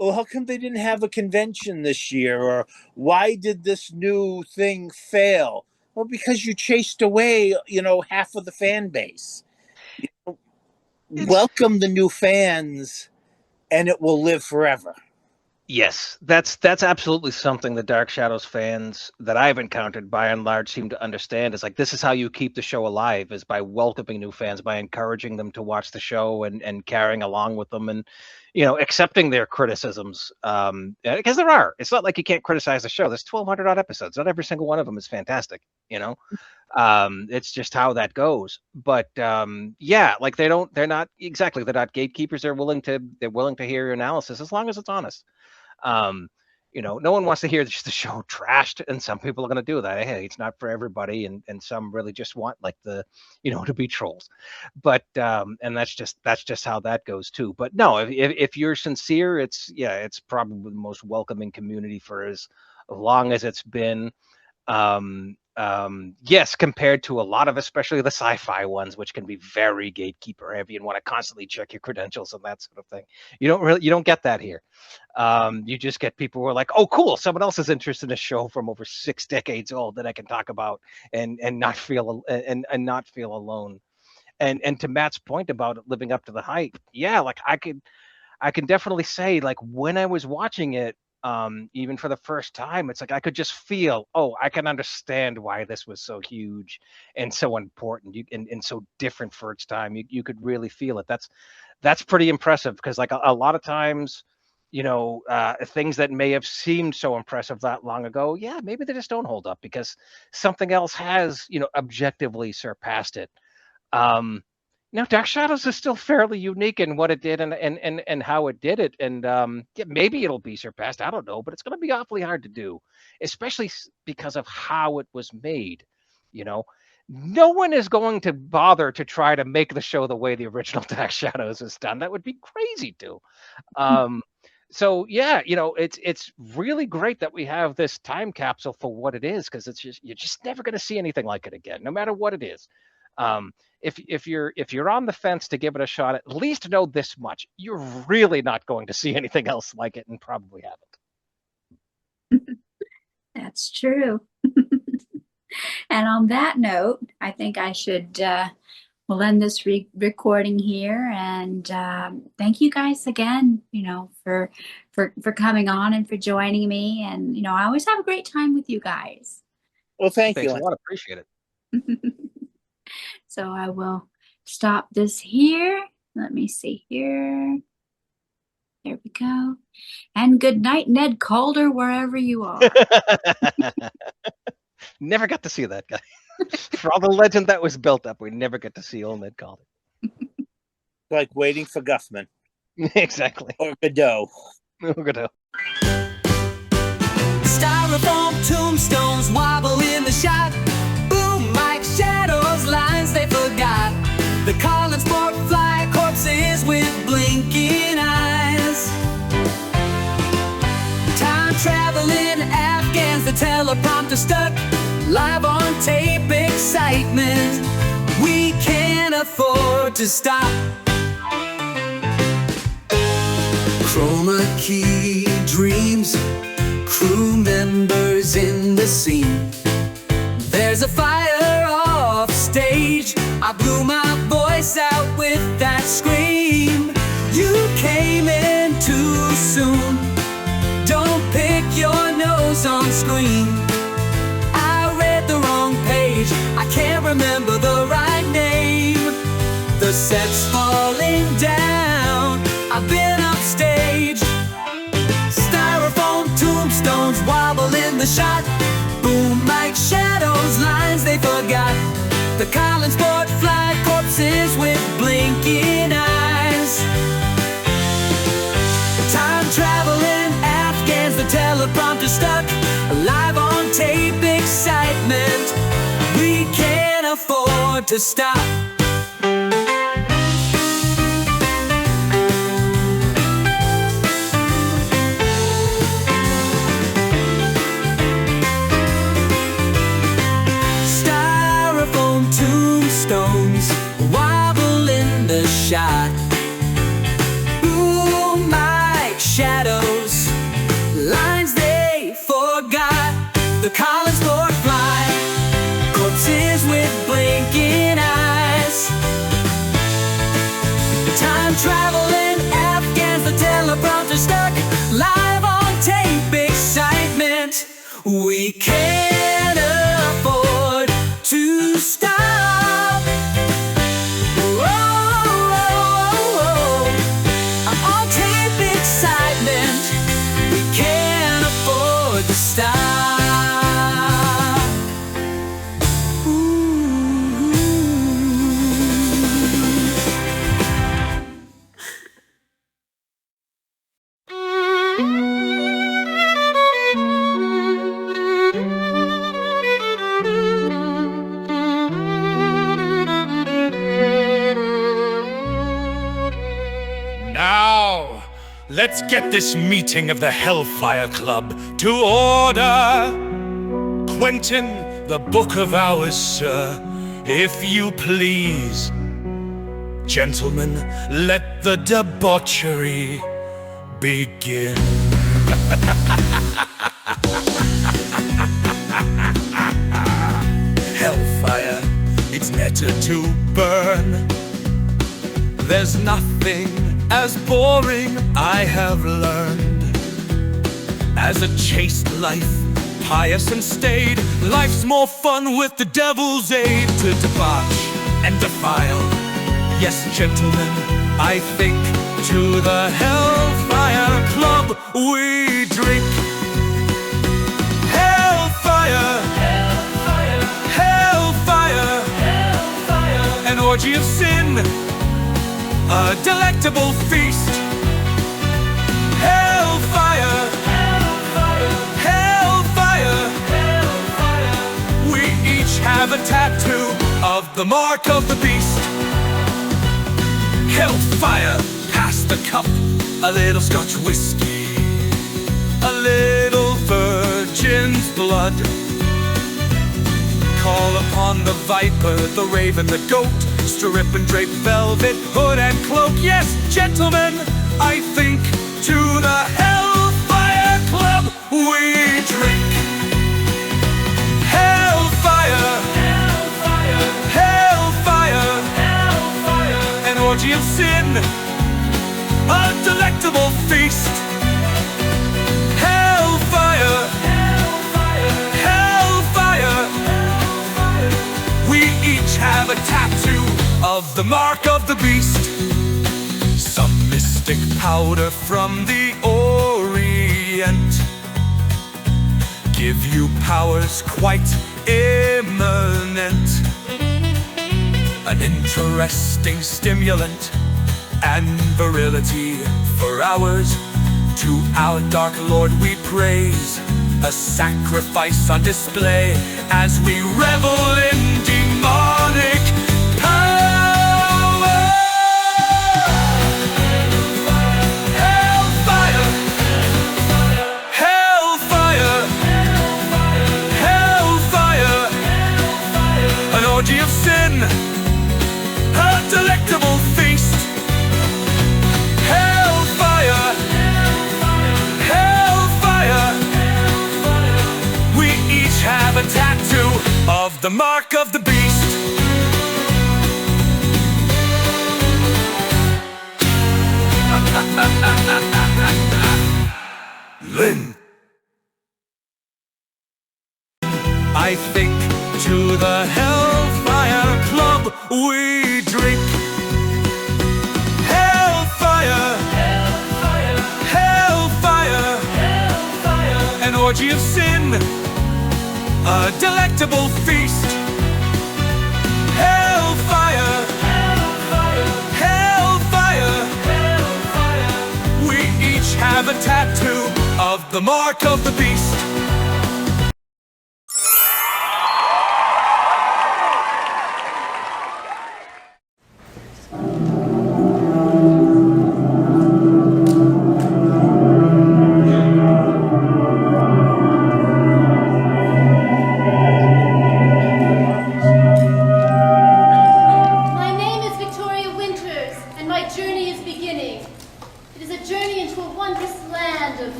Oh, how come they didn't have a convention this year? Or why did this new thing fail? Well, because you chased away, half of the fan base. It's Welcome the new fans, and it will live forever. Yes, that's absolutely something the Dark Shadows fans that I've encountered by and large seem to understand. Is like, this is how you keep the show alive, is by welcoming new fans, by encouraging them to watch the show and carrying along with them, and accepting their criticisms. Because there are. It's not like you can't criticize the show. There's 1,200 odd episodes. Not every single one of them is fantastic. It's just how that goes. But yeah, like they're not gatekeepers. They're willing to hear your analysis as long as it's honest. um no one wants to hear just the show trashed, and some people are going to do that. Hey, it's not for everybody, and some really just want like to be trolls. But and that's just how that goes too. But no, if you're sincere, it's probably the most welcoming community for as long as it's been. Yes, compared to a lot of, especially the sci-fi ones, which can be very gatekeeper heavy and want to constantly check your credentials and that sort of thing. You don't get that here. You just get people who are like, oh, cool, someone else is interested in a show from over 6 decades old that I can talk about and not feel alone. And to Matt's point about it living up to the hype, yeah, like I can definitely say, like, when I was watching it, even for the first time, it's like I could just feel, oh, I can understand why this was so huge and so important, and so different for its time. You could really feel it. That's pretty impressive, because like a lot of times, things that may have seemed so impressive that long ago, yeah, maybe they just don't hold up because something else has, objectively surpassed it. Dark Shadows is still fairly unique in what it did and how it did it. And yeah, maybe it'll be surpassed. I don't know, but it's going to be awfully hard to do, especially because of how it was made. No one is going to bother to try to make the show the way the original Dark Shadows is done. That would be crazy too. So yeah, it's really great that we have this time capsule for what it is, because you're just never going to see anything like it again, no matter what it is. If you're on the fence to give it a shot, at least know this much: you're really not going to see anything else like it, and probably haven't. That's true. And on that note, I think I should we'll end this recording here. And thank you guys again, for coming on and for joining me. And I always have a great time with you guys. Well, thanks you. A lot. Appreciate it. So I will stop this here. Let me see here. There we go. And good night, Ned Calder, wherever you are. Never got to see that guy. For all the legend that was built up, we never get to see old Ned Calder. Like waiting for Guffman. Exactly. Or Godot. Godot. Styrofoam tombstones wobble in the shot. Boom, Mike shadows, lines they forgot. The Collins sport fly corpses with blinking eyes. Time traveling Afghans, the teleprompter stuck. Live on tape excitement. We can't afford to stop. Chroma key dreams, crew members in the scene. There's a fire off stage. I blew my voice out with that scream. You came in too soon. Don't pick your nose on screen. I read the wrong page. I can't remember the right name. The set's falling down. I've been upstage. Styrofoam tombstones wobble in the shot. Boom, Mike shadows, lines they forgot. The Collins sport fly corpses with blinking eyes. Time traveling Afghans, the teleprompter stuck. Live on tape excitement. We can't afford to stop. Tombstones wobble in the shot. Ooh, Mike shadows, lines they forgot. The Collins sport fly corpses with blinking eyes. Time traveling Afghans, the teleprompter stuck. Live on tape excitement. We can't afford to stop. Let's get this meeting of the Hellfire Club to order. Quentin, the book of hours, sir, if you please. Gentlemen, let the debauchery begin. Hellfire, it's better to burn. There's nothing as boring, I have learned. As a chaste life, pious and staid, life's more fun with the devil's aid. To debauch and defile, yes, gentlemen, I think to the Hellfire Club we drink. Hellfire, hellfire, hellfire, hellfire, an orgy of sin, a delectable feast. Hellfire, hellfire, hellfire, hellfire, we each have a tattoo of the mark of the beast. Hellfire, pass the cup, a little Scotch whiskey, a little virgin's blood. Call upon the viper, the raven, the goat, strip and drape velvet, hood and cloak. Yes, gentlemen, I think to the Hellfire Club we drink. Hellfire, hellfire, hellfire, hellfire, an orgy of sin, a delectable feast. Hellfire, hellfire, hellfire, hellfire, we each have a tattoo of the mark of the beast. Some mystic powder from the Orient give you powers quite imminent. An interesting stimulant and virility for hours. To our dark lord we praise, a sacrifice on display as we revel in demonic power. Hellfire, hellfire, hellfire, an orgy of sin, a delectable feast. Hellfire, hellfire, we each have a tattoo of the mark of the beast. Lynn, I think to the Hellfire Club we drink. Hellfire, hellfire, hellfire, hellfire, an orgy of sin, a delectable feast. Hellfire, hellfire, hellfire, hellfire, we each have a tattoo of the mark of the beast.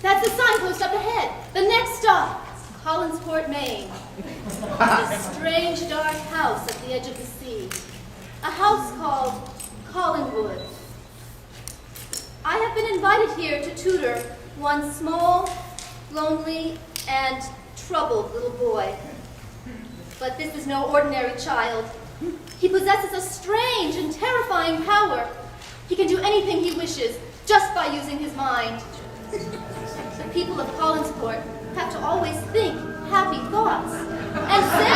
That's the signpost up ahead. The next stop, Collinsport, Maine. A strange, dark house at the edge of the sea. A house called Collinwood. I have been invited here to tutor one small, lonely, and troubled little boy. But this is no ordinary child. He possesses a strange and terrifying power. He can do anything he wishes just by using his mind. The people of Collinsport have to always think happy thoughts and say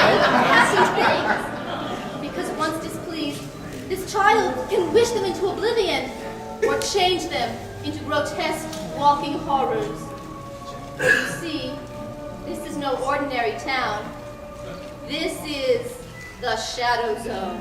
happy things. Because once displeased, this child can wish them into oblivion or change them into grotesque walking horrors. You see, this is no ordinary town. This is the Shadow Zone.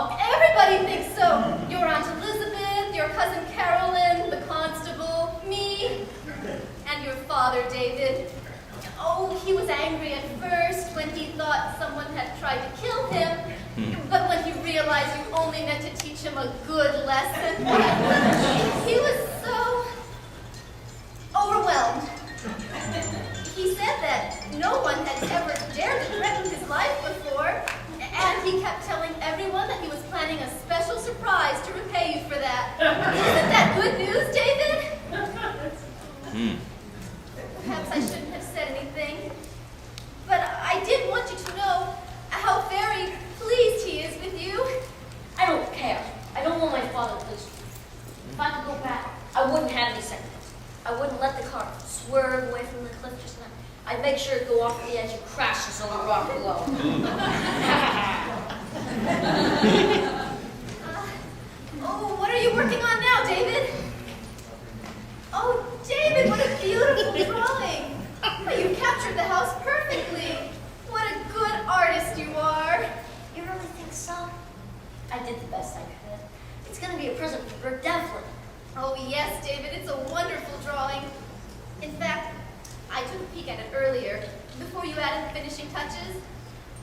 Oh, everybody thinks so. Your Aunt Elizabeth, your cousin Carolyn, the constable, me, and your father, David. Oh, he was angry at first when he thought someone had tried to kill him, but when he realized you only meant to teach him a good lesson, he was so overwhelmed. He said that no one had ever dared to threaten his life before, and he kept telling everyone that he was planning a special surprise to repay you for that. Isn't that good news, David? Perhaps I shouldn't have said anything, but I did want you to know how very pleased he is with you. I don't care. I don't want my father pleased. If I could go back, I wouldn't have any seconds. I wouldn't let the car swerve away from the cliff just now. I'd make sure to go off the edge and crash into the rock below. Oh, what are you working on now, David? Oh, David, what a beautiful drawing. You captured the house perfectly. What a good artist you are. You really think so? I did the best I could. It's going to be a present for Bert Devlin. Oh, yes, David, it's a wonderful drawing. In fact, I took a peek at it earlier, before you added the finishing touches,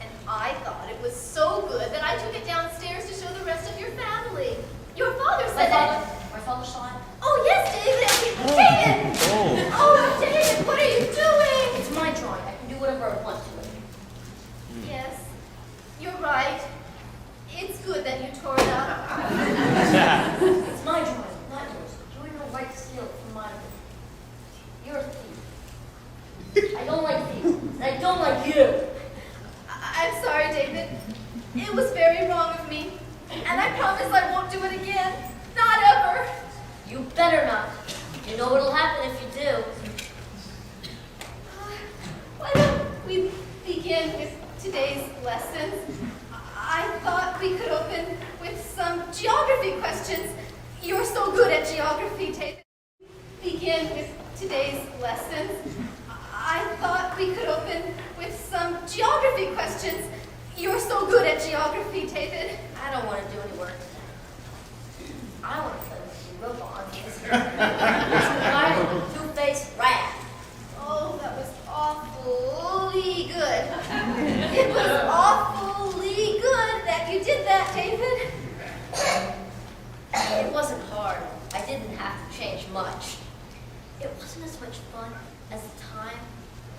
and I thought it was so good that I took it downstairs to show the rest of your family. Your father said that... My father saw it? Oh, yes, David! David! Oh, David, what are you doing? It's my drawing. I can do whatever I want to it. Yes, you're right. It's good that you tore it up. It's my drawing, not yours. You have no right to steal it from mine. You're a thief. I don't like thieves, and I don't like you. I'm sorry, David. It was very wrong of me, and I promise I won't do it again. Not ever. You better not. You know what'll happen if you do. Why don't we begin with today's lessons? I thought we could open with some geography questions. You're so good at geography, David. Begin with today's lessons. I thought we could open with some geography questions. You're so good at geography, David. I don't want to do any work today. I want to play with the robot. This two-faced rat. Oh, that was awfully good. It was awfully good that you did that, David. It wasn't hard. I didn't have to change much. It wasn't as much fun as the time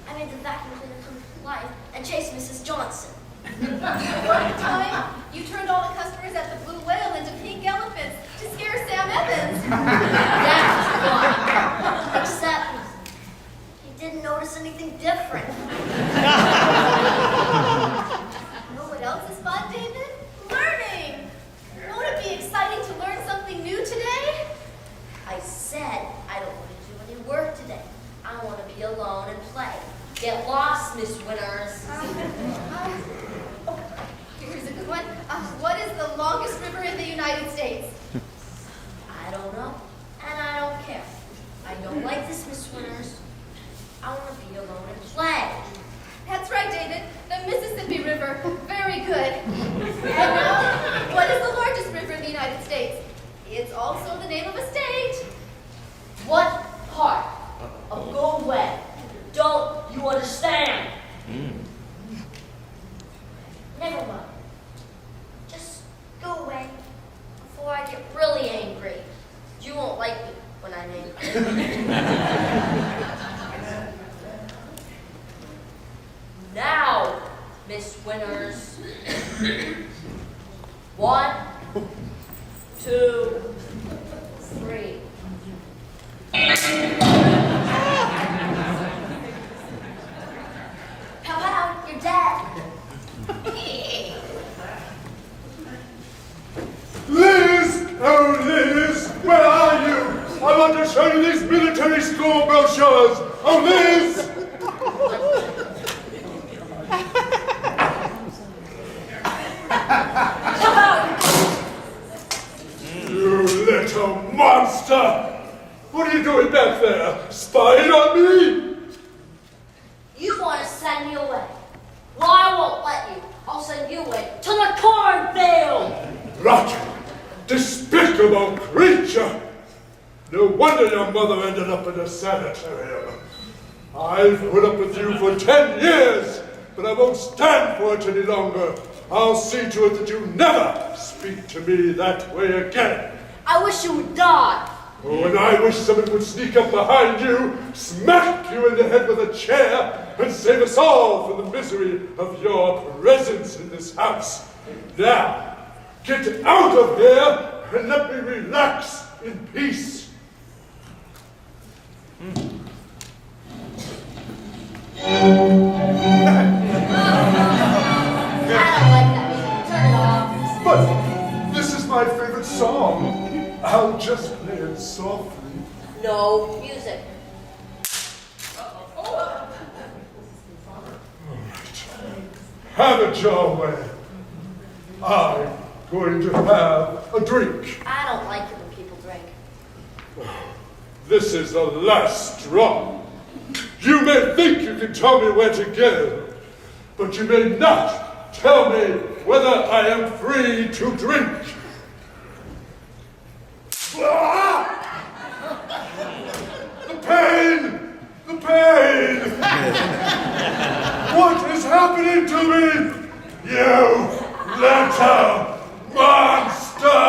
I made the vacuum cleaner come to life and chase Mrs. Johnson. One time, you turned all the customers at the Blue Whale into pink elephants to scare Sam Evans. That's fun. Except he didn't notice anything different. You know what else is fun, David? Learning. Won't it be exciting to learn something new today? I said I don't want to do any work today. I want to be alone and play. Get lost, Miss Winners. Here's a good one. What is the longest river in the United States? I don't know, and I don't care. I don't like this, Miss Winners. I want to be alone and play. That's right, David. The Mississippi River. Very good. And now, what is the largest river in the United States? It's also the name of a state. What part of go away don't you understand? Never mind. Just go away before I get really angry. You won't like me when I'm angry. Now, Miss Winners. 1, 2, 3. Pow pow, you're dead. Liz! Oh, Liz! Where are you? I want to show you these military school brochures. Oh, Liz! You little monster! What are you doing back there? Spying on me? You want to send me away? Well, I won't let you. I'll send you away to the cornfield. rotten, despicable creature! No wonder your mother ended up in a sanitarium. I've put up with you for 10 years, but I won't stand for it any longer. I'll see to it that you never speak to me that way again. I wish you would die. Oh, and I wish someone would sneak up behind you, smack you in the head with a chair, and save us all from the misery of your presence in this house. Now, get out of here and let me relax in peace. I don't like that music. Turn it off. But this is my favorite song. I'll just play it softly. No music. Have it your way. I'm going to have a drink. I don't like it when people drink. This is the last straw. You may think you can tell me where to go, but you may not tell me whether I am free to drink. Ah! The pain! The pain! What is happening to me? You little monster!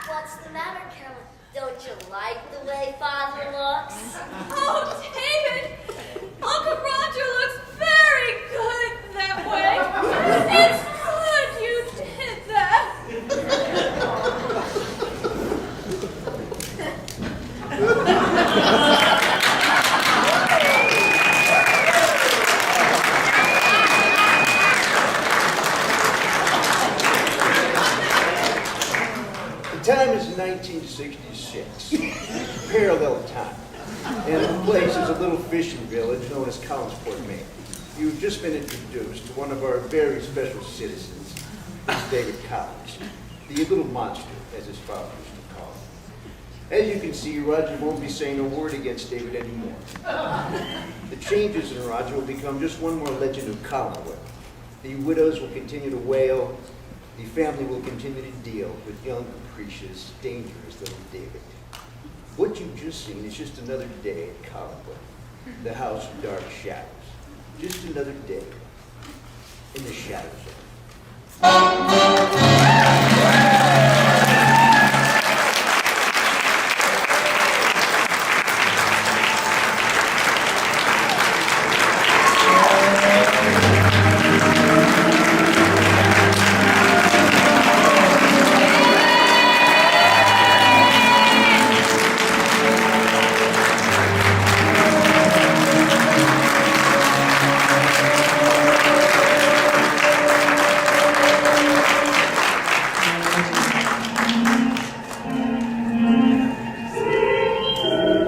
What's the matter, Carolyn? Don't you like the way Father looks? Oh, David! Uncle Roger looks very good that way. It's good you did that. The time is 1966, parallel time, and the place is a little fishing village known as Collinsport, Maine. You've just been introduced to one of our very special citizens, David Collins, the little monster, as his father used to call him. As you can see, Roger won't be saying a word against David anymore. The changes in Roger will become just one more legend of Collinwood. The widows will continue to wail. The family will continue to deal with young, capricious, dangerous little David. What you've just seen is just another day at Collinwood, the house of dark shadows. Just another day in the shadow zone.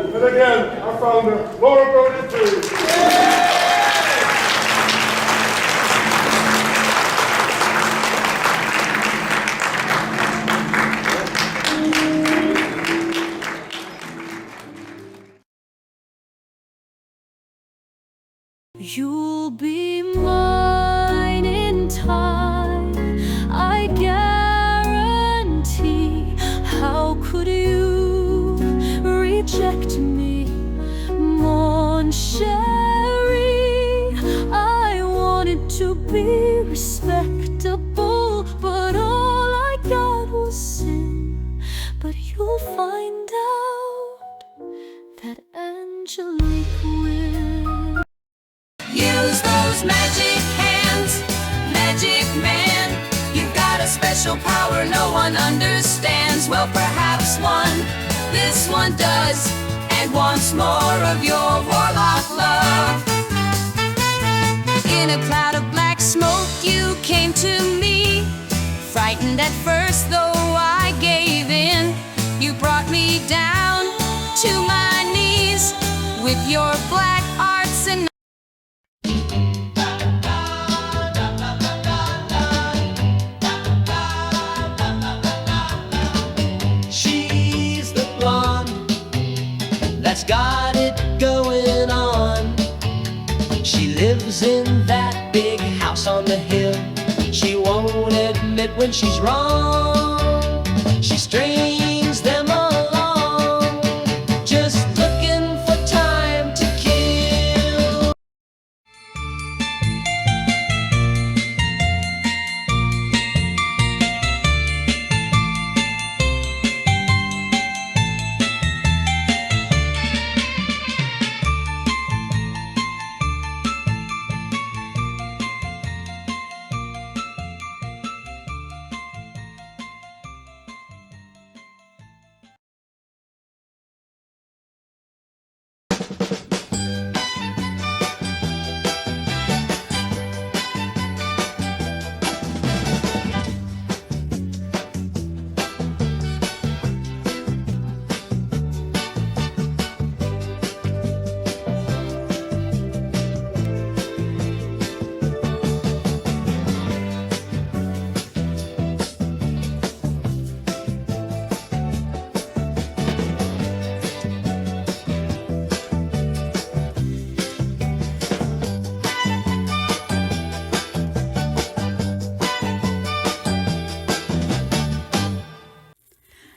And again, I found her, Laura Brody too. You'll be mine in time, I guarantee. How could you reject me, mon chéri? I wanted to be respectable, but all I got was sin. But you'll find out that Angelique will. Use those magic hands, magic man. You've got a special power no one understands. Well, perhaps this one does, and wants more of your warlock love. In a cloud of black smoke you came to me, frightened at first though I gave in. You brought me down to my knees with your black arts and She's the blonde that's got lives in that big house on the hill. She won't admit when she's wrong. She strings them along, just looking for time to kill.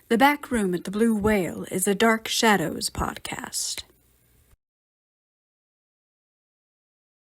The Back Room at the Blue Whale is a Dark Shadows podcast.